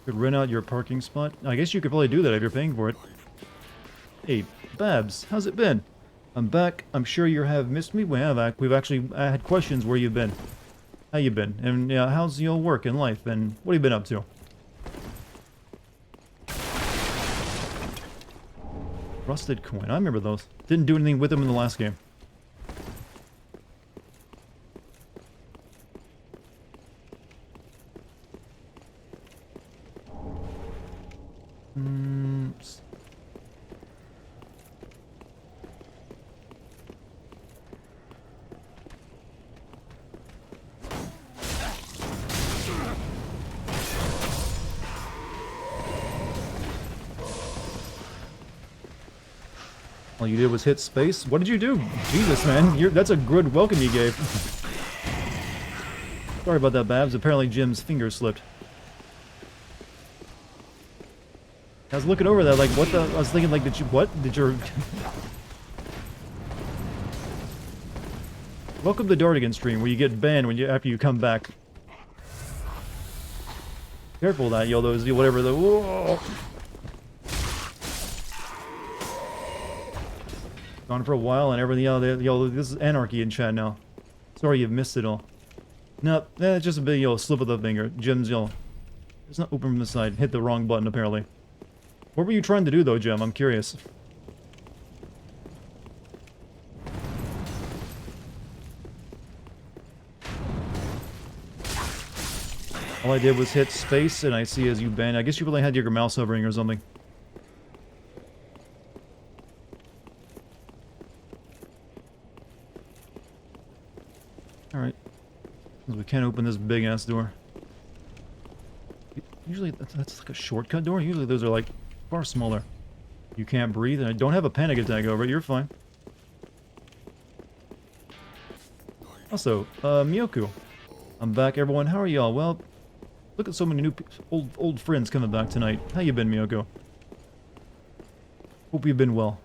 Could rent out your parking spot. I guess you could probably do that if you're paying for it. Hey, Babs, how's it been? I'm back. I'm sure you have missed me. We've actually had questions where you've been. How you been? And yeah, how's your work and life? And what have you been up to? Rusted coin. I remember those. Didn't do anything with them in the last game. All you did was hit space? What did you do? Jesus, man. That's a good welcome you gave. Sorry about that, Babs. Apparently Jim's finger slipped. I was looking over that, like, what the... I was thinking, like, did you... What? Did your... Welcome to Dartigan stream, where you get banned when after you come back. Careful of that, yo, those... Whatever the... Whoa! Gone for a while and everything else. Yo, this is anarchy in chat now. Sorry you've missed it all. No, it's just a bit, slip of the finger. Jim's, it's not open from the side. Hit the wrong button, apparently. What were you trying to do, though, Jim? I'm curious. All I did was hit space, and I see as you banned. I guess you really had your mouse hovering or something. Alright. We can't open this big-ass door. Usually, that's like a shortcut door. Usually those are, like, far smaller. You can't breathe, and I don't have a panic attack over it. You're fine. Also, Miyoku. I'm back, everyone. How are y'all? Well, look at so many new old friends coming back tonight. How you been, Miyoku? Hope you've been well.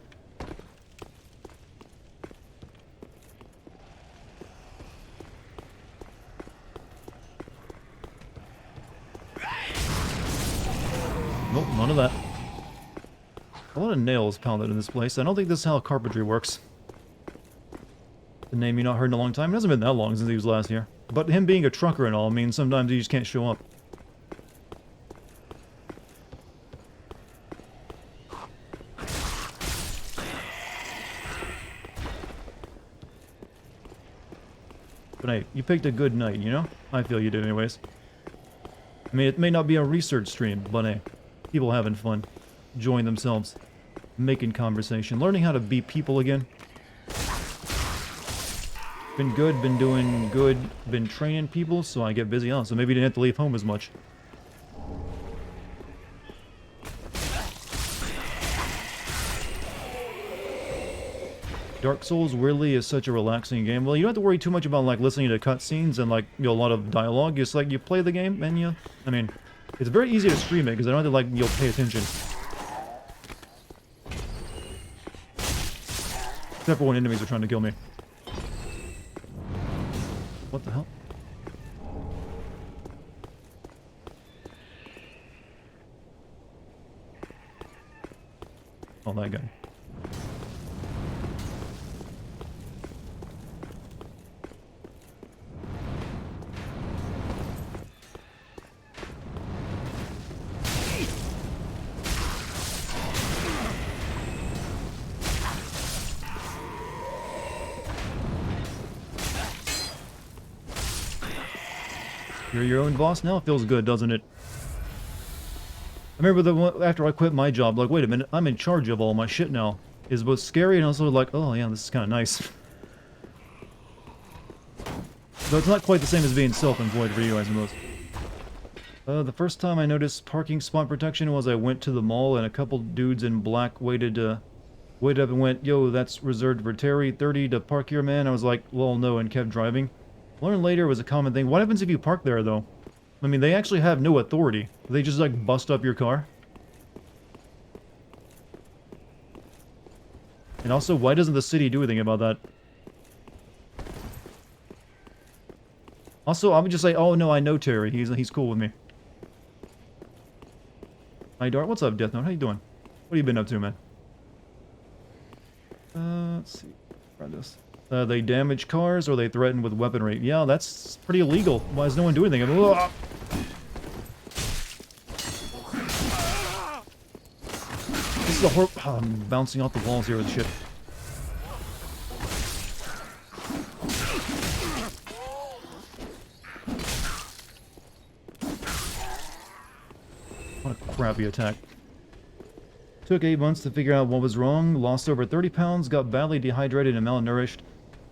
Nope, none of that. A lot of nails pounded in this place. I don't think this is how carpentry works. The name you not heard in a long time. It hasn't been that long since he was last here. But him being a trucker and all means sometimes he just can't show up. But hey, you picked a good night, you know? I feel you did anyways. I mean, it may not be a research stream, but hey, people having fun, enjoying themselves, making conversation, learning how to be people again. Been good, been doing good, been training people, so I get busy on, so maybe you didn't have to leave home as much. Dark Souls weirdly is such a relaxing game. Well, you don't have to worry too much about like listening to cutscenes and like a lot of dialogue. It's like you play the game and I mean, it's very easy to stream it because I don't have to like you'll pay attention. Except for when enemies are trying to kill me. What the hell? Oh, that guy. You're your own boss now? It feels good, doesn't it? I remember after I quit my job, like, wait a minute, I'm in charge of all my shit now. Is both scary and also like, oh yeah, this is kind of nice. Though it's not quite the same as being self-employed for you, I suppose. The first time I noticed parking spot protection was I went to the mall and a couple dudes in black waited up and went, yo, that's reserved for Terry, 30 to park here, man. I was like, well, no, and kept driving. Learned later was a common thing. What happens if you park there, though? I mean, they actually have no authority. They just, like, bust up your car. And also, why doesn't the city do anything about that? Also, I would just say, oh, no, I know Terry. He's cool with me. Hi, Dart. What's up, Death Note? How you doing? What have you been up to, man? Let's see. Try this. They damage cars or they threaten with weaponry. Yeah, that's pretty illegal. Why does no one do anything? This is a horror. Oh, I'm bouncing off the walls here with shit. What a crappy attack. Took 8 months to figure out what was wrong. Lost over 30 pounds. Got badly dehydrated and malnourished.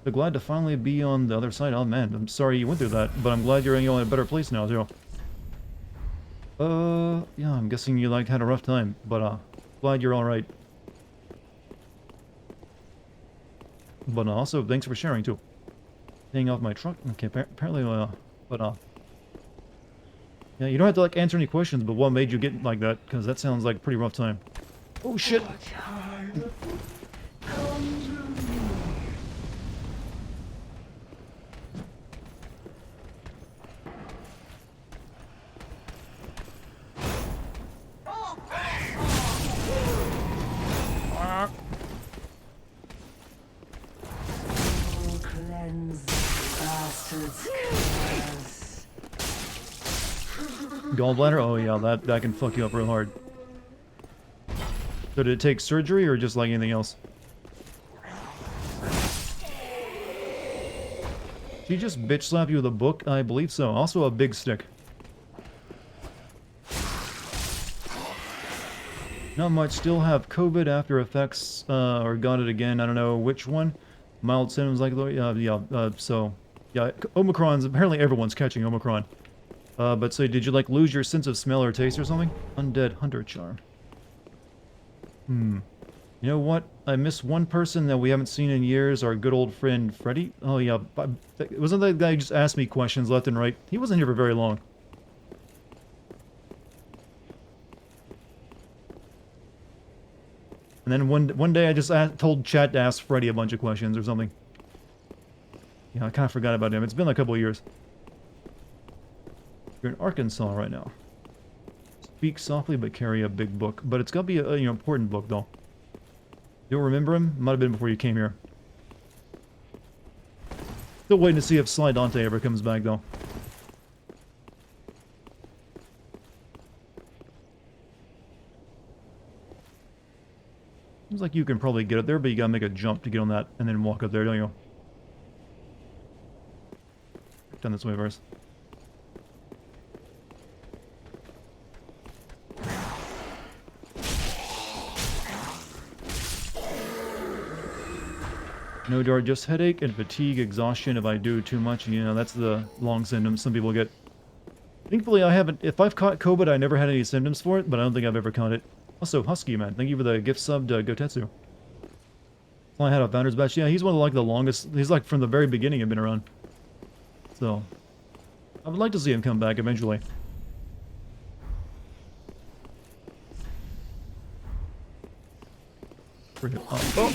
So glad to finally be on the other side. Oh man, I'm sorry you went through that, but I'm glad you're in a better place now too. Yeah, I'm guessing you had a rough time, but glad you're all right. But also, thanks for sharing, too. Paying off my truck? Okay, apparently, yeah, you don't have to, like, answer any questions, but what made you get like that? Because that sounds like a pretty rough time. Oh, shit! Gallbladder? Oh yeah, that can fuck you up real hard. So did it take surgery or just like anything else? She just bitch slap you with a book? I believe so. Also a big stick. Not much. Still have COVID after effects, or got it again. I don't know which one. Mild symptoms like, so, yeah, Omicron's, apparently everyone's catching Omicron. But so did you, like, lose your sense of smell or taste or something? Undead Hunter Charm. You know what? I miss one person that we haven't seen in years, our good old friend Freddy. Oh yeah, wasn't that guy who just asked me questions left and right? He wasn't here for very long. And then one day I just told chat to ask Freddy a bunch of questions or something. Yeah, I kind of forgot about him. It's been like a couple of years. You're in Arkansas right now. Speak softly but carry a big book. But it's got to be a important book though. You don't remember him? Might have been before you came here. Still waiting to see if Sly Dante ever comes back though. Seems like you can probably get up there, but you gotta make a jump to get on that and then walk up there, don't you? Done this way first. No, Dart, just headache and fatigue, exhaustion if I do too much. You know, that's the long symptoms some people get. Thankfully, I haven't. If I've caught COVID, I never had any symptoms for it, but I don't think I've ever caught it. Also, Husky, man, thank you for the gift sub to Gotetsu. I had a founder's badge. Yeah, he's one of like the longest. He's like from the very beginning have been around. So, I would like to see him come back eventually. Oh!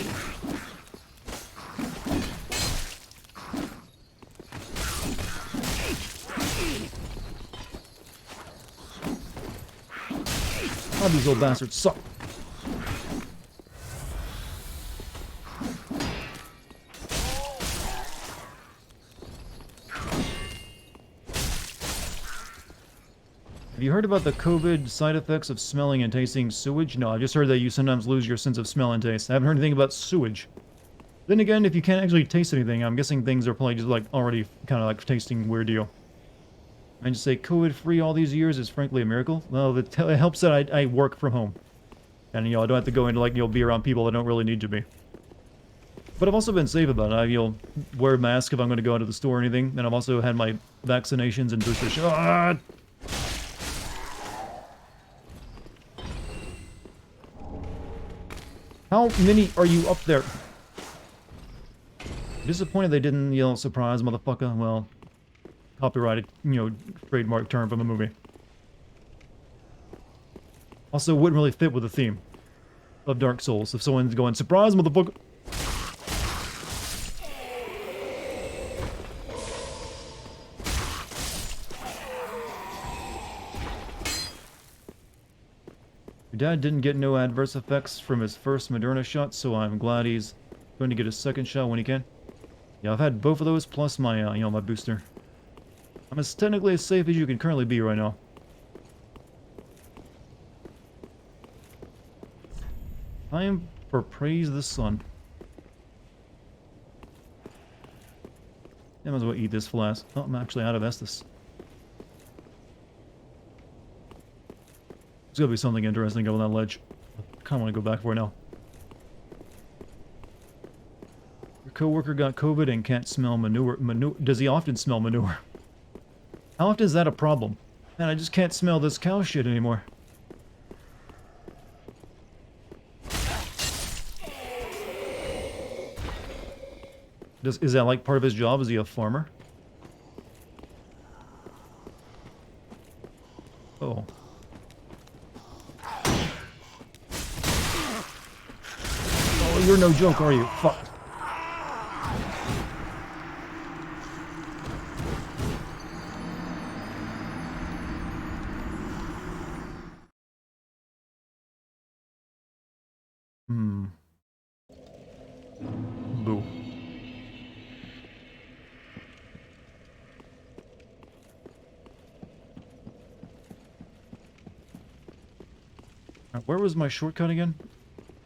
Oh, these little bastards suck. Have you heard about the COVID side effects of smelling and tasting sewage? No, I just heard that you sometimes lose your sense of smell and taste. I haven't heard anything about sewage. Then again, if you can't actually taste anything, I'm guessing things are probably just like already kind of like tasting weird to you. And just say COVID-free all these years is frankly a miracle. Well, it helps that I work from home. And, you know, I don't have to go into, like, be around people that don't really need to be. But I've also been safe about it. I, wear a mask if I'm going to go into the store or anything. And I've also had my vaccinations and booster shot. How many are you up there? Disappointed they didn't, surprise motherfucker. Well, copyrighted, trademark term from a movie. Also, wouldn't really fit with the theme of Dark Souls if someone's going, surprise, motherfucker! Your dad didn't get no adverse effects from his first Moderna shot, so I'm glad he's going to get a second shot when he can. Yeah, I've had both of those, plus my, my booster. I'm as technically as safe as you can currently be right now. Time for Praise the Sun. I might as well eat this flask. Oh, I'm actually out of Estus. There's gotta be something interesting up on that ledge. I kinda wanna go back for it now. Your coworker got COVID and can't smell manure. Does he often smell manure? How often is that a problem? Man, I just can't smell this cow shit anymore. Is that like part of his job? Is he a farmer? Oh. Oh, you're no joke, are you? Fuck. Boo. Where was my shortcut again?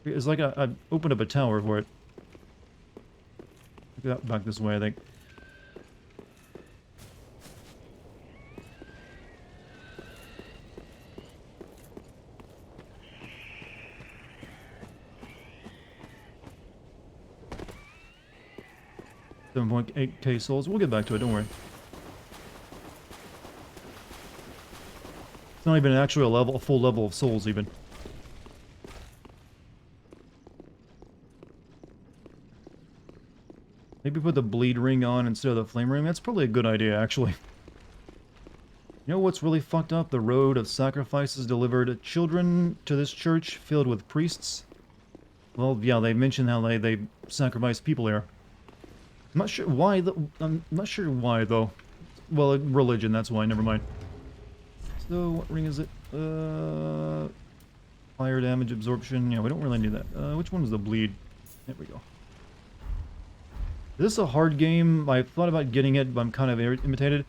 It's like I opened up a tower for it. Back this way, I think. $7.8k souls. We'll get back to it, don't worry. It's not even actually a full level of souls, even. Maybe put the bleed ring on instead of the flame ring. That's probably a good idea, actually. You know what's really fucked up? The road of sacrifices delivered children to this church filled with priests. Well, yeah, they mentioned how they sacrifice people here. I'm not sure why. I'm not sure why though. Well, religion. That's why. Never mind. So, what ring is it? Fire damage absorption. Yeah, we don't really need that. Which one is the bleed? There we go. Is this a hard game? I thought about getting it, but I'm kind of imitated.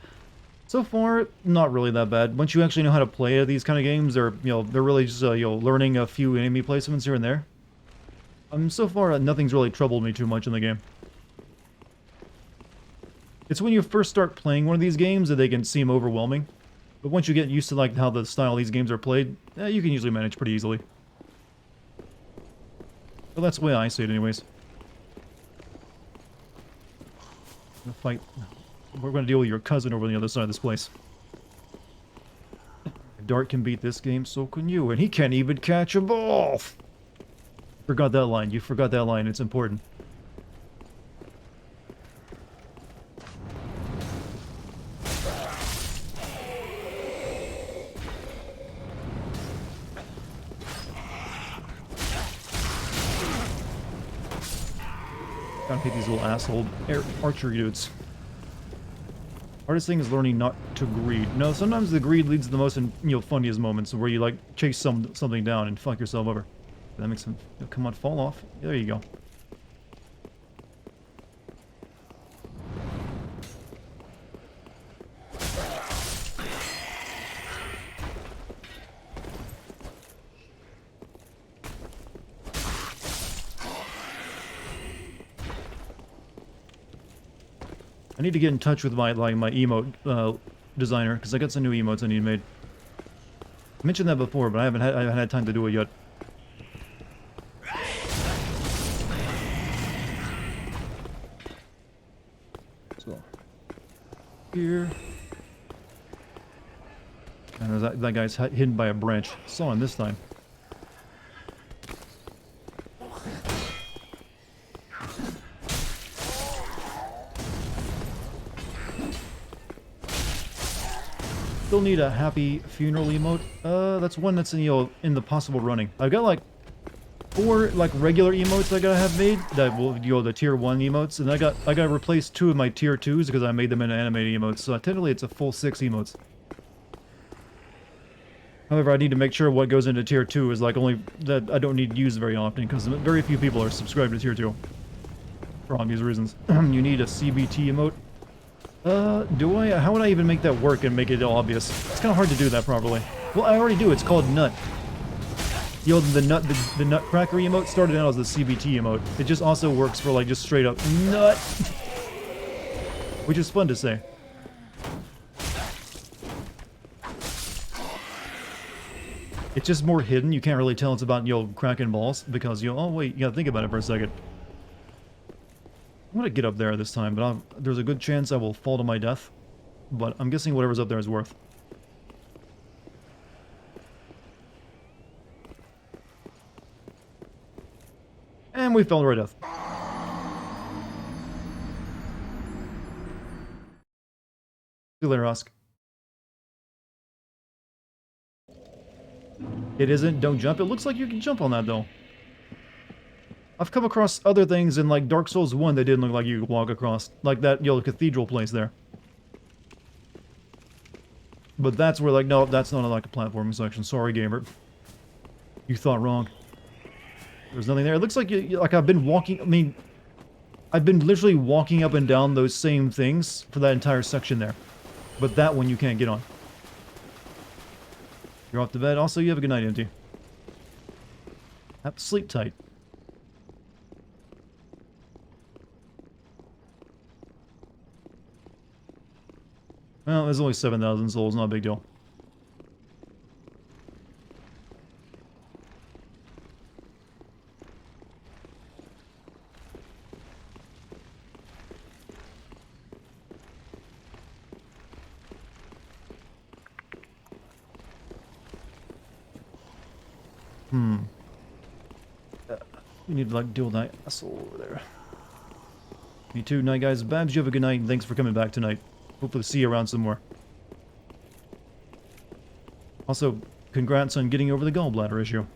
So far, not really that bad. Once you actually know how to play these kind of games, they're really just learning a few enemy placements here and there. So far, nothing's really troubled me too much in the game. It's when you first start playing one of these games that they can seem overwhelming. But once you get used to like how the style of these games are played, you can usually manage pretty easily. Well, that's the way I see it anyways. Fight. We're going to deal with your cousin over on the other side of this place. If Dart can beat this game, so can you. And he can't even catch a ball! Forgot that line. You forgot that line. It's important. Gotta hit these little asshole archery dudes. Hardest thing is learning not to greed. No, sometimes the greed leads to the most, funniest moments where you like chase something down and fuck yourself over. That makes them come on, fall off. There you go. I need to get in touch with my emote designer because I got some new emotes I need made. I mentioned that before, but I haven't had time to do it yet. So here, and that guy's hidden by a branch. Saw him this time. Still need a happy funeral emote. That's one that's in the possible running. I've got like 4 like regular emotes I gotta have made that will the tier 1 emotes, and I gotta replace 2 of my tier 2s because I made them into animated emotes. So technically it's a full 6 emotes. However, I need to make sure what goes into tier 2 is like only that I don't need to use very often because very few people are subscribed to tier 2 for obvious reasons. You need a CBT emote. Do I? How would I even make that work and make it obvious? It's kind of hard to do that properly. Well, I already do. It's called Nut. The Nutcracker emote started out as the CBT emote. It just also works for like just straight up nut, which is fun to say. It's just more hidden. You can't really tell it's about cracking balls because oh wait, you gotta think about it for a second. I'm gonna get up there this time, but there's a good chance I will fall to my death. But I'm guessing whatever's up there is worth. And we fell to our death. you later, Husk. It isn't. Don't jump. It looks like you can jump on that, though. I've come across other things in, like, Dark Souls 1 that didn't look like you could walk across. Like that, cathedral place there. But that's where, like, no, that's not like a platforming section. Sorry, gamer. You thought wrong. There's nothing there. It looks like, like I've been walking... I mean, I've been literally walking up and down those same things for that entire section there. But that one you can't get on. You're off to bed. Also, you have a good night, Empty. Have to sleep tight. Well, there's only 7,000 souls, not a big deal. We need to, like, deal with that asshole over there. Me too. Night, guys. Babs, you have a good night, and thanks for coming back tonight. Hopefully see you around some more. Also, congrats on getting over the gallbladder issue.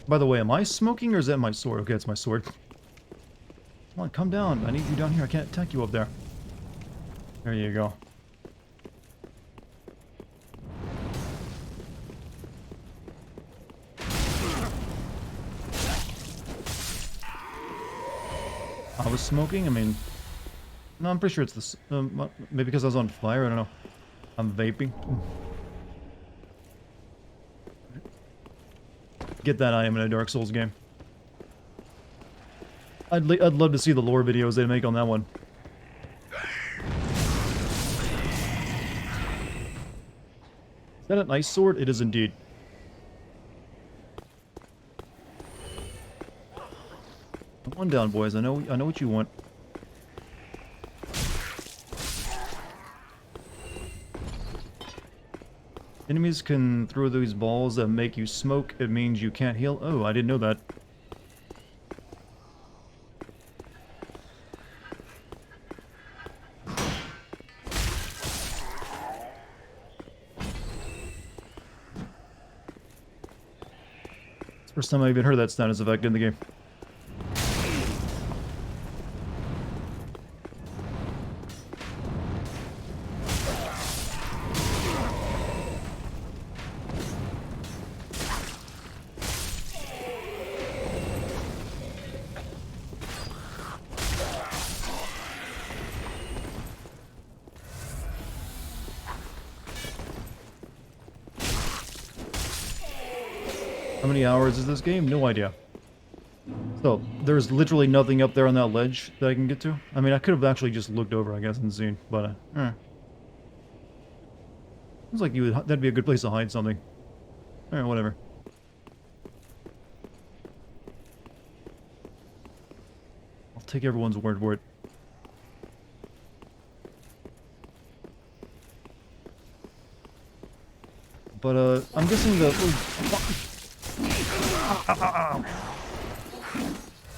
By the way, am I smoking or is that my sword? Okay, it's my sword. Come on, come down. I need you down here. I can't attack you up there. There you go. I was smoking? I mean... No, I'm pretty sure it's this... maybe because I was on fire? I don't know. I'm vaping. Get that item in a Dark Souls game. I'd love to see the lore videos they make on that one. Is that an ice sword? It is indeed. Come on down, boys. I know what you want. Enemies can throw these balls that make you smoke. It means you can't heal. Oh, I didn't know that. It's the first time I even heard that status effect in the game. How many hours is this game? No idea. So, there's literally nothing up there on that ledge that I can get to. I mean, I could have actually just looked over, I guess, and seen, but, Seems like that'd be a good place to hide something. Alright, whatever. I'll take everyone's word for it. But, I'm guessing the...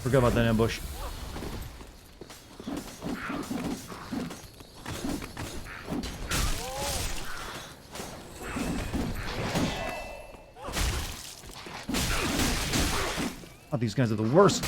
Forgot about that ambush. Oh, these guys are the worst.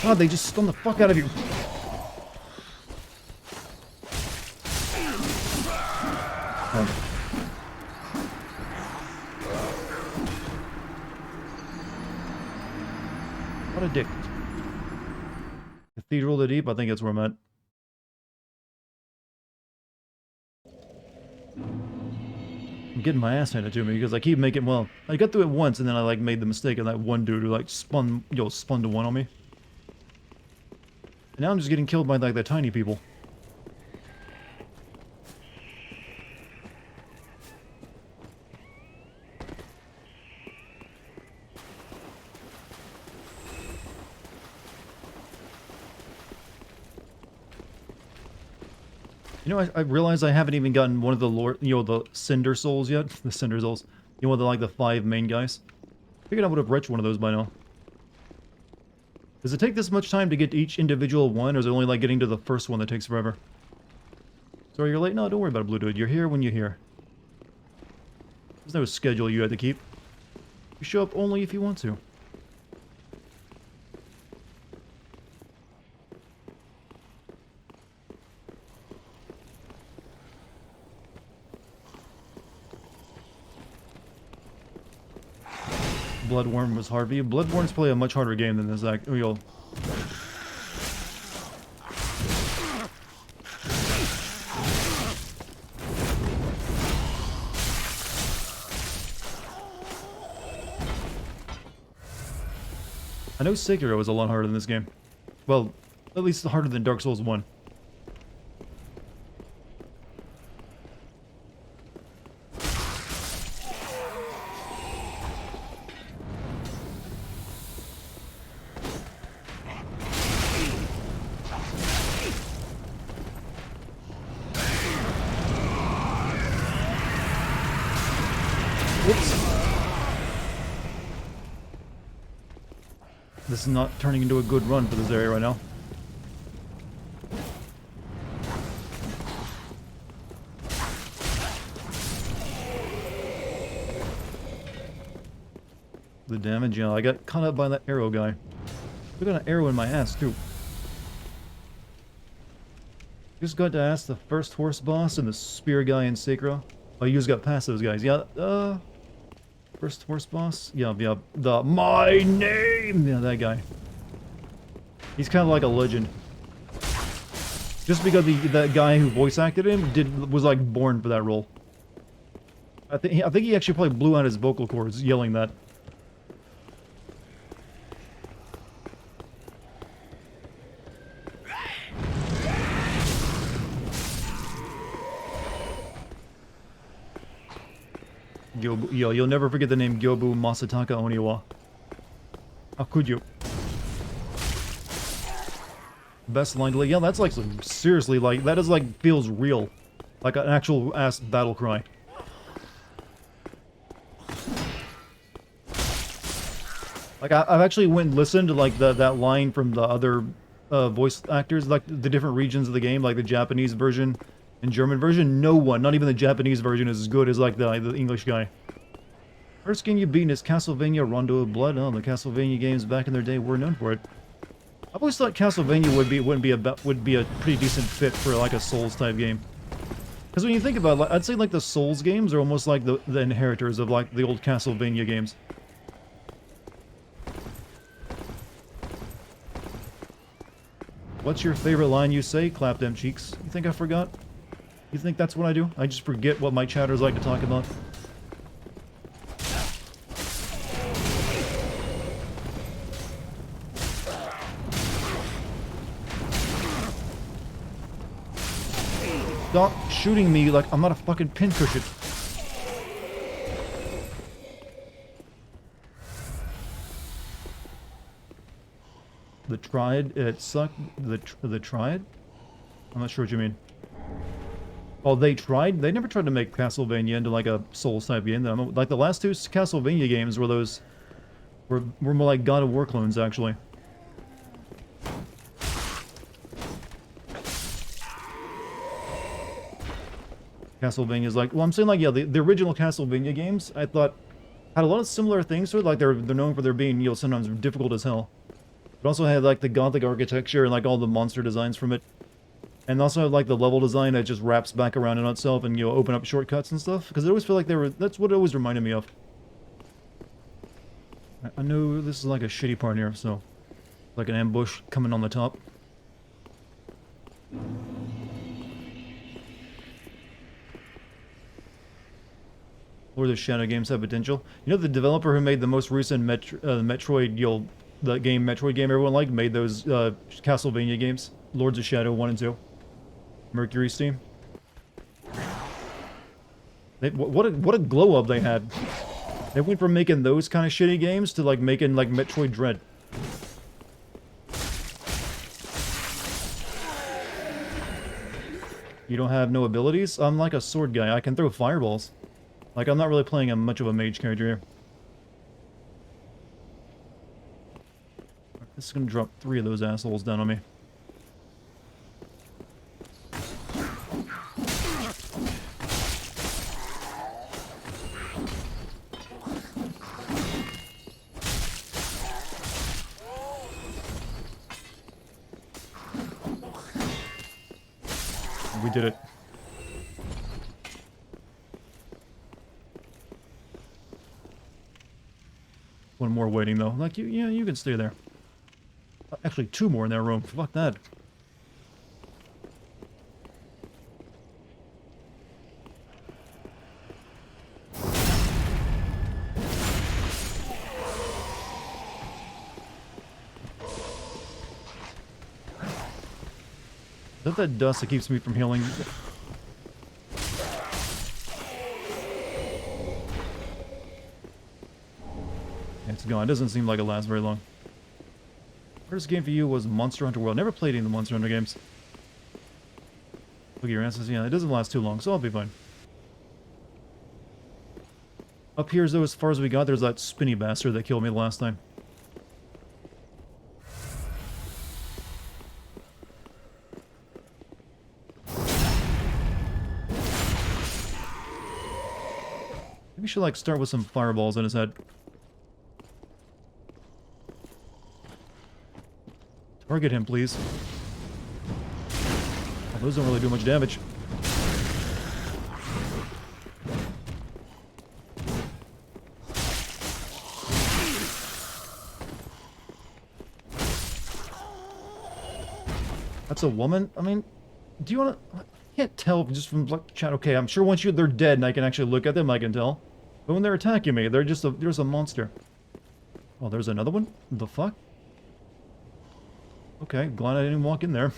God, they just stun the fuck out of you. Oh. What a dick. Cathedral of the Deep, I think that's where I'm at. I'm getting my ass handed to me because I keep making, well, I got through it once and then I like made the mistake of that one dude who like spun to one on me. And now I'm just getting killed by like the tiny people. You know, I realize I haven't even gotten one of the Lord, the Cinder Souls yet. The Cinder Souls. You know, like the 5 main guys. Figured I would have reached one of those by now. Does it take this much time to get to each individual one, or is it only like getting to the first one that takes forever? Sorry, you're late? No, don't worry about it, Blue Dude. You're here when you're here. There's no schedule you had to keep. You show up only if you want to. Bloodworm was Harvey. Bloodworm's probably a much harder game than this act. I know Sekiro was a lot harder than this game. Well, at least harder than Dark Souls 1. This is not turning into a good run for this area right now. The damage, yeah, I got caught up by that arrow guy. I got an arrow in my ass, too. Just got to ask the first horse boss and the spear guy in Sekiro. Oh, you just got past those guys. Yeah, first horse boss? Yeah, my name! Yeah, that guy. He's kind of like a legend. Just because that guy who voice acted him was like born for that role. I think he actually probably blew out his vocal cords yelling that. You'll never forget the name Gyobu Masataka Oniwa. How could you? Best line delay. Yeah, that's like some seriously like that is like feels real, like an actual ass battle cry. Like I've actually went and listened to like that line from the other voice actors, like the different regions of the game, like the Japanese version and German version. No one, not even the Japanese version, is as good as like the English guy. First game you've beaten is Castlevania Rondo of Blood. Oh, the Castlevania games back in their day were known for it. I've always thought Castlevania would be a pretty decent fit for like a Souls type game. Because when you think about it, like, I'd say like the Souls games are almost like the inheritors of like the old Castlevania games. What's your favorite line you say? Clap them cheeks. You think I forgot? You think that's what I do? I just forget what my chatters like to talk about. Stop shooting me like I'm not a fucking pincushion. The Triad, it sucked. The Triad? I'm not sure what you mean. Oh, they tried? They never tried to make Castlevania into like a Souls type game. Like the last 2 Castlevania games were more like God of War clones actually. Castlevania's like, well, I'm saying like, yeah, the original Castlevania games, I thought, had a lot of similar things to it. Like they're known for their being, sometimes difficult as hell. But also had like the gothic architecture and like all the monster designs from it. And also like the level design that just wraps back around on itself and, open up shortcuts and stuff. Because I always feel like that's what it always reminded me of. I know this is like a shitty part here, so. Like an ambush coming on the top. Lord of the Shadow games have potential. You know the developer who made the most recent Metroid, the Metroid game everyone liked, made those Castlevania games? Lords of Shadow 1 and 2. Mercury Steam. What a glow up they had. They went from making those kind of shitty games to like making like Metroid Dread. You don't have no abilities? I'm like a sword guy. I can throw fireballs. Like, I'm not really playing much of a mage character here. This is gonna drop 3 of those assholes down on me. We did it. One more waiting though. Like yeah, you can stay there. Actually, 2 more in that room. Fuck that. Is that dust that keeps me from healing? It's gone. It doesn't seem like it lasts very long. First game for you was Monster Hunter World. Never played any of the Monster Hunter games. Look at your answers. Yeah, it doesn't last too long, so I'll be fine. Up here, though, as far as we got, there's that spinny bastard that killed me the last time. Maybe we should, like, start with some fireballs in his head. Target him, please. Oh, those don't really do much damage. That's a woman? I mean, do you want to... I can't tell just from chat. Okay, I'm sure once they're dead and I can actually look at them, I can tell. But when they're attacking me, they're just there's a monster. Oh, there's another one? The fuck? Okay, glad I didn't walk in there.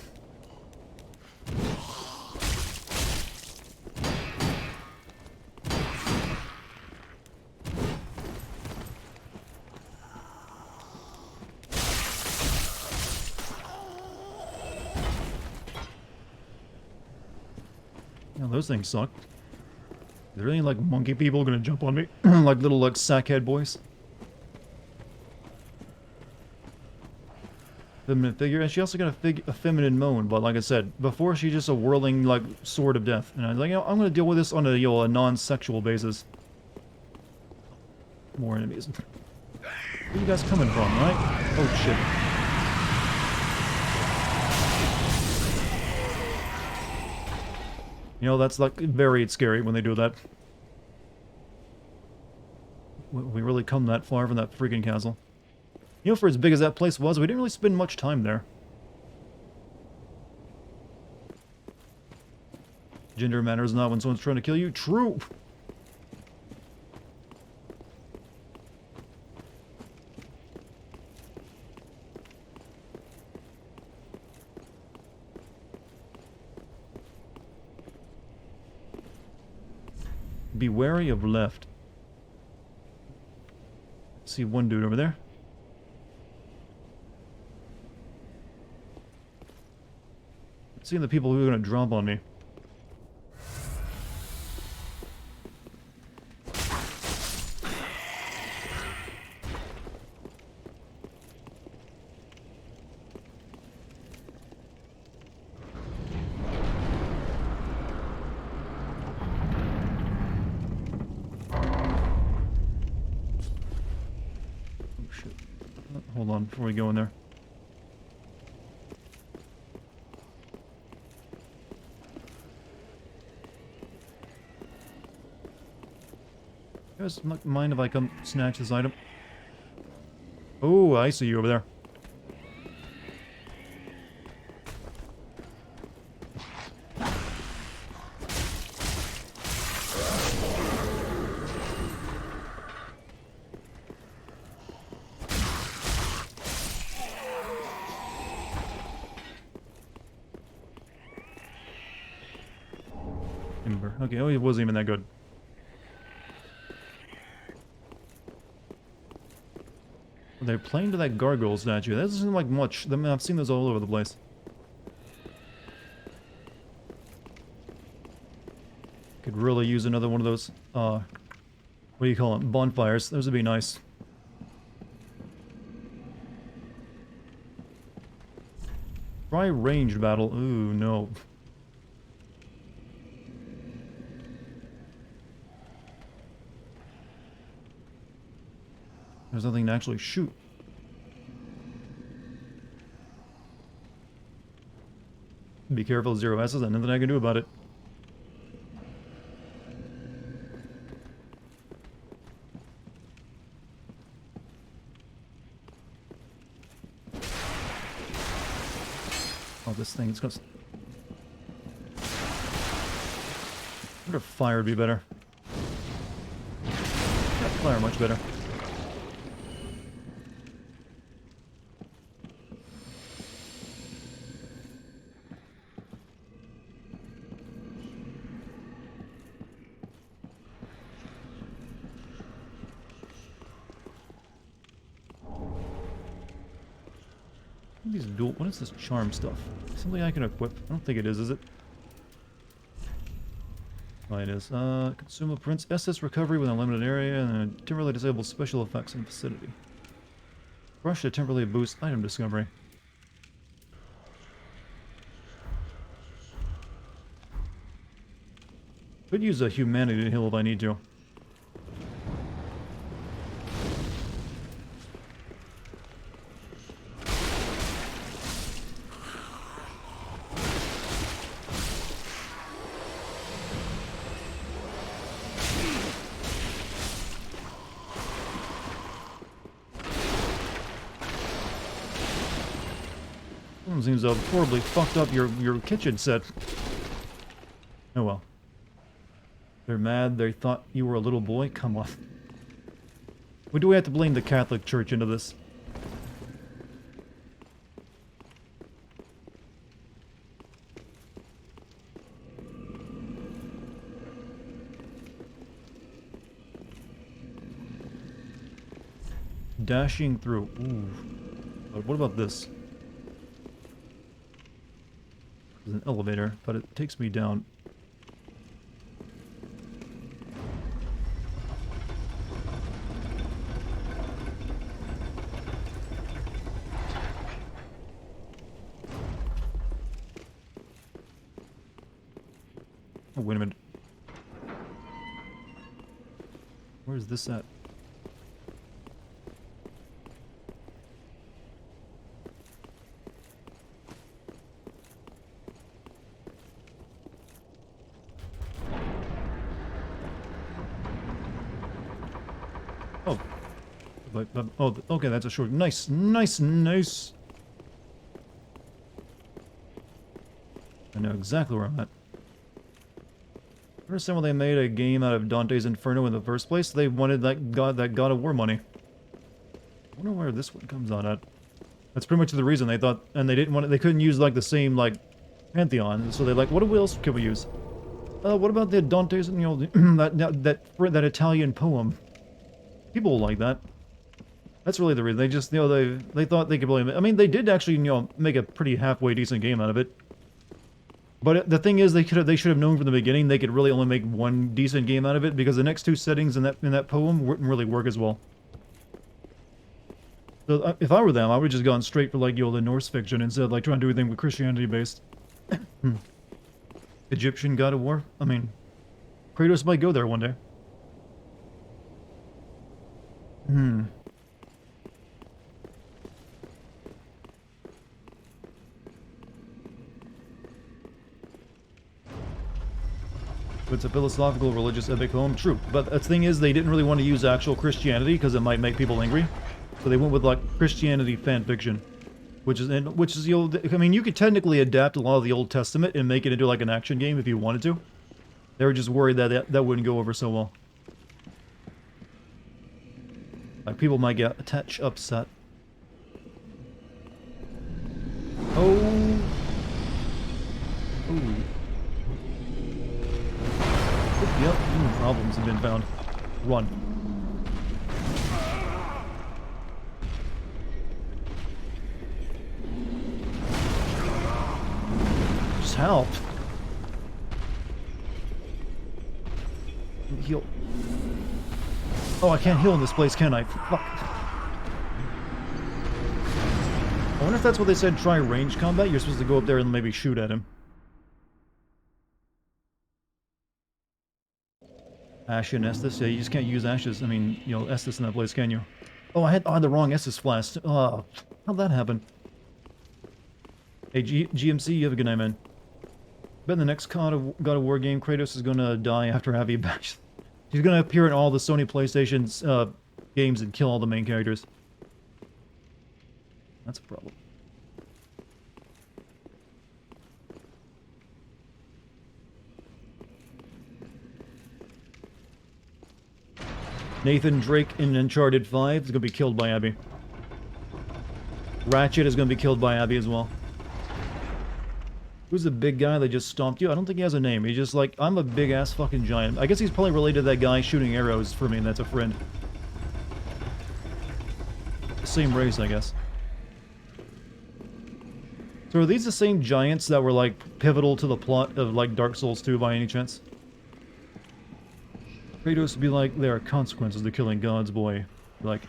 Yeah, those things suck. Are there any, like, monkey people gonna jump on me? Like little, like, sackhead boys? Feminine figure, and she also got a feminine moan, but like I said, before she's just a whirling, like, sword of death. And I was like, you know, I'm gonna deal with this on a, you know, a non-sexual basis. More enemies. Where are you guys coming from, right? Oh, shit. You know, that's, like, very scary when they do that. We really come that far from that freaking castle. You know, for as big as that place was, we didn't really spend much time there. Gender matters not when someone's trying to kill you. True! Be wary of left. See one dude over there. Seeing the people who are going to drop on me. Oh shit. Hold on before we go in there. You guys mind if I come snatch this item? Oh, I see you over there. better. Okay, oh, it wasn't even that good. They're playing to that gargoyle statue. That doesn't seem like much. I mean, I've seen those all over the place. Could really use another one of those, what do you call them? Bonfires. Those would be nice. Try ranged battle. Ooh, no. There's nothing to actually shoot. Be careful, zero S's. There's nothing I can do about it. Oh, this thing is gonna... I wonder if fire would be better. Yeah, fire much better. These dual... What is this charm stuff? Something I can equip? I don't think it is it? Oh, it is. Consume a Prince SS recovery with a limited area and a temporarily disables special effects in the vicinity. Brush to temporarily boost item discovery. Could use a humanity heal if I need to. Someone seems to have horribly fucked up your kitchen set. Oh well. They're mad they thought you were a little boy? Come on. Why do we have to blame the Catholic Church into this? Dashing through. Ooh. But what about this? There's an elevator, but it takes me down. Oh, wait a minute. Where's this at? Oh. Oh, okay, that's a short. Nice, nice, nice. I know exactly where I'm at. I understand why they made a game out of Dante's Inferno in the first place. They wanted that God of War money. I wonder where this one comes on at. That's pretty much the reason they thought, and they didn't want it. They couldn't use like the same like pantheon, so they're like, what else can we use? What about the Dante's, you know, that Italian poem? People like that. That's really the reason. They just, you know, they thought they could really. I mean, they did actually, you know, make a pretty halfway decent game out of it. But the thing is, they should have known from the beginning they could really only make one decent game out of it, because the next two settings in that poem wouldn't really work as well. So if I were them, I would just gone straight for like, you know, the Norse fiction instead of like trying to do anything with Christianity based. Egyptian God of War. I mean, Kratos might go there one day. It's a philosophical, religious, epic poem. True, but the thing is, they didn't really want to use actual Christianity because it might make people angry, so they went with like Christianity fan fiction, which is the old. I mean, you could technically adapt a lot of the Old Testament and make it into like an action game if you wanted to. They were just worried that that wouldn't go over so well. Like people might get a touch upset. Oh. Ooh. Run. Just help. Heal. Oh, I can't heal in this place, can I? Fuck. I wonder if that's what they said, try range combat? You're supposed to go up there and maybe shoot at him. Ash and Estus? Yeah, you just can't use Ashes. I mean, you know, Estus in that place, can you? Oh, I had the wrong Estus flask. Oh, how'd that happen? Hey, GMC, you have a good night, man. Bet in the next God of War game, Kratos is gonna die after Abby bashed. He's gonna appear in all the Sony PlayStation's games and kill all the main characters. That's a problem. Nathan Drake in Uncharted 5 is gonna be killed by Abby. Ratchet is gonna be killed by Abby as well. Who's the big guy that just stomped you? I don't think he has a name. He's just like, I'm a big-ass fucking giant. I guess he's probably related to that guy shooting arrows for me, and that's a friend. The same race, I guess. So are these the same giants that were, like, pivotal to the plot of, like, Dark Souls 2 by any chance? Kratos would be like, there are consequences to killing gods, boy. Like,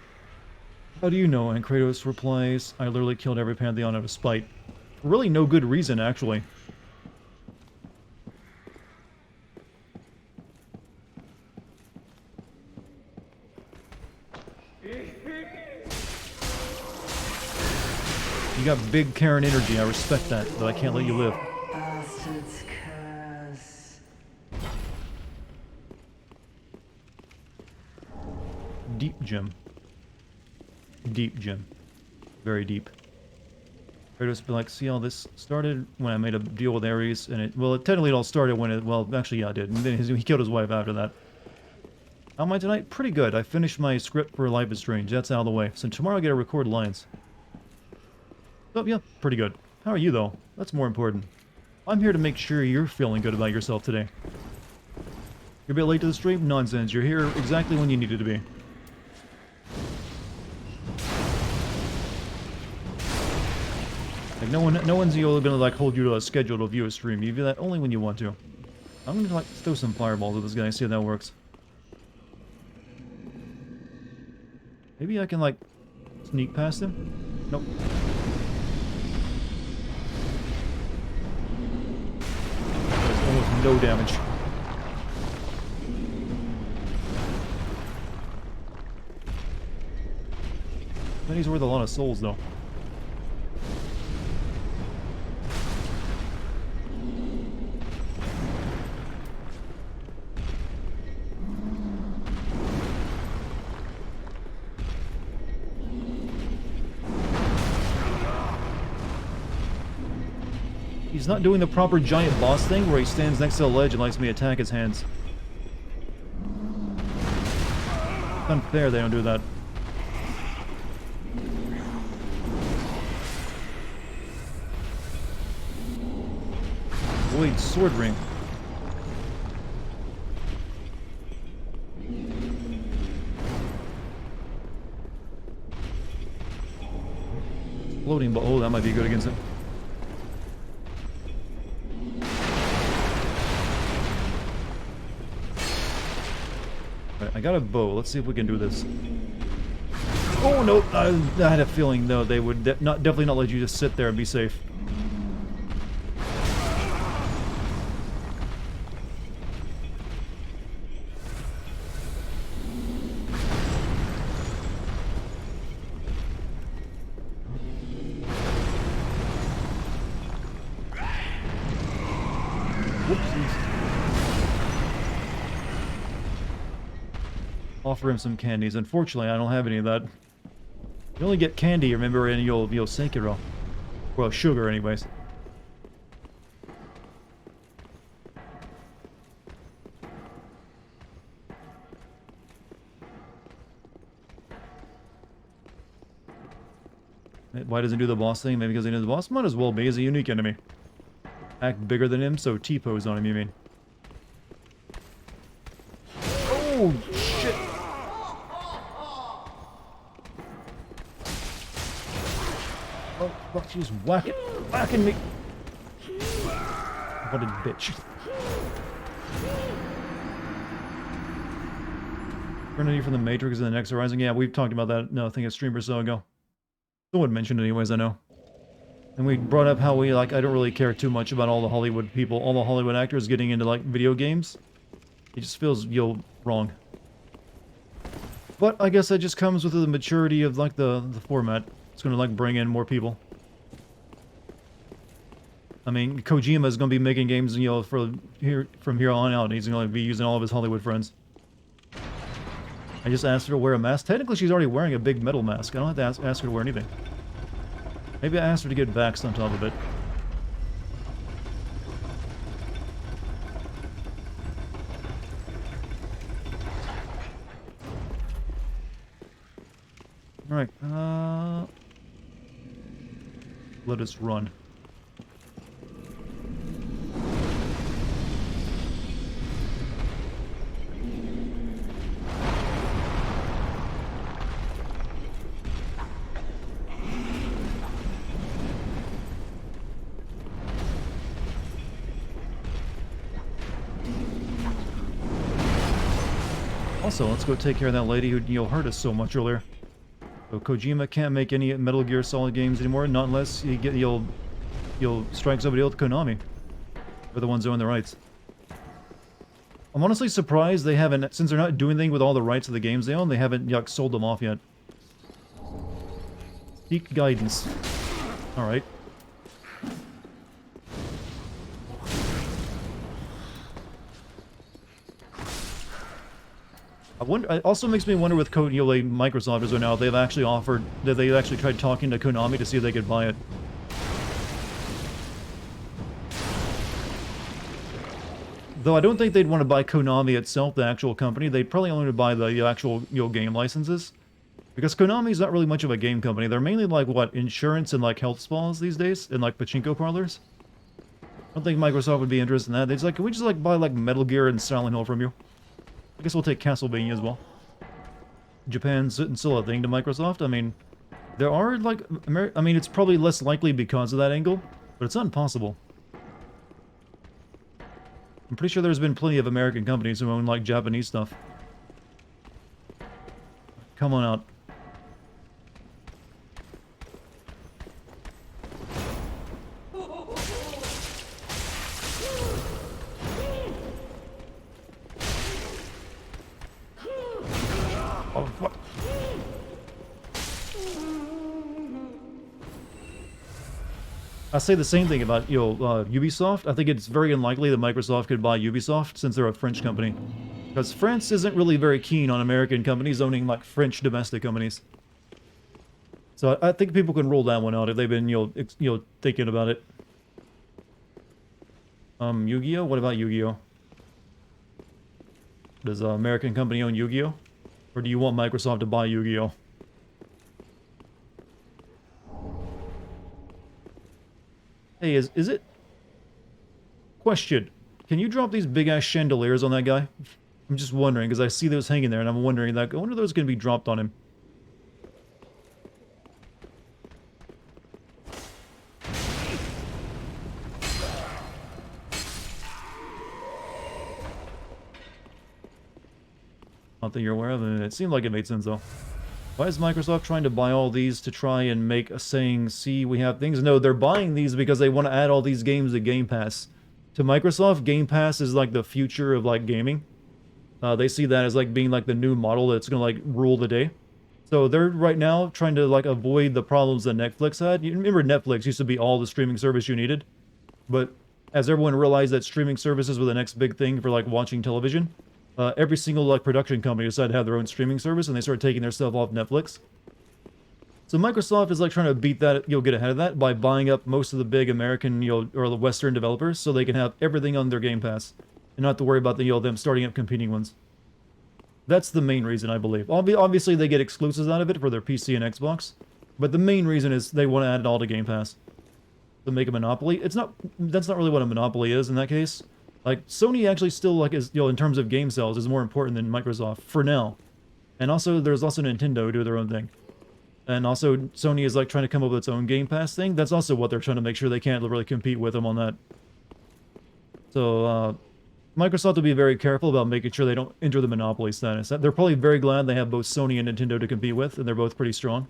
how do you know? And Kratos replies, I literally killed every pantheon out of spite. For really no good reason, actually. You got big Karen energy, I respect that, but I can't let you live. Bastard's curse. Deep gem. Deep gem. Very deep. Kratos would be like, see how this started when I made a deal with Ares, and technically it all started when well, actually, yeah, it did, and then he killed his wife after that. How am I tonight? Pretty good. I finished my script for Life is Strange. That's out of the way. So tomorrow I get to record lines. Oh, yeah, pretty good. How are you, though? That's more important. I'm here to make sure you're feeling good about yourself today. You're a bit late to the stream? Nonsense. You're here exactly when you needed to be. Like, no one's gonna, like, hold you to a schedule to view a stream. You do that only when you want to. I'm gonna, like, throw some fireballs at this guy, see how that works. Maybe I can, like, sneak past him? Nope. There's almost no damage. Then he's worth a lot of souls, though. He's not doing the proper giant boss thing where he stands next to the ledge and lets me attack his hands. It's unfair they don't do that. Wait, sword ring. Floating, but oh, that might be good against him. I got a bow. Let's see if we can do this. Oh, no. I had a feeling, though, they would definitely not let you just sit there and be safe. Offer him some candies. Unfortunately, I don't have any of that. You only get candy, remember, in your Sekiro. Well, sugar, anyways. Why doesn't he do the boss thing? Maybe because he knows the boss? Might as well be. He's a unique enemy. Act bigger than him, so T-pose on him, you mean? Oh, shit! Oh, fuck, she's whacking me. What a bitch. Trinity from the Matrix and the next Horizon. Yeah, we've talked about that, no, I think a stream or so ago. Someone mentioned it anyways, I know. And we brought up how we, like, I don't really care too much about all the Hollywood people, all the Hollywood actors getting into, like, video games. It just feels, wrong. But I guess that just comes with the maturity of, like, the format. It's gonna, like, bring in more people. I mean, Kojima's gonna be making games, from here on out. He's gonna be using all of his Hollywood friends. I just asked her to wear a mask. Technically, she's already wearing a big metal mask. I don't have to ask her to wear anything. Maybe I asked her to get vaxxed on top of it. Alright, let us run. Also, let's go take care of that lady who, hurt us so much earlier. So Kojima can't make any Metal Gear Solid games anymore, not unless you'll strike somebody else, Konami. They're the ones who own the rights. I'm honestly surprised they haven't, since they're not doing anything with all the rights of the games they own, they haven't, sold them off yet. Seek guidance. Alright. It also makes me wonder with Microsoft as well now, they've actually tried talking to Konami to see if they could buy it. Though I don't think they'd want to buy Konami itself, the actual company. They'd probably only buy the actual, game licenses. Because Konami's not really much of a game company. They're mainly like, what, insurance and like health spas these days? And like pachinko parlors? I don't think Microsoft would be interested in that. They'd just like, can we just like buy like Metal Gear and Silent Hill from you? I guess we'll take Castlevania as well. Japan's still a thing to Microsoft. I mean, there are, like, I mean, it's probably less likely because of that angle, but it's not impossible. I'm pretty sure there's been plenty of American companies who own, like, Japanese stuff. Come on out. Oh, fuck. I say the same thing about, Ubisoft. I think it's very unlikely that Microsoft could buy Ubisoft since they're a French company. Because France isn't really very keen on American companies owning, like, French domestic companies. So I think people can roll that one out if they've been, thinking about it. Yu-Gi-Oh? What about Yu-Gi-Oh? Does an American company own Yu-Gi-Oh? Or do you want Microsoft to buy Yu-Gi-Oh? Hey, is it... Question. Can you drop these big-ass chandeliers on that guy? I'm just wondering, because I see those hanging there, and I'm wondering, like, I wonder if those can be dropped on him. Not that you're aware of it. It seemed like it made sense, though. Why is Microsoft trying to buy all these to try and make a saying, see, we have things? No, they're buying these because they want to add all these games to Game Pass. To Microsoft, Game Pass is like the future of, like, gaming. They see that as, like, being, like, the new model that's gonna, like, rule the day. So they're, right now, trying to, like, avoid the problems that Netflix had. You remember Netflix used to be all the streaming service you needed? But as everyone realized that streaming services were the next big thing for, like, watching television, every single, like, production company decided to have their own streaming service, and they started taking their stuff off Netflix. So Microsoft is, like, trying to beat that, get ahead of that by buying up most of the big American, or the Western developers, so they can have everything on their Game Pass, and not have to worry about the, them starting up competing ones. That's the main reason, I believe. Obviously, they get exclusives out of it for their PC and Xbox, but the main reason is they want to add it all to Game Pass. To make a monopoly. That's not really what a monopoly is in that case. Like, Sony actually still, like, is, in terms of game sales, is more important than Microsoft, for now. And also, there's also Nintendo who do their own thing. And also, Sony is like trying to come up with its own Game Pass thing. That's also what they're trying to make sure they can't really compete with them on that. So, Microsoft will be very careful about making sure they don't enter the monopoly status. They're probably very glad they have both Sony and Nintendo to compete with, and they're both pretty strong.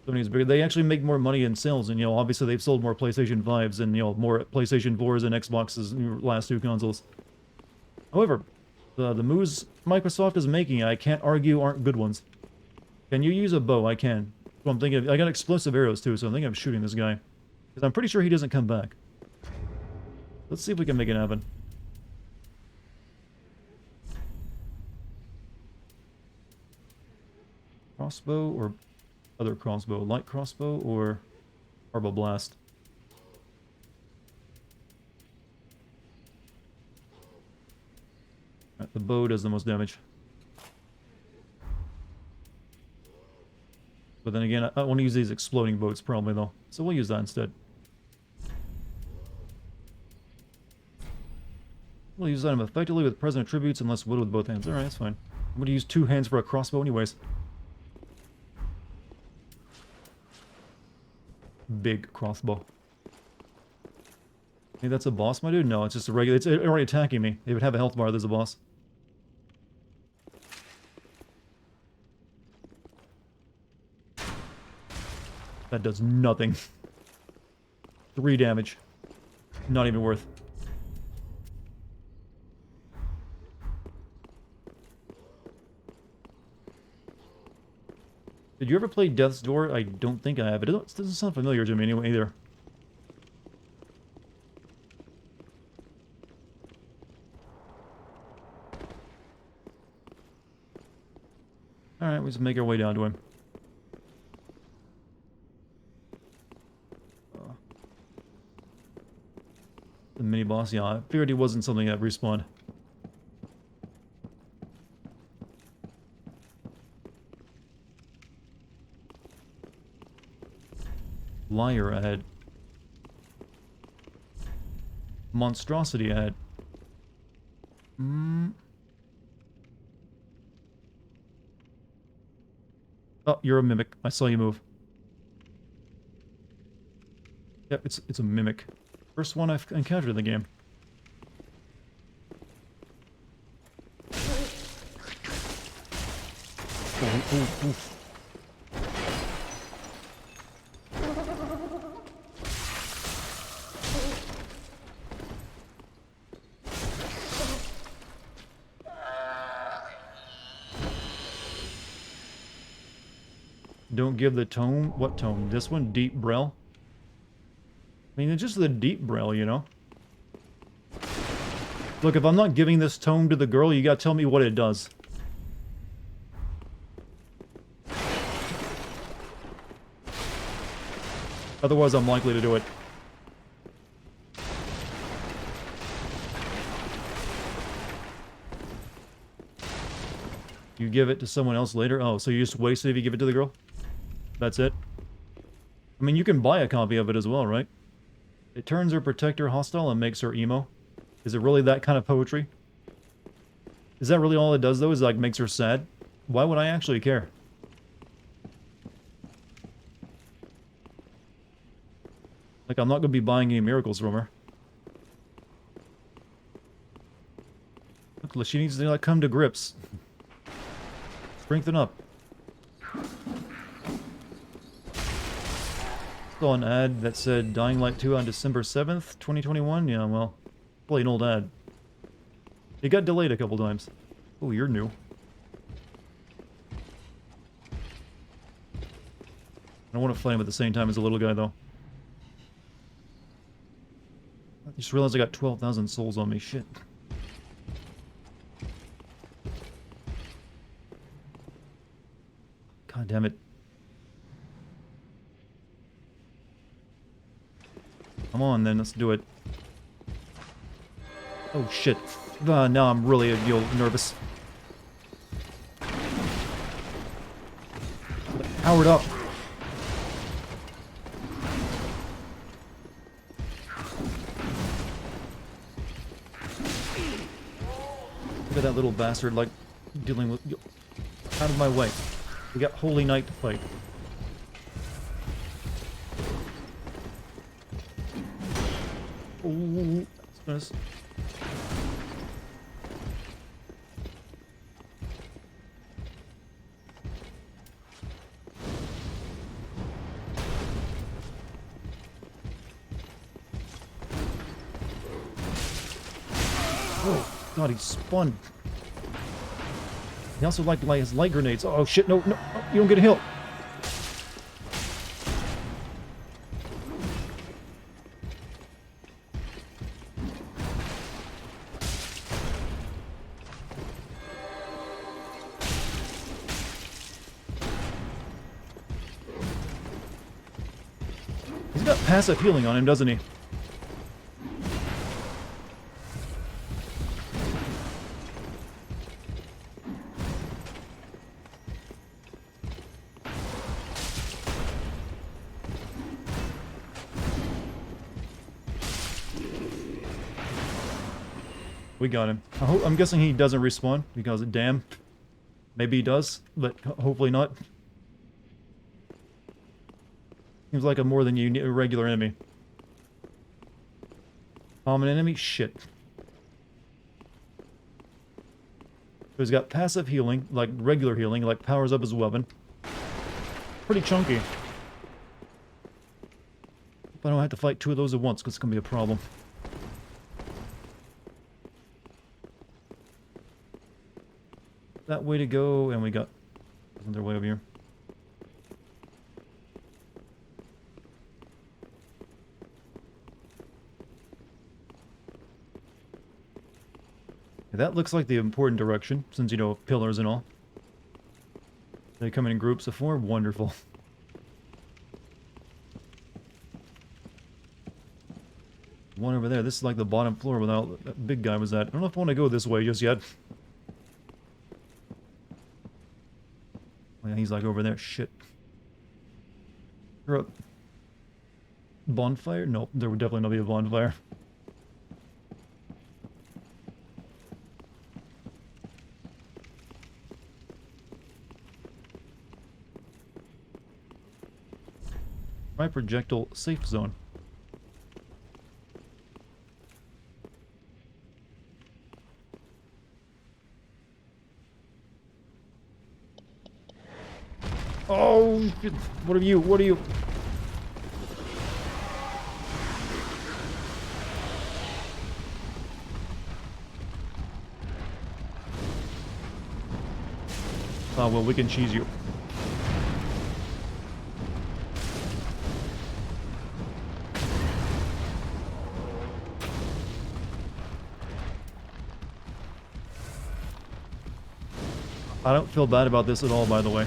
Sony's bigger. They actually make more money in sales, and, you know, obviously they've sold more PlayStation 5s and, you know, more PlayStation 4s and Xbox's last two consoles. However, the moves Microsoft is making, I can't argue, aren't good ones. Can you use a bow? I can. So I'm thinking I got explosive arrows too, so I'm thinking of shooting this guy. Because I'm pretty sure he doesn't come back. Let's see if we can make it happen. Crossbow or other crossbow? Light crossbow or Turbo Blast? Right, the bow does the most damage. But then again, I want to use these exploding boats probably though. So we'll use that instead. We'll use item effectively with present attributes unless wood with both hands. Alright, that's fine. I'm going to use two hands for a crossbow anyways. Big crossbow. Hey, that's a boss, my dude? No, it's just a regular... It's already attacking me. It would have a health bar, there's a boss. That does nothing. 3 damage. Not even worth. Did you ever play Death's Door? I don't think I have. It doesn't sound familiar to me anyway either. Alright, we'll just make our way down to him. The mini boss, yeah, I figured he wasn't something that respawned. Liar ahead. Monstrosity ahead. Oh, you're a mimic. I saw you move. Yep, it's a mimic. First one I've encountered in the game. Ooh. Don't give the tome. What tome? This one? Deep Braille? I mean, it's just the deep Braille, you know? Look, if I'm not giving this tome to the girl, you gotta tell me what it does. Otherwise, I'm likely to do it. You give it to someone else later? Oh, so you just waste it if you give it to the girl? That's it? I mean, you can buy a copy of it as well, right? It turns her protector hostile and makes her emo. Is it really that kind of poetry? Is that really all it does, though? Is it, like, makes her sad? Why would I actually care? Like, I'm not going to be buying any miracles from her. Look, she needs to, like, come to grips. Strengthen up. Saw an ad that said Dying Light 2 on December 7th, 2021. Yeah, well, probably an old ad. It got delayed a couple times. Oh, you're new. I don't want to fight him at the same time as the little guy, though. I just realized I got 12,000 souls on me. Shit. God damn it. Come on, then. Let's do it. Oh, shit. Now I'm really nervous. Powered up. Look at that little bastard, like, dealing with... Out of my way. We got Holy Knight to fight. Oh, that's nice. Oh, God, he spun. He also liked his light grenades. Oh, shit, no, no, you don't get a hill. He's got passive healing on him, doesn't he? We got him. I'm guessing he doesn't respawn because, damn, maybe he does, but hopefully not. Seems like a more than a regular enemy. Common enemy? Shit. So he's got passive healing, like regular healing, like powers up his weapon. Pretty chunky. But I don't have to fight two of those at once, because it's going to be a problem. That way to go, and we got another way over here. That looks like the important direction, since, you know, pillars and all. They come in groups of 4. Wonderful. One over there. This is like the bottom floor without that big guy was at. I don't know if I want to go this way just yet. Oh, yeah, he's like over there. Shit. You're up. Bonfire? Nope, there would definitely not be a bonfire. Try projectile safe zone. Oh, what are you? What are you? Oh, well, we can cheese you. I don't feel bad about this at all, by the way.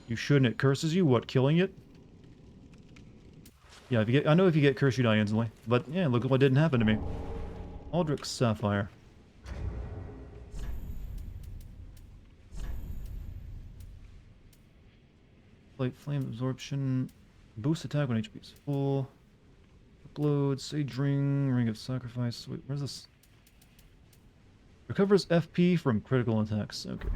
You shouldn't. It curses you. What, killing it? Yeah, if you get, I know if you get cursed, you die instantly. But yeah, look at what didn't happen to me. Aldrich Sapphire. Light flame absorption. Boost attack when HP is full. Upload. Sage ring. Ring of sacrifice. Wait, where's this? Recovers FP from critical attacks. Okay.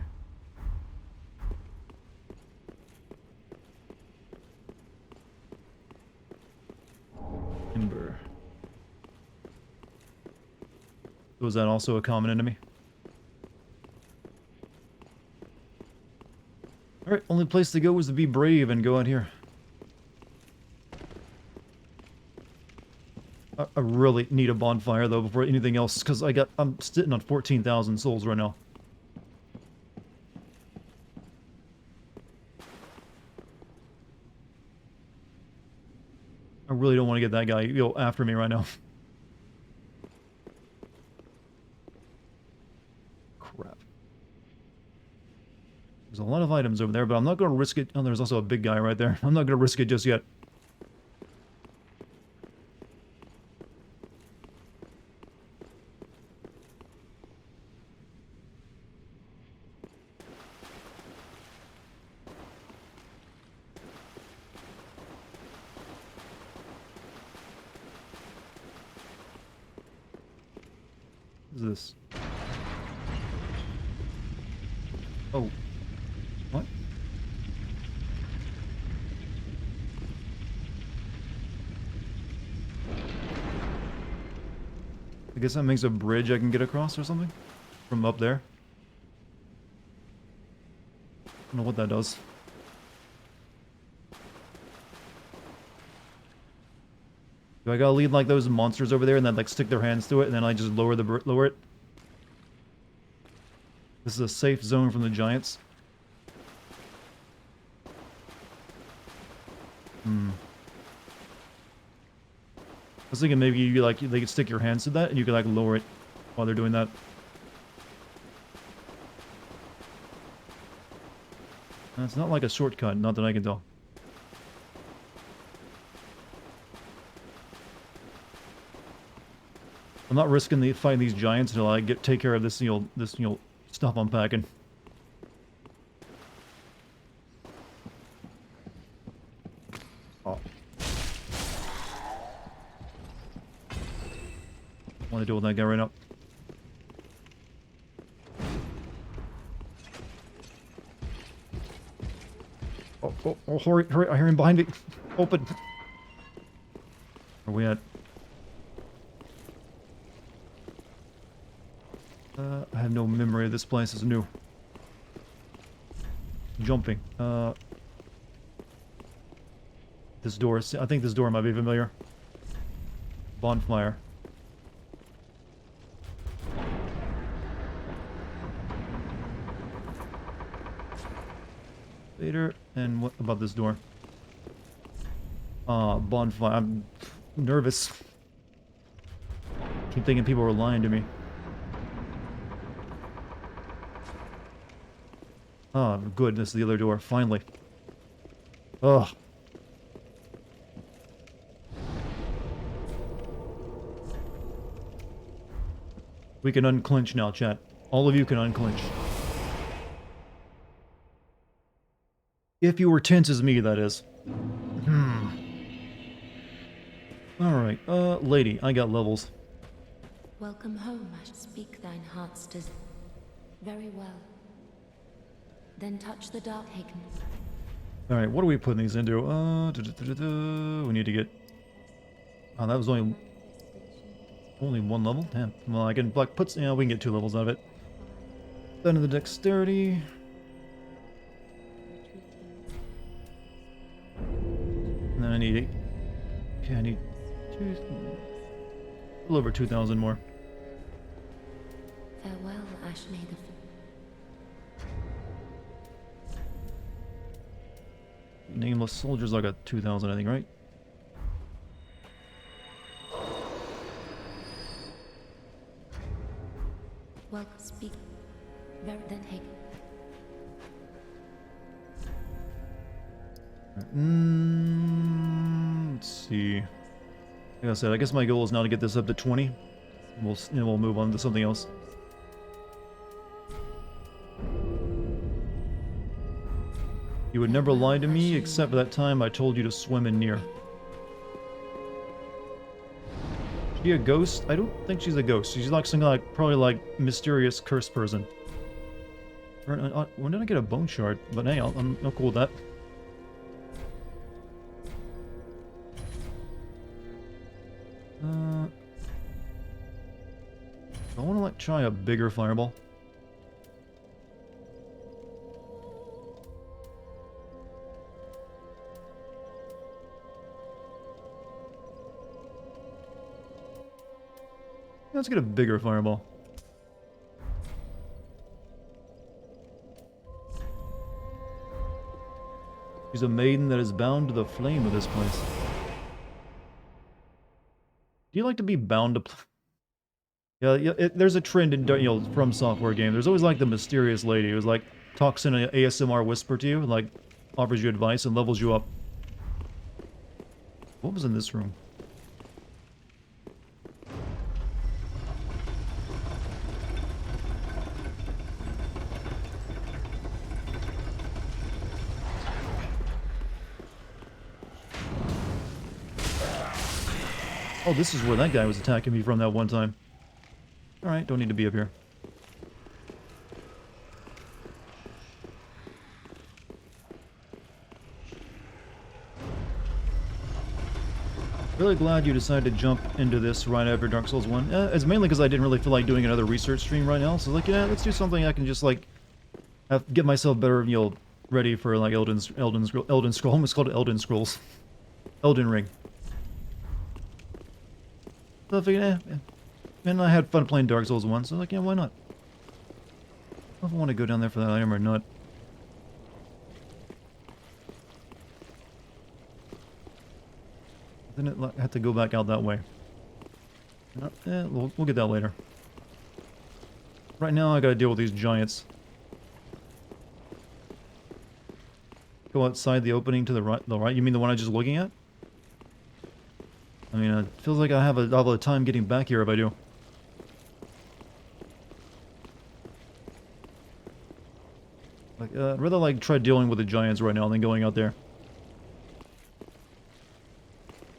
Ember. Was that also a common enemy? Alright, only place to go is to be brave and go out here. I really need a bonfire though before anything else, because I'm sitting on 14,000 souls right now. I really don't want to get that guy after me right now. Crap. There's a lot of items over there, but I'm not going to risk it. Oh, there's also a big guy right there. I'm not going to risk it just yet. What is this? Oh. What? I guess that makes a bridge I can get across or something? From up there? I don't know what that does. Do I gotta lead like those monsters over there and then like stick their hands to it and then I just lower it? This is a safe zone from the giants. I was thinking maybe you like they could stick your hands to that and you could like lower it while they're doing that. It's not like a shortcut, not that I can tell. I'm not risking fighting these giants until I take care of this stuff I'm packing. Oh. I want to deal with that guy right now. Oh, hurry, I hear him behind me. Open. Where are we at? I have no memory of this place. It's new. Jumping. This door, I think this door might be familiar. Bonfire. Later, and what about this door? Bonfire. I'm nervous. Keep thinking people were lying to me. Oh, good. This is the other door. Finally. Ugh. We can unclench now, chat. All of you can unclench. If you were tense as me, that is. Alright, lady, I got levels. Welcome home, I speak thine heart's desire. Very well. Then touch the Dartigan. Alright, what are we putting these into? We need to get... Oh, that was only one level? Damn. Well, I can like put... Yeah, we can get 2 levels out of it. Then to the dexterity. And then I need... Okay, I need... a little over 2,000 more. Farewell, Ashmead. Nameless soldiers, I got 2,000, I think, right? Well, speak. Very then take. Let's see. Like I said, I guess my goal is now to get this up to 20. We'll move on to something else. You would never lie to me, except for that time I told you to swim in near. Is she a ghost? I don't think she's a ghost. She's like something like, probably like, mysterious cursed person. When did I get a bone shard? But hey, I'm cool with that. I want to like try a bigger fireball. Let's get a bigger fireball. She's a maiden that is bound to the flame of this place. Do you like to be bound to... Yeah, there's a trend in, from software game. There's always like the mysterious lady who's like talks in an ASMR whisper to you, like offers you advice and levels you up. What was in this room? Oh, this is where that guy was attacking me from that one time. Alright, don't need to be up here. Really glad you decided to jump into this right after Dark Souls 1. It's mainly because I didn't really feel like doing another research stream right now, so like, yeah, let's do something I can just, like, get myself better, you know, ready for, like, Elden Scroll, almost called it Elden Scrolls. Elden Ring. So I figured, yeah. And I had fun playing Dark Souls 1, so like, yeah, why not? I don't know if I want to go down there for that item or not. Then it had to go back out that way. We'll get that later. Right now, I gotta deal with these giants. Go outside the opening to the right. The right? You mean the one I was just looking at? I mean, it feels like I have a lot of time getting back here if I do. Like, I'd rather like try dealing with the giants right now than going out there.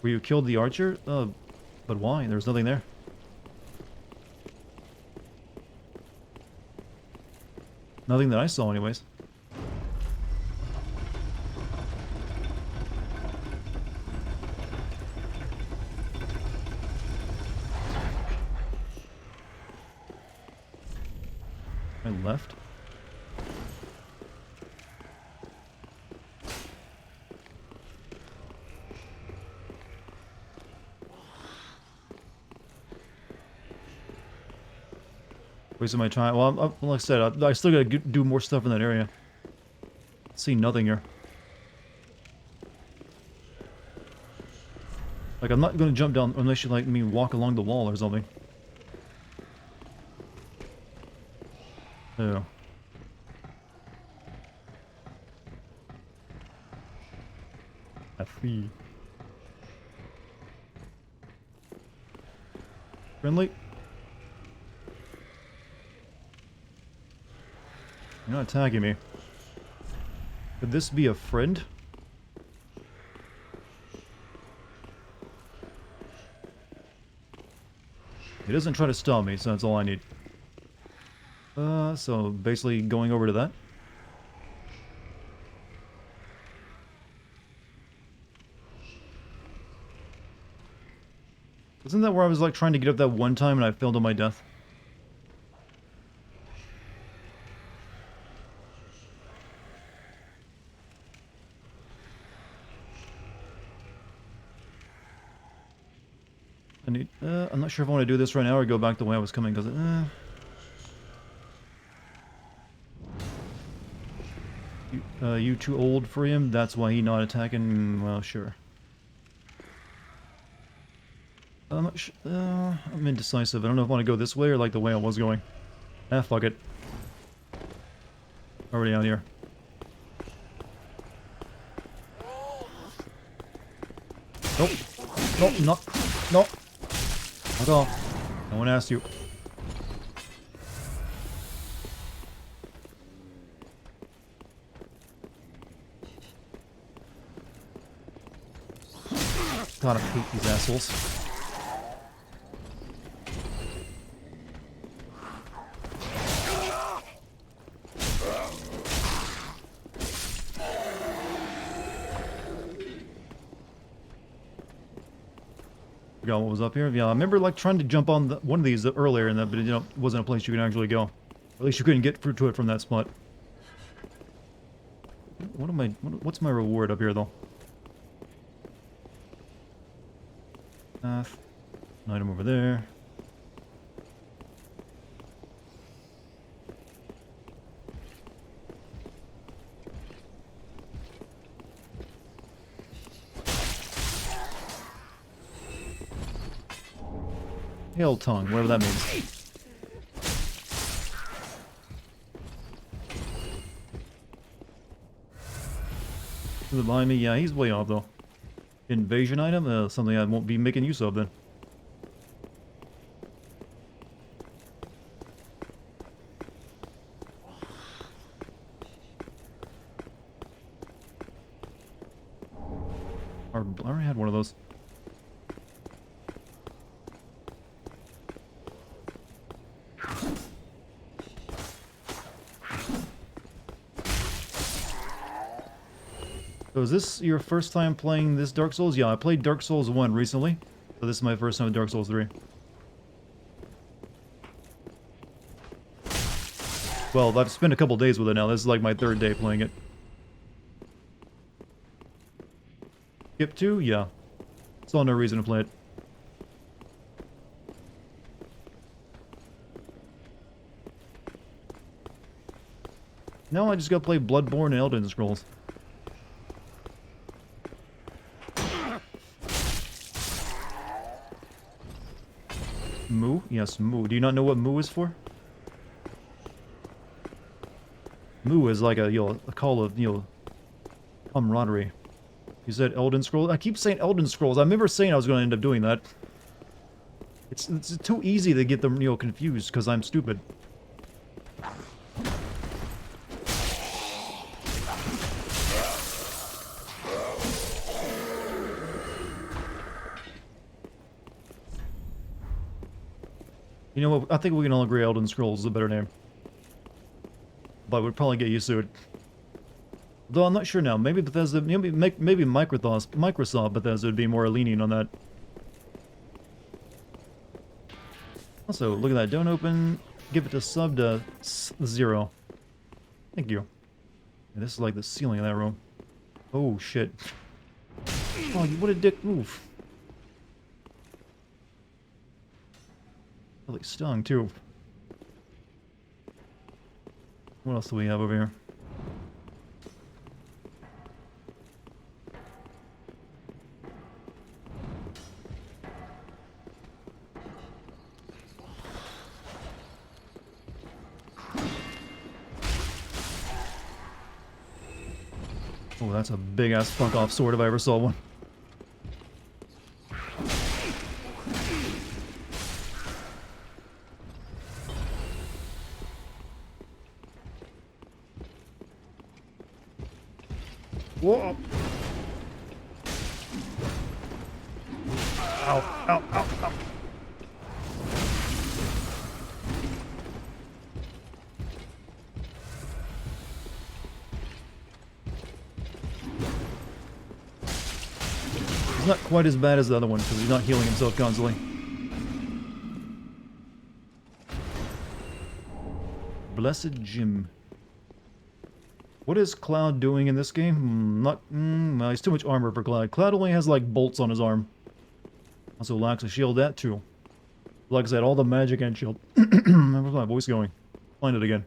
Where you killed the archer? But why? There's nothing there. Nothing that I saw anyways. I left? Wasting my time. Well, like I said, I still gotta do more stuff in that area. See nothing here. Like, I'm not gonna jump down unless you like me walk along the wall or something. Yeah. I see. Friendly? You're not attacking me. Could this be a friend? He doesn't try to stop me, so that's all I need. So basically going over to that. Isn't that where I was like trying to get up that one time and I fell to my death? I need, I'm not sure if I want to do this right now or go back the way I was coming, because you too old for him? That's why he not attacking? Well, sure. I'm not I'm indecisive. I don't know if I want to go this way or like the way I was going. Ah, fuck it. Already out here. Nope. Nope, not. Nope. Not all. No one asked you. God, I hate these assholes. Forgot what was up here. Yeah, I remember like trying to jump on one of these earlier, and that, but it wasn't a place you could actually go. At least you couldn't get through to it from that spot. What am I? What's my reward up here, though? An item over there. Hail tongue, whatever that means. To the behind me, yeah, he's way off though. Invasion item, something I won't be making use of then. I already had one of those. So is this your first time playing this Dark Souls? Yeah, I played Dark Souls 1 recently. So this is my first time with Dark Souls 3. Well, I've spent a couple days with it now. This is like my third day playing it. Skip 2? Yeah. Saw no reason to play it. Now I just gotta play Bloodborne and Elden Scrolls. Moo? Yes, moo. Do you not know what moo is for? Moo is like a, you know, a call of, you know, camaraderie. You said Elden Scrolls? I keep saying Elden Scrolls. I remember saying I was going to end up doing that. It's too easy to get them, you know, confused because I'm stupid. You know what? I think we can all agree Elden Scrolls is a better name. But we'd probably get used to it. Though I'm not sure now. Maybe Bethesda, maybe Microsoft Bethesda would be more lenient on that. Also, look at that. Don't open. Give it a sub to 0. Thank you. Yeah, this is like the ceiling of that room. Oh, shit. Oh, what a dick move. Really stung, too. What else do we have over here? Oh, that's a big-ass fuck-off sword if I ever saw one. Whoa! Ow, ow, ow, ow. He's not quite as bad as the other one because he's not healing himself constantly. Blessed Jim. What is Cloud doing in this game? Well, he's too much armor for Cloud. Cloud only has like bolts on his arm. Also lacks a shield, that too. Like I said, all the magic and shield. Where's my voice going? Find it again.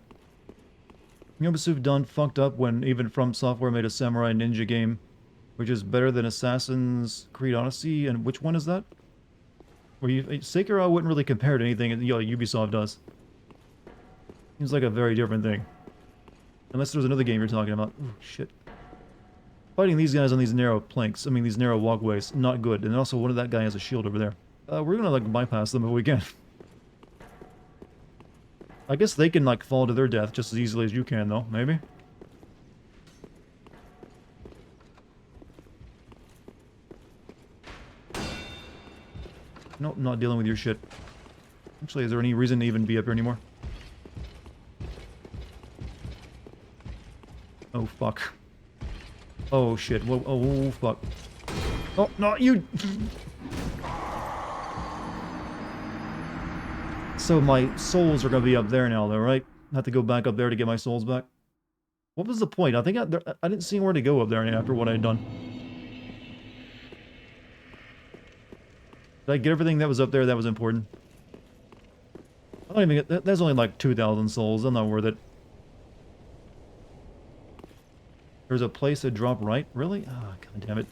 Ubisoft done fucked up when even From Software made a samurai ninja game, which is better than Assassin's Creed Odyssey. And which one is that? Where Sekiro I wouldn't really compare to anything Ubisoft does. Seems like a very different thing. Unless there's another game you're talking about. Ooh, shit. Fighting these guys on these narrow planks, I mean these narrow walkways, not good. And also one of that guy has a shield over there. We're gonna like bypass them if we can. I guess they can like fall to their death just as easily as you can though, maybe? Nope, not dealing with your shit. Actually, is there any reason to even be up here anymore? Oh, fuck. Oh, shit. Whoa, oh, fuck. Oh, not you! So my souls are gonna be up there now, though, right? I have to go back up there to get my souls back. What was the point? I think I didn't see where to go up there after what I had done. Did I get everything that was up there that was important? I don't even get... There's only like 2,000 souls. I'm not worth it. There's a place to drop right? Really? Ah, god damn it.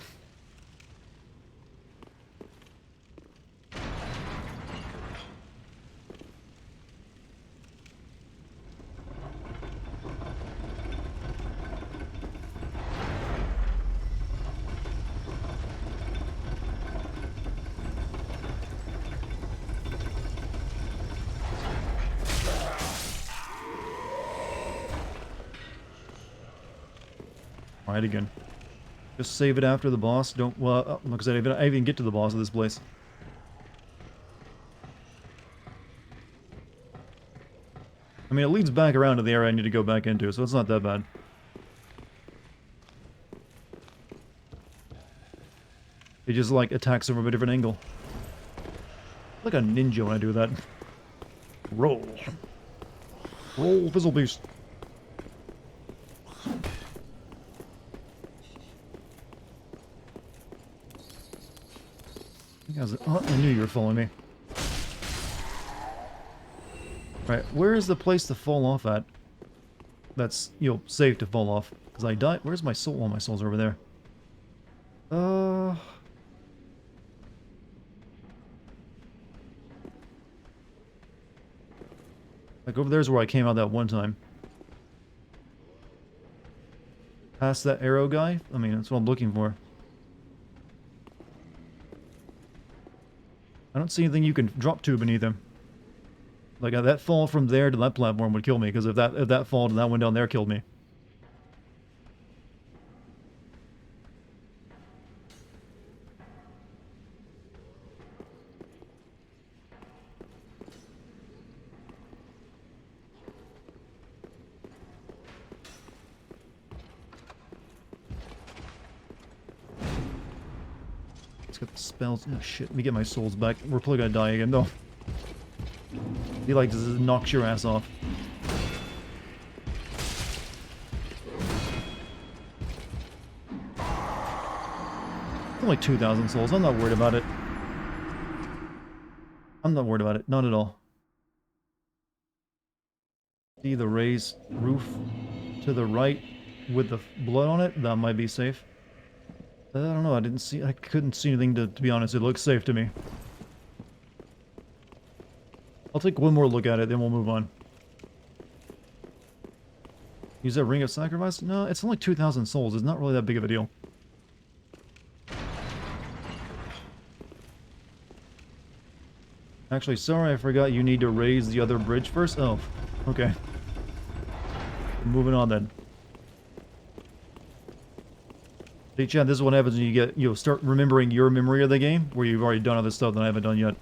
Alright, again. Just save it after the boss. Don't, well, because I even get to the boss of this place. I mean, it leads back around to the area I need to go back into, so it's not that bad. It just like attacks from a different angle. Like a ninja when I do that. Roll. Roll, Fizzle Beast. Oh, I knew you were following me. Right, where is the place to fall off at? That's, you know, safe to fall off. Because I died. Where's my soul? Oh, my soul's over there. Like over there's where I came out that one time. Past that arrow guy? I mean, that's what I'm looking for. I don't see anything you can drop to beneath him. Like that fall from there to that platform would kill me, because if that fall to that one down there killed me. Let's get the spells. Oh shit, let me get my souls back. We're probably gonna die again though. He like just knocks your ass off. Only 2,000 souls. I'm not worried about it. I'm not worried about it. Not at all. See the raised roof to the right with the blood on it? That might be safe. I don't know. I couldn't see anything to be honest. It looks safe to me. I'll take one more look at it, then we'll move on. Use that Ring of Sacrifice? No, it's only 2,000 souls. It's not really that big of a deal. Actually, sorry, I forgot you need to raise the other bridge first. Oh, okay. Moving on then. Hey Chad, this is what happens when you start remembering your memory of the game, where you've already done other stuff that I haven't done yet.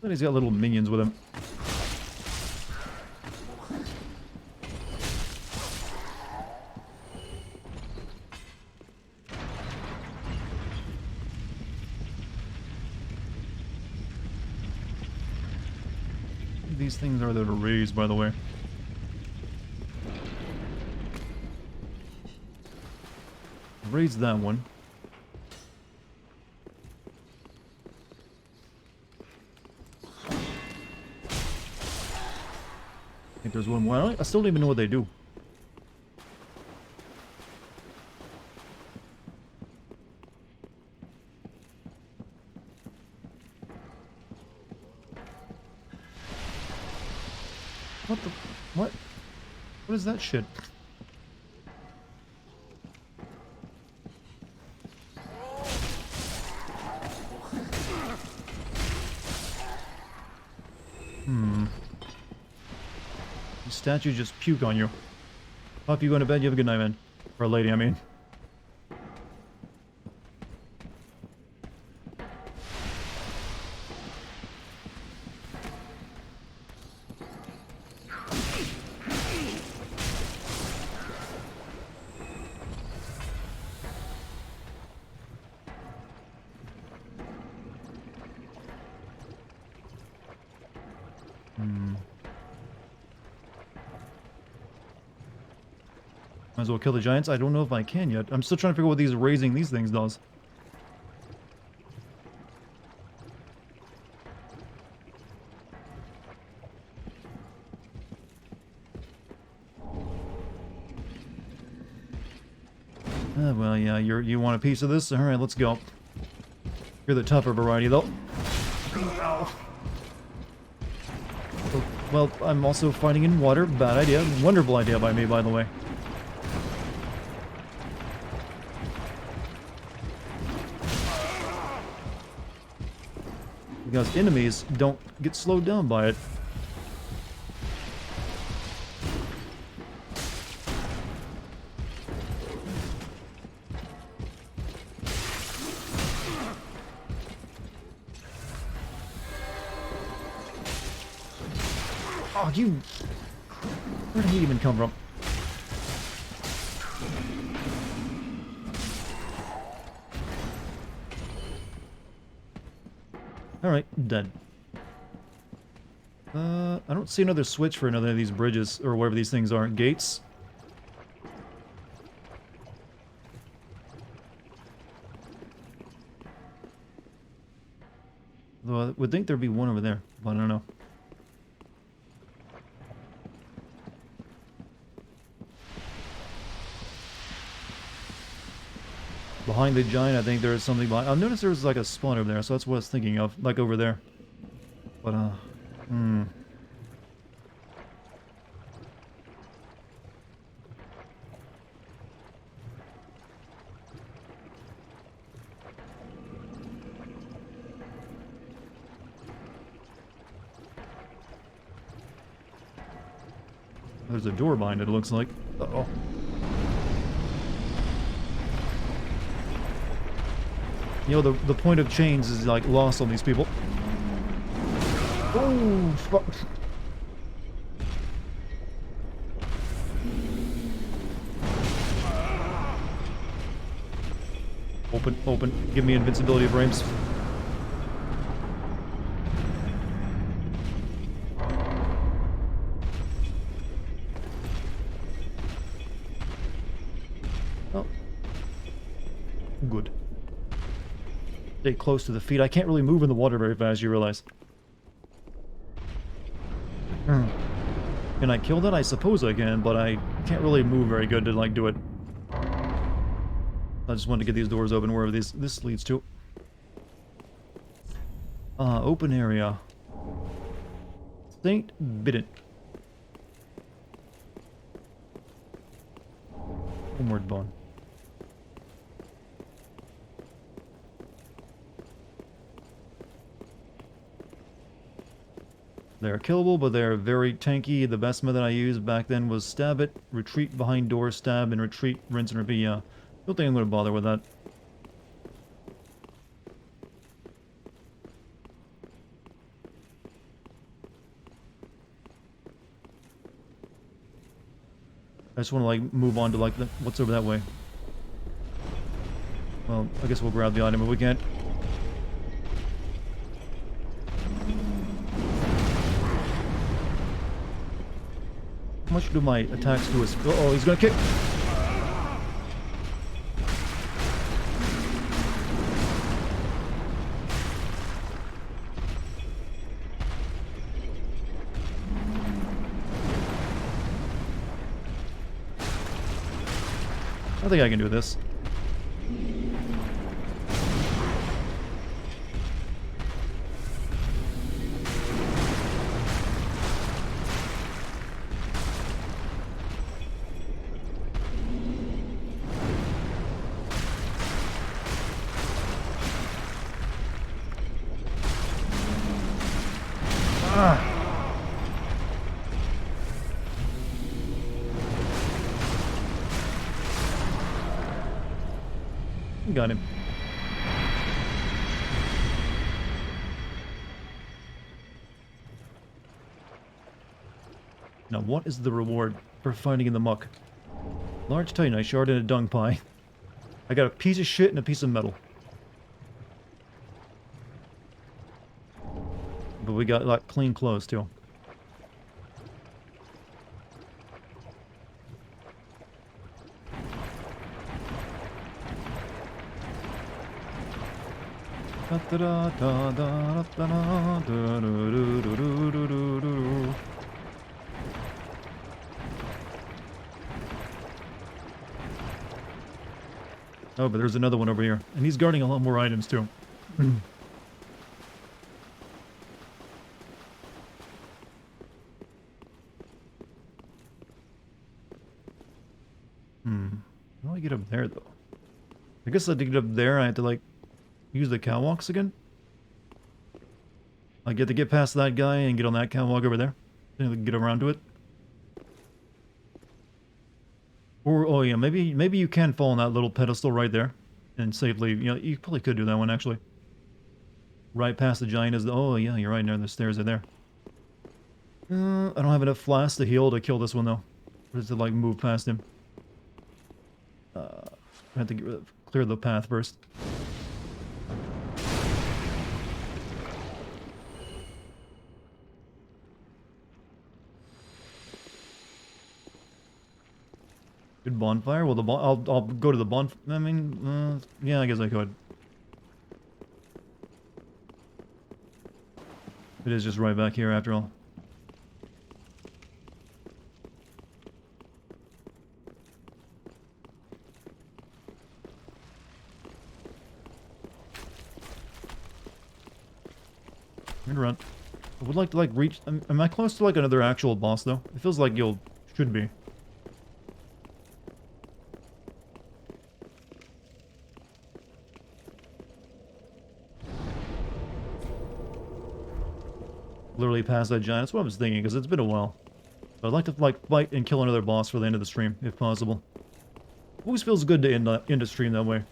But he's got little minions with him. These things are there to raise, by the way. Raise that one. I think there's one more. I still don't even know what they do. What the... What? What is that shit? The statue just puke on you. Hope you go to bed. You have a good night, man. Or lady, I mean. Might as well kill the giants. I don't know if I can yet. I'm still trying to figure out what raising these things does. Well, yeah, you want a piece of this? Alright, let's go. You're the tougher variety, though. Ow. Well, I'm also fighting in water. Bad idea. Wonderful idea by me, by the way. Because enemies don't get slowed down by it. Oh, you... Where did he even come from? Alright, dead. I don't see another switch for another of these bridges, or whatever these things are. Gates? Though I would think there'd be one over there, but I don't know. Behind the giant, I think there is something behind. I noticed there was like a spawn over there, so that's what I was thinking of, like over there. But, There's a door behind it, it looks like. Uh-oh. You know, the point of chains is, like, lost on these people. Oh, fuck. Open, open. Give me invincibility frames. Oh. Good. Stay close to the feet. I can't really move in the water very fast, you realize. Can I kill that? I suppose I can, but I can't really move very good to, like, do it. I just wanted to get these doors open wherever this leads to. Open area. Saint Bidden. Homeward bone. They're killable, but they're very tanky. The best method I used back then was stab it, retreat behind door, stab, and retreat, rinse and repeat. Yeah, don't think I'm going to bother with that. I just want to, like, move on to, like, what's over that way. Well, I guess we'll grab the item if we can. How much do my attacks do us? Oh, he's gonna kick! I think I can do this. Got him. Now, what is the reward for fighting in the muck? Large titanite shard and a dung pie. I got a piece of shit and a piece of metal. But we got, like, clean clothes, too. Oh, but there's another one over here. And he's guarding a lot more items, too. How do I get up there, though? I guess to get up there, I had to, like, use the catwalks again? I get to get past that guy and get on that catwalk over there. Get around to it. Or, oh yeah, maybe you can fall on that little pedestal right there. And safely, you know, you probably could do that one, actually. Right past the giant is the, oh yeah, you're right there, the stairs are there. I don't have enough flasks to heal to kill this one though. Or to like move past him. I have to clear the path first. Good bonfire. Well, I'll go to the bonfire. I mean, yeah, I guess I could. It is just right back here after all. Good run. I would like to like reach. Am I close to like another actual boss though? It feels like you'll should be. Literally past that giant. That's what I was thinking, because it's been a while. But I'd like to like fight and kill another boss for the end of the stream, if possible. Always feels good to end a stream that way.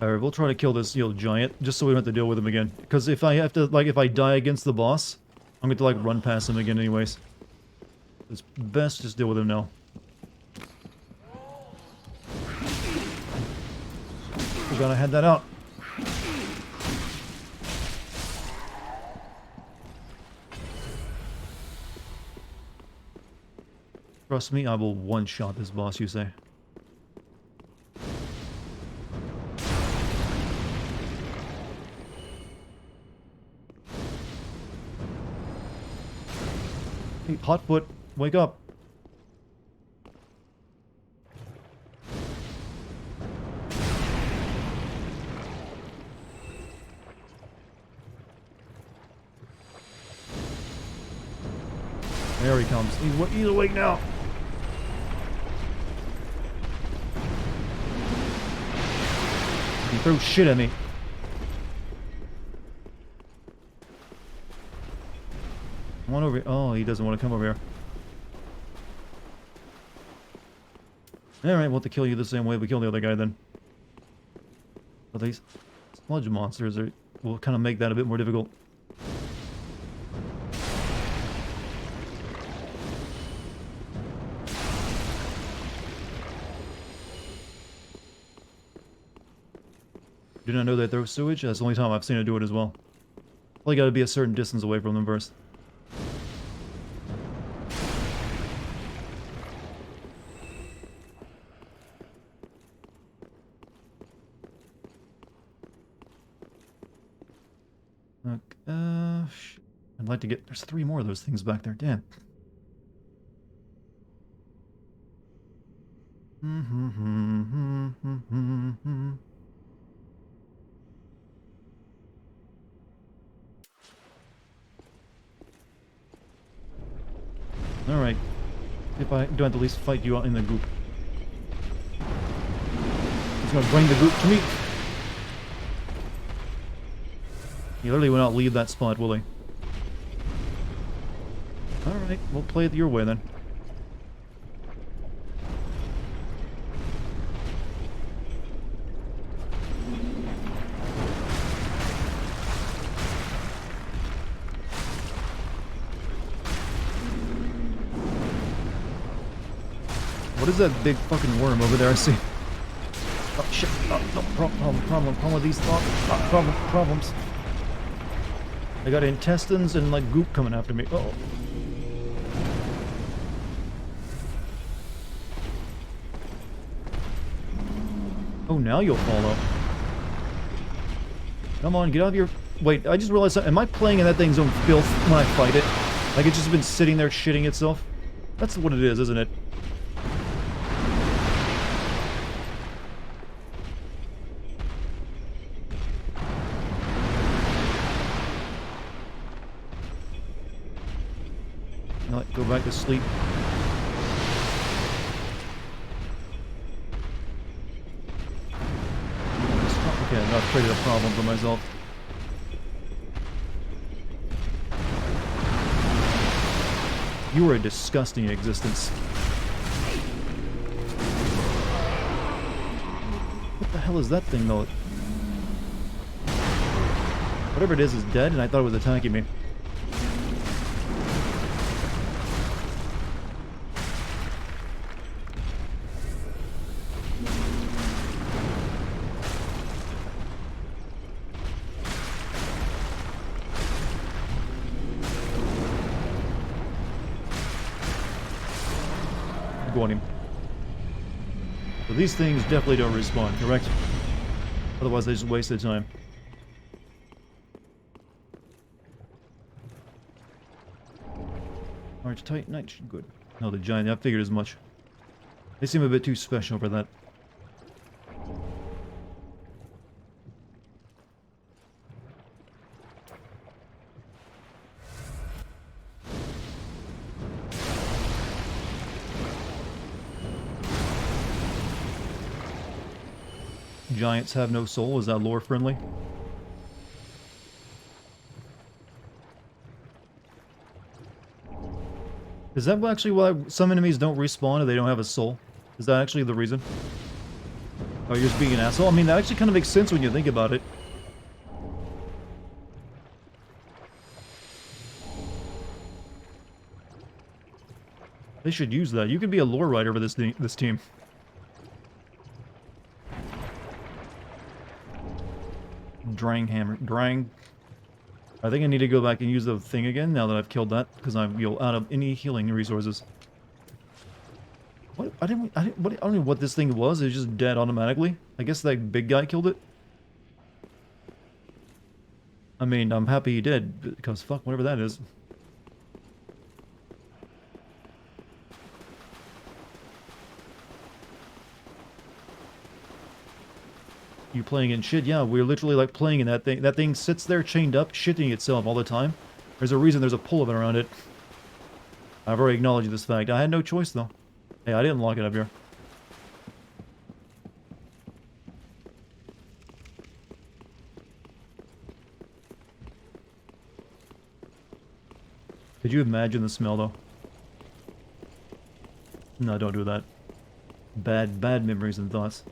Alright, we'll try to kill this, giant, just so we don't have to deal with him again. Because if I have to, like, if I die against the boss, I'm going to, like, run past him again anyways. It's best just deal with him now. Forgot I had that out. Trust me, I will one-shot this boss, you say. Hey, Hotfoot, wake up. There he comes. He's awake now. He threw shit at me. Come on over here. Oh, he doesn't want to come over here. Alright, we'll have to kill you the same way we killed the other guy then. But these sludge monsters will kind of make that a bit more difficult. Did not know they throw sewage? That's the only time I've seen it do it as well. Probably gotta be a certain distance away from them first. I'd like to get... There's 3 more of those things back there. Damn. Alright. If I don't have to at least fight you out in the goop. He's gonna bring the goop to me. He literally will not leave that spot, will he? Alright, we'll play it your way then. What is that big fucking worm over there I see? Oh shit, no, problem with these problems. I got intestines and like goop coming after me. Uh-oh. Oh, now you'll follow. Come on, get out of your... Wait, I just realized... Am I playing in that thing's own filth when I fight it? Like it's just been sitting there shitting itself? That's what it is, isn't it? Go back to sleep. Okay, I've created a problem for myself. You are a disgusting existence. What the hell is that thing, though? Whatever it is dead, and I thought it was attacking me. go on him. So these things definitely don't respawn, correct? Otherwise they just wasted time. Arch Titanite, good. No, the giant, I figured as much. They seem a bit too special for that. Giants have no soul, is that lore friendly? Is that actually why some enemies don't respawn if they don't have a soul? Is that actually the reason? Oh, you're just being an asshole? I mean, that actually kind of makes sense when you think about it. They should use that. You could be a lore writer for this team. Drang hammer. Drang. I think I need to go back and use the thing again now that I've killed that, because I'm out of any healing resources. What? I don't know what this thing was. It was just dead automatically. I guess that big guy killed it. I mean, I'm happy he did, because fuck, whatever that is. You playing in shit? Yeah, we're literally like playing in that thing. That thing sits there chained up, shitting itself all the time. There's a reason there's a pull of it around it. I've already acknowledged this fact. I had no choice though. Hey, I didn't lock it up here. Could you imagine the smell though? No, don't do that. Bad memories and thoughts.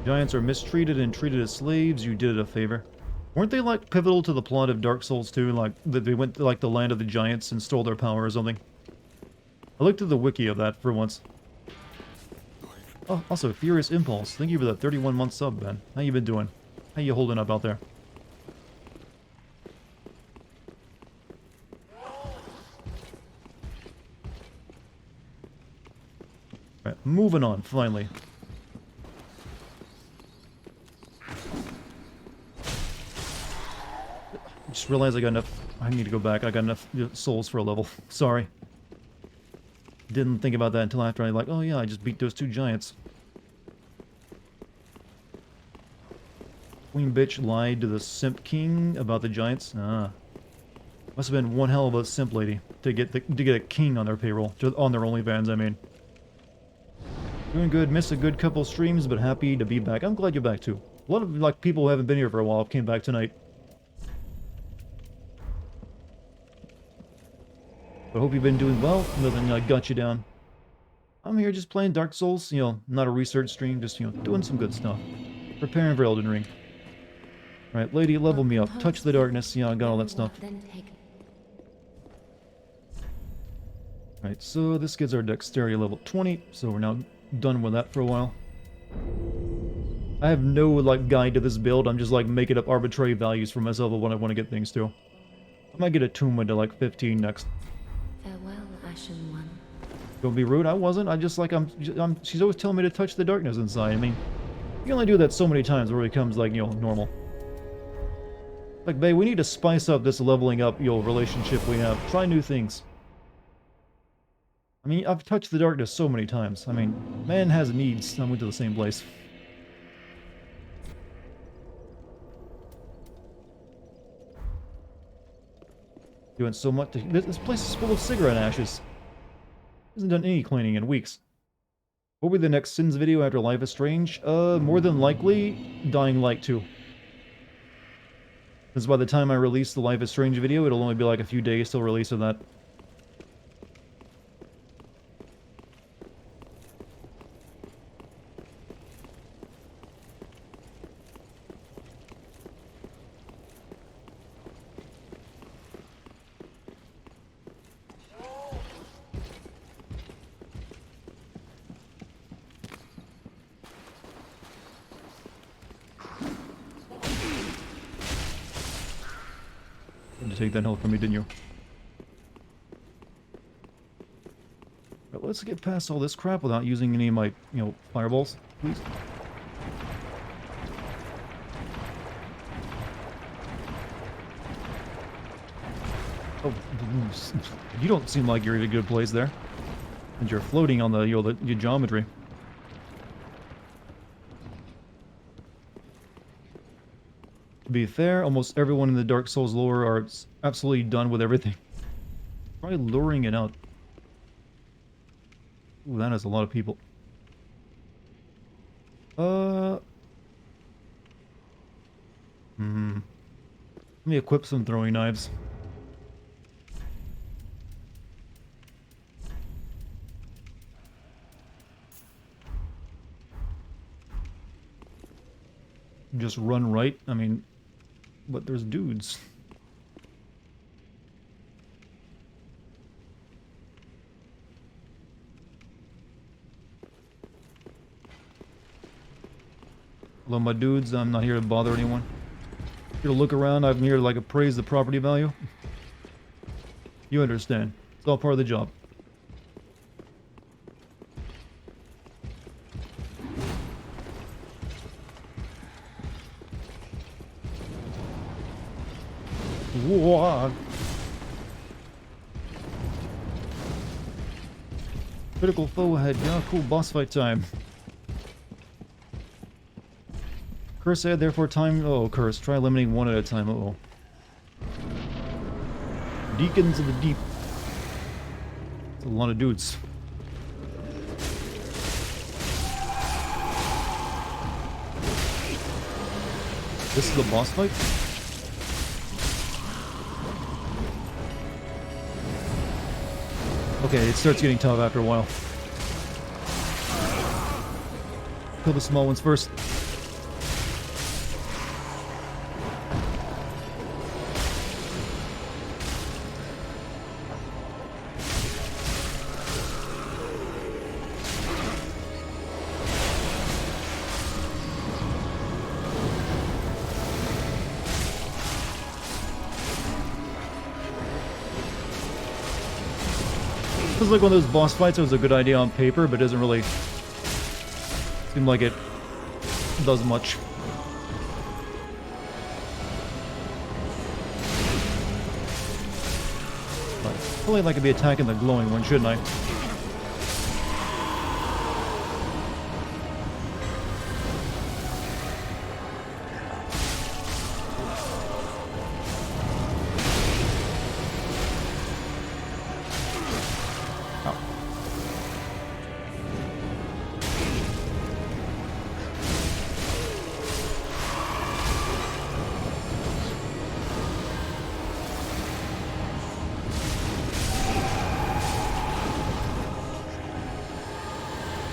Giants are mistreated and treated as slaves. You did it a favor. Weren't they like pivotal to the plot of Dark Souls 2? Like that they went to like the land of the giants and stole their power or something? I looked at the wiki of that for once. Oh, also Furious Impulse. Thank you for that 31-month sub, Ben. How you been doing? How you holding up out there? Right, moving on, finally. Just realized I got enough. I need to go back. I got enough souls for a level. Sorry. Didn't think about that until after I like, oh yeah, I just beat those two giants. Queen bitch lied to the simp king about the giants. Ah, must have been one hell of a simp lady to get a king on their payroll, on their OnlyFans. I mean, doing good. Missed a good couple streams, but happy to be back. I'm glad you're back too. A lot of like people who haven't been here for a while came back tonight. I hope you've been doing well. Nothing got you down. I'm here just playing Dark Souls. You know, not a research stream, just, you know, doing some good stuff. Preparing for Elden Ring. Alright, lady, level me up. Touch the darkness. Yeah, I got all that stuff. Alright, so this gets our dexterity level 20, so we're now done with that for a while. I have no, like, guide to this build. I'm just, like, making up arbitrary values for myself of what I want to get things to. I might get a Tumba to, like, 15 next. Farewell, Ashen One. Don't be rude. I wasn't. I just like she's always telling me to touch the darkness inside. I mean, you only do that so many times where it becomes like, you know, normal. Like, babe, we need to spice up this leveling up, you know, relationship we have. Try new things. I mean, I've touched the darkness so many times. I mean, man has needs. I went to the same place. Doing so much. This place is full of cigarette ashes. Hasn't done any cleaning in weeks. What will be the next Sins video after Life is Strange? More than likely, Dying Light 2. Because by the time I release the Life is Strange video, it'll only be like a few days till release of that. To take that health from me, didn't you? let's get past all this crap without using any of my, fireballs, please. Oh, you don't seem like you're in a good place there. And you're floating on the, the geometry. To be fair, almost everyone in the Dark Souls lore are absolutely done with everything. Try luring it out. Ooh, that is a lot of people. Let me equip some throwing knives. Just run right. I mean, but there's dudes. Hello, my dudes. I'm not here to bother anyone. Here to look around. I'm here to, like, appraise the property value. You understand. It's all part of the job. Whoa. Critical foe ahead. Yeah, cool. Boss fight time. Curse ahead, therefore time... Oh, curse. Try eliminating one at a time. Uh-oh. Deacons of the Deep. That's a lot of dudes. This is the boss fight? Okay, it starts getting tough after a while. Kill the small ones first. This is like one of those boss fights that was a good idea on paper, but doesn't really seem like it does much. But I feel like I could be attacking the glowing one, shouldn't I?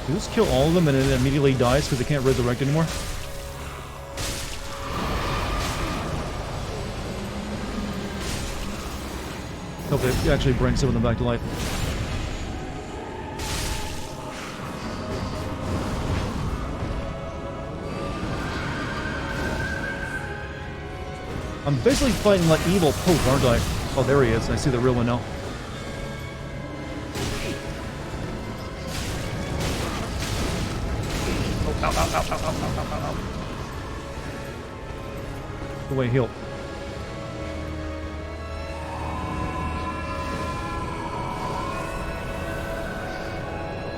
Do just kill all of them and it immediately dies because it can't resurrect anymore? Hope it actually brings some of them back to life. I'm basically fighting like evil Pope, aren't I? Oh, there he is. I see the real one now. The way heal.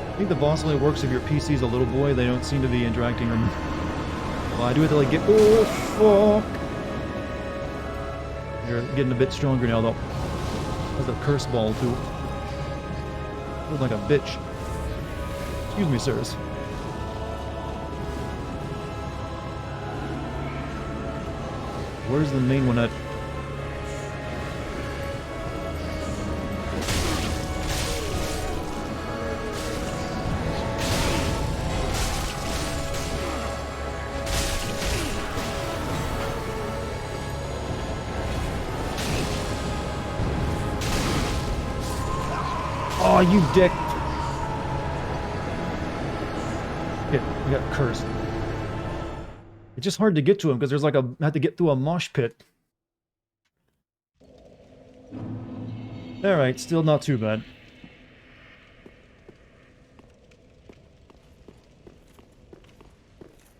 I think the boss only works if your PC's a little boy. They don't seem to be interacting. Well, I do have to like get. Oh fuck! You're getting a bit stronger now, though. Has a curse ball too. Feels like a bitch. Excuse me, sirs. Where's the main one at? Oh, you dick! Okay, we got cursed. It's just hard to get to him because there's like I had to get through a mosh pit. Alright, still not too bad.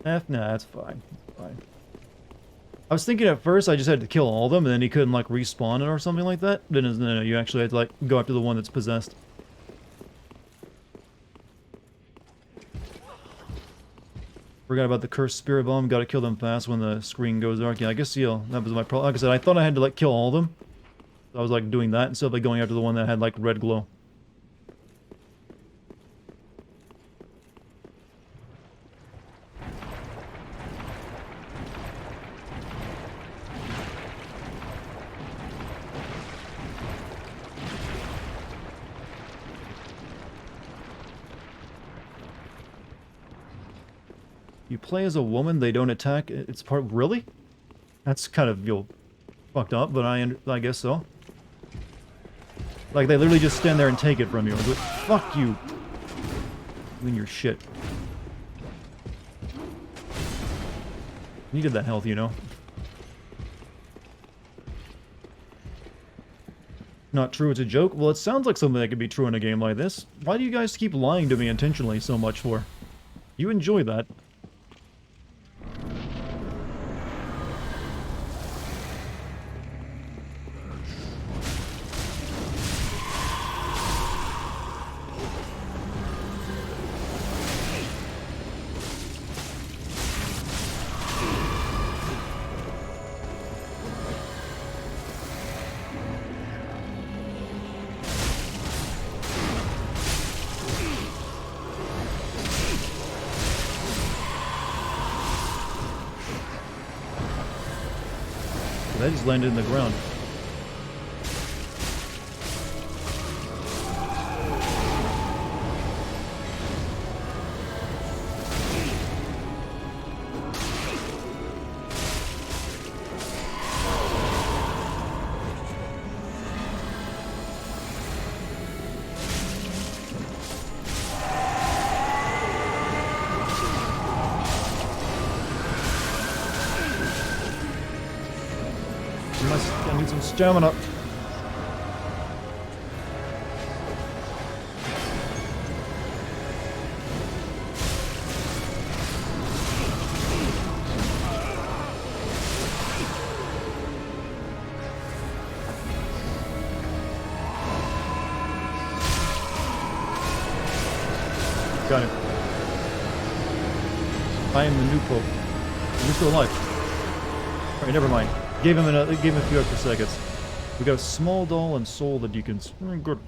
Nah, that's fine. Fine. I was thinking at first I just had to kill all of them, and then he couldn't, like, respawn it or something like that. Then, no, you actually had to, like, go after the one that's possessed. Forgot about the cursed spirit bomb. Gotta kill them fast when the screen goes dark. Yeah, I guess, that was my problem. Like I said, I thought I had to, like, kill all of them. So I was, like, doing that instead of, like, going after the one that had, like, red glow. You play as a woman, they don't attack. It's part... Really? That's kind of, fucked up, but I guess so. Like, they literally just stand there and take it from you. Like, fuck you. You and your shit. Needed that health, you know. Not true, it's a joke? Well, it sounds like something that could be true in a game like this. Why do you guys keep lying to me intentionally so much for? You enjoy that. That just landed in the ground. I need some stamina. Got it. I am the new Pope. You're still alive. Alright, never mind. Gave him a few extra seconds. We got a small doll and soul the deacons. Good.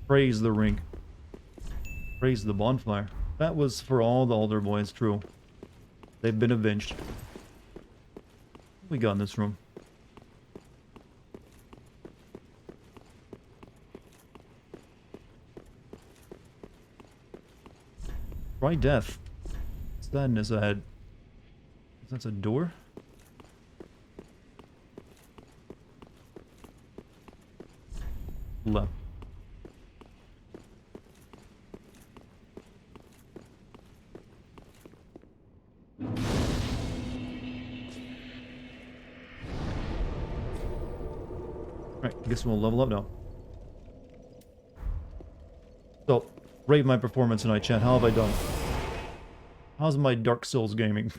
Praise the ring. Praise the bonfire. That was for all the altar boys, true. They've been avenged. What we got in this room? Try death. Sadness ahead. That's a door? Left. Alright, I guess we'll level up now. So, rate my performance tonight, chat. How have I done? How's my Dark Souls gaming?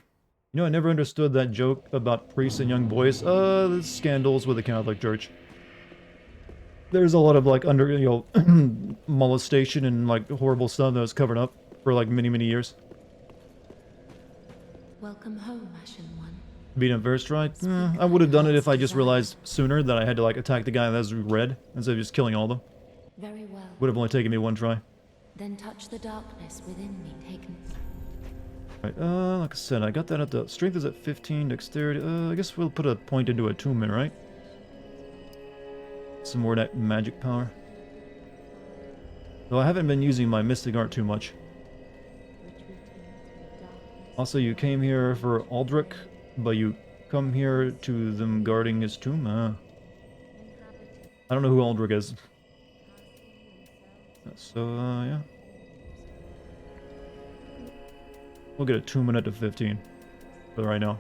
You know, I never understood that joke about priests and young boys. The scandals with the Catholic Church. There's a lot of, like, molestation and, like, horrible stuff that was covered up for, like, many, many years. Welcome home, Ashen One. Being a first try? I would have done it if I just realized sooner that I had to, like, attack the guy that was red instead of just killing all of them. Very well. Would have only taken me one try. Then touch the darkness within me, taken. Right, like I said, I got that at the... Strength is at 15, dexterity... I guess we'll put a point into attunement, right? Some more of that magic power. Though I haven't been using my mystic art too much. Also, you came here for Aldrich, but you come here to them guarding his tomb? I don't know who Aldrich is. So, yeah. We'll get a 2 minute to 15 for right now.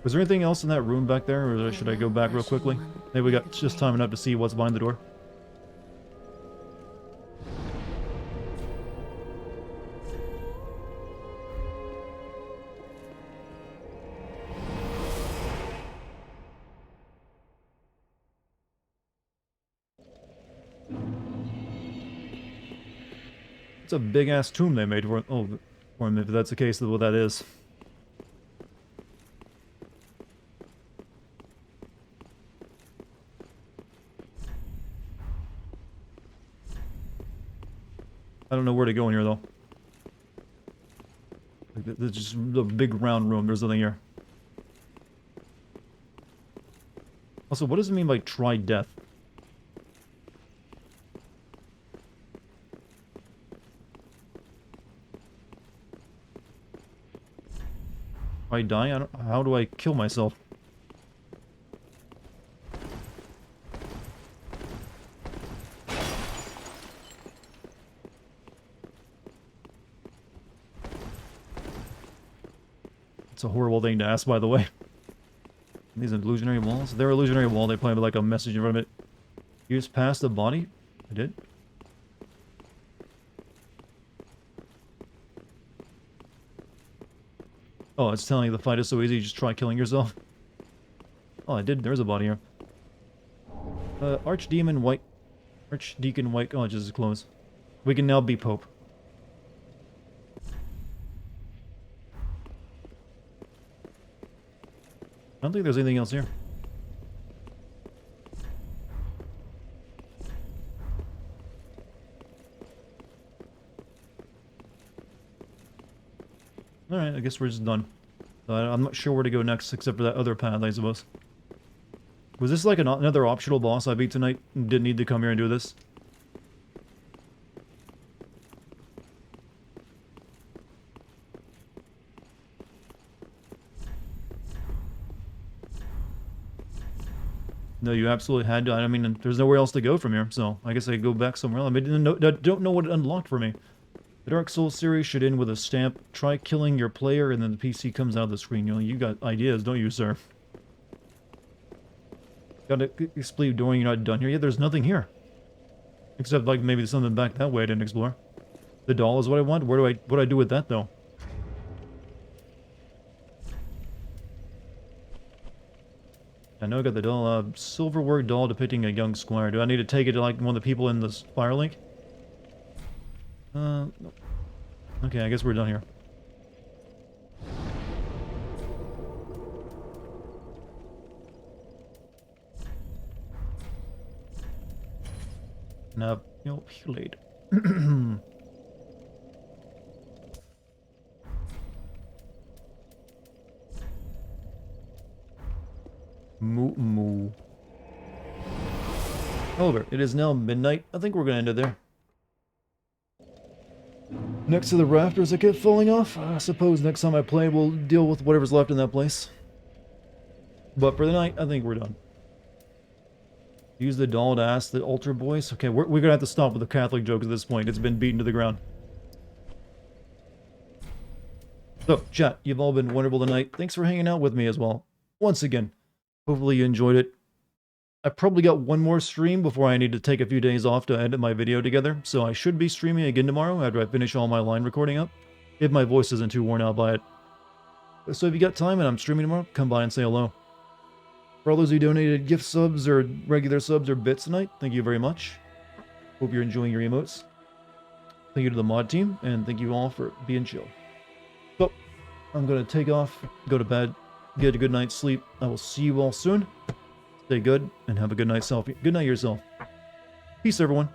Was there anything else in that room back there, or should I go back real quickly? Maybe we got just time enough to see what's behind the door. It's a big-ass tomb they made for him, if that's the case, what that is. I don't know where to go in here, though. Like, there's just a big round room. There's nothing here. Also, what does it mean by try death? If I die, how do I kill myself? It's a horrible thing to ask, by the way. These illusionary walls? They're illusionary wall. They play with like a message in front of it. You just passed the body? I did? Oh, it's telling you the fight is so easy, you just try killing yourself. Oh, I did. There's a body here. Archdeacon White College is closed. We can now be Pope. I don't think there's anything else here. Alright, I guess we're just done. I'm not sure where to go next, except for that other path, I suppose. Was this like another optional boss I beat tonight? Didn't need to come here and do this? No, you absolutely had to. I mean, there's nowhere else to go from here, so I guess I could go back somewhere else. I mean, don't know what it unlocked for me. The Dark Souls series should end with a stamp. Try killing your player, and then the PC comes out of the screen. You know, you got ideas, don't you, sir? Gotta explain doing you're not done here. Yeah, there's nothing here. Except, like, maybe there's something back that way I didn't explore. The doll is what I want? What do I do with that, though? I know I got the doll, silverwork doll depicting a young squire. Do I need to take it to, like, one of the people in this Firelink? Nope. Okay, I guess we're done here. Now, late. Moo. However, it is now midnight. I think we're gonna end it there. Next to the rafters that kept falling off, I suppose next time I play we'll deal with whatever's left in that place. But for the night, I think we're done. Use the doll to ask the altar boys. Okay, we're gonna have to stop with the Catholic jokes at this point. It's been beaten to the ground. So, chat, you've all been wonderful tonight. Thanks for hanging out with me as well. Once again, hopefully you enjoyed it. I probably got one more stream before I need to take a few days off to edit my video together, so I should be streaming again tomorrow after I finish all my line recording up, if my voice isn't too worn out by it. So if you got time and I'm streaming tomorrow, come by and say hello. For all those who donated gift subs or regular subs or bits tonight, thank you very much. Hope you're enjoying your emotes. Thank you to the mod team, and thank you all for being chill. So, I'm going to take off, go to bed, get a good night's sleep. I will see you all soon. Stay good, and have a good night yourself. Peace, everyone.